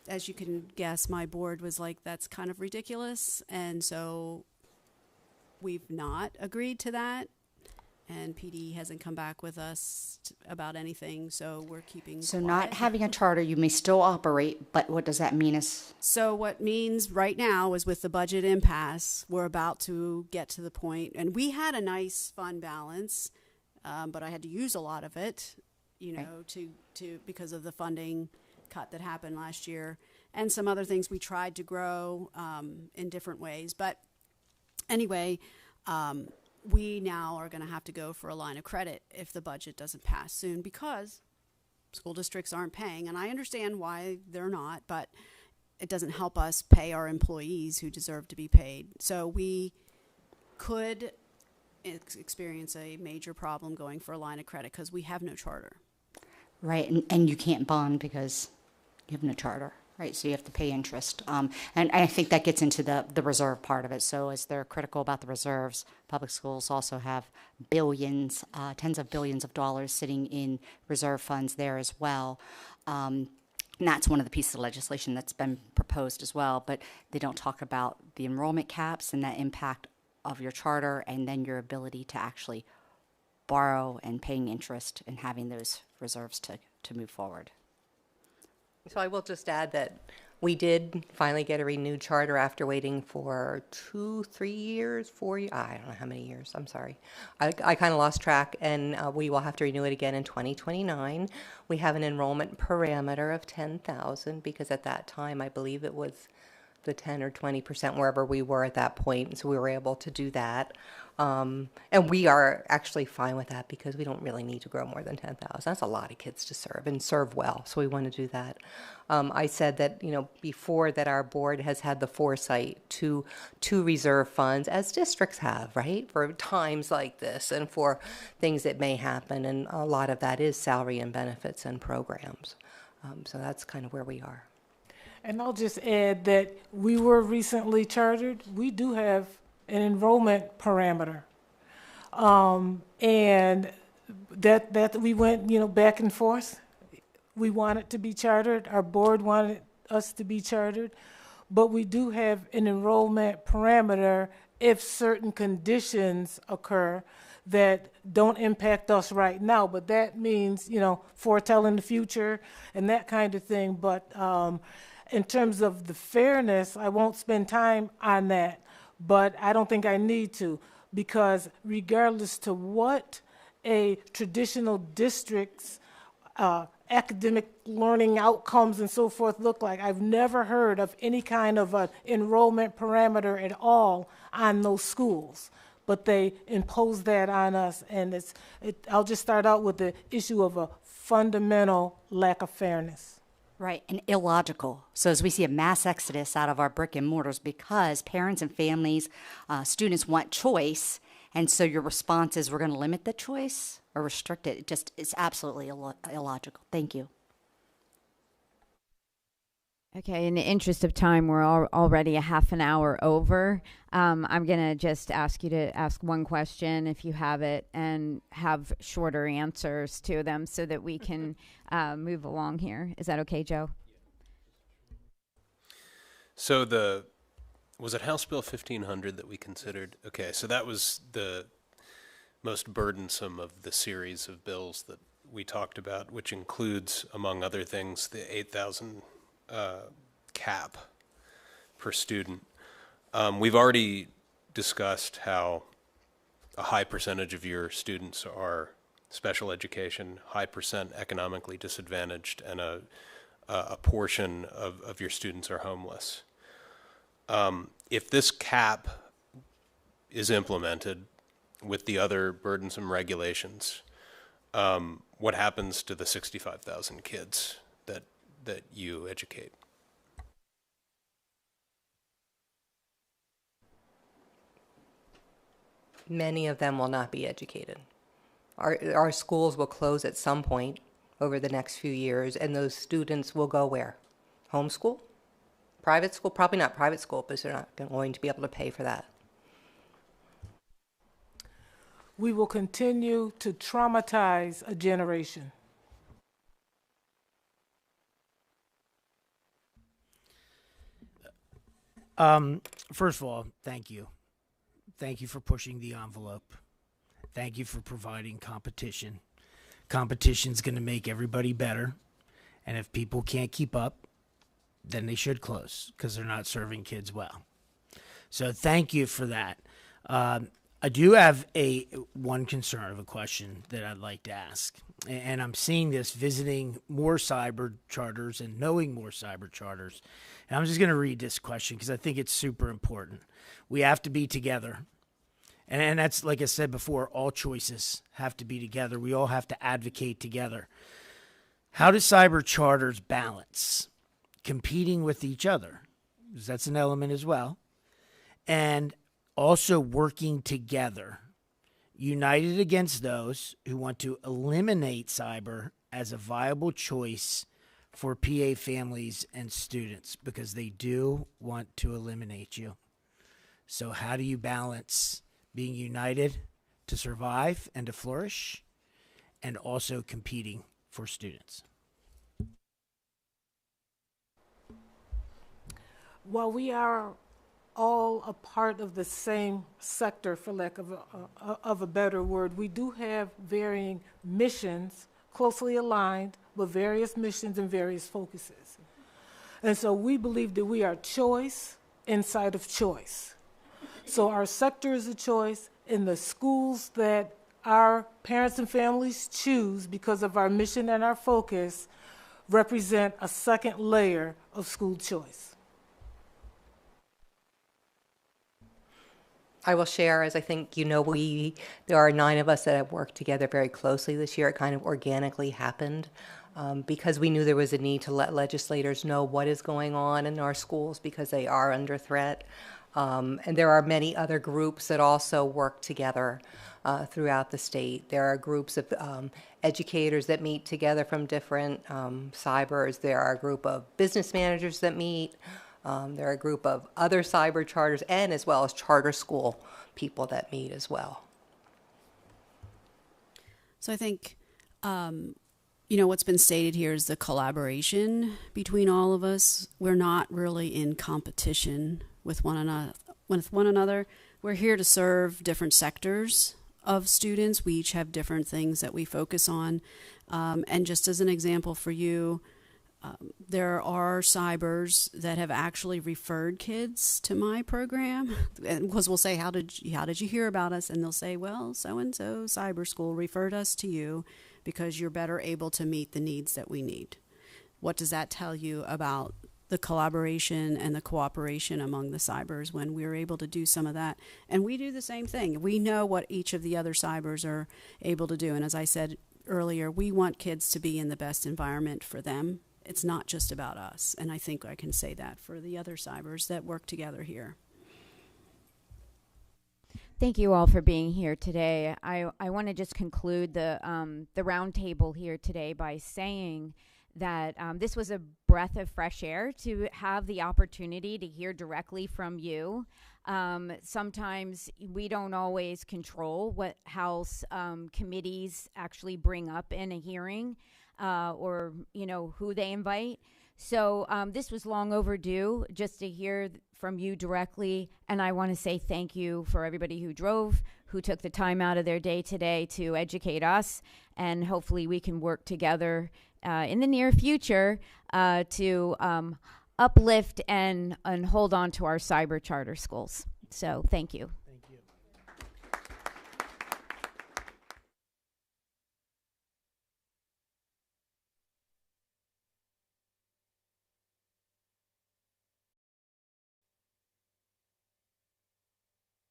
as you can guess, my board was like, that's kind of ridiculous. And so we've not agreed to that. And PD hasn't come back with us about anything, so we're keeping So quiet. not having a charter, you may still operate, but what does that mean is? So what means right now is with the budget impasse, we're about to get to the point, and we had a nice fund balance, but I had to use a lot of it, to because of the funding cut that happened last year, and some other things we tried to grow in different ways. But anyway, we now are going to have to go for a line of credit if the budget doesn't pass soon, because school districts aren't paying. And I understand why they're not, but it doesn't help us pay our employees who deserve to be paid. So we could experience a major problem going for a line of credit because we have no charter. Right, and you can't bond because you have no charter, Right, so you have to pay interest. And I think that gets into the reserve part of it. So as they're critical about the reserves, public schools also have billions, tens of billions of dollars sitting in reserve funds there as well. And that's one of the pieces of legislation that's been proposed as well. But they don't talk about the enrollment caps and that impact of your charter, and then your ability to actually borrow and paying interest and having those reserves to move forward. So I will just add that we did finally get a renewed charter after waiting for 2, 3 years, 4 years. I don't know how many years. I'm sorry. I kind of lost track, and we will have to renew it again in 2029. We have an enrollment parameter of 10,000 because at that time I believe it was the 10 or 20% wherever we were at that point, so we were able to do that. And we are actually fine with that because we don't really need to grow more than 10,000. That's a lot of kids to serve and serve well, so we want to do that. I said that, before that our board has had the foresight to reserve funds, as districts have, right, for times like this and for things that may happen, and a lot of that is salary and benefits and programs. So that's kind of where we are. And I'll just add that we were recently chartered. We do have an enrollment parameter. And that we went, back and forth. We wanted to be chartered. Our board wanted us to be chartered. But we do have an enrollment parameter if certain conditions occur that don't impact us right now. But that means, foretelling the future and that kind of thing. But in terms of the fairness, I won't spend time on that, but I don't think I need to, because regardless to what a traditional district's academic learning outcomes and so forth look like, I've never heard of any kind of an enrollment parameter at all on those schools. But they impose that on us, and I'll just start out with the issue of a fundamental lack of fairness. Right, and illogical. So as we see a mass exodus out of our brick and mortars because parents and families, students want choice, and so your response is we're going to limit the choice or restrict it. It's absolutely illogical. Thank you. Okay, in the interest of time, we're already a half an hour over. I'm going to just ask you to ask one question if you have it and have shorter answers to them so that we can move along here. Is that okay, Joe? So was it House Bill 1500 that we considered? Okay, so that was the most burdensome of the series of bills that we talked about, which includes, among other things, the 8,000 cap per student. We've already discussed how a high percentage of your students are special education, high percent economically disadvantaged, and a portion of your students are homeless. If this cap is implemented with the other burdensome regulations, what happens to the 65,000 kids that you educate? Many of them will not be educated. Our schools will close at some point over the next few years, and those students will go where? Homeschool? Private school? Probably not private school, because they're not going to be able to pay for that. We will continue to traumatize a generation. First of all, thank you. Thank you for pushing the envelope. Thank you for providing competition. Competition's going to make everybody better. And if people can't keep up, then they should close because they're not serving kids well. So thank you for that. I do have one concern of a question that I'd like to ask. And I'm seeing this visiting more cyber charters and knowing more cyber charters. And I'm just going to read this question because I think it's super important. We have to be together. And that's, like I said before, all choices have to be together. We all have to advocate together. How do cyber charters balance competing with each other? Because that's an element as well. And also working together, united against those who want to eliminate cyber as a viable choice for PA families and students because they do want to eliminate you. So how do you balance being united to survive and to flourish and also competing for students? While we are all a part of the same sector, for lack of a better word, we do have varying missions, closely aligned, with various missions and various focuses. And so we believe that we are choice inside of choice. So our sector is a choice, and the schools that our parents and families choose because of our mission and our focus represent a second layer of school choice. I will share, as I think you know, there are 9 of us that have worked together very closely this year. It kind of organically happened because we knew there was a need to let legislators know what is going on in our schools because they are under threat. And there are many other groups that also work together throughout the state. There are groups of educators that meet together from different cybers. There are a group of business managers that meet. There are a group of other cyber charters and as well as charter school people that meet as well. So I think, what's been stated here is the collaboration between all of us. We're not really in competition with one another. We're here to serve different sectors of students. We each have different things that we focus on. And just as an example for you, there are cybers that have actually referred kids to my program because we'll say, how did you hear about us? And they'll say, well, so-and-so cyber school referred us to you because you're better able to meet the needs that we need. What does that tell you about the collaboration and the cooperation among the cybers when we're able to do some of that? And we do the same thing. We know what each of the other cybers are able to do. And as I said earlier, we want kids to be in the best environment for them. It's not just about us, and I think I can say that for the other cybers that work together here. Thank you all for being here today. I want to just conclude the roundtable here today by saying that this was a breath of fresh air to have the opportunity to hear directly from you. Sometimes we don't always control what House committees actually bring up in a hearing. Or who they invite. So this was long overdue just to hear from you directly. And I want to say thank you for everybody who drove, who took the time out of their day today to educate us. And hopefully we can work together in the near future to uplift and hold on to our cyber charter schools. So thank you.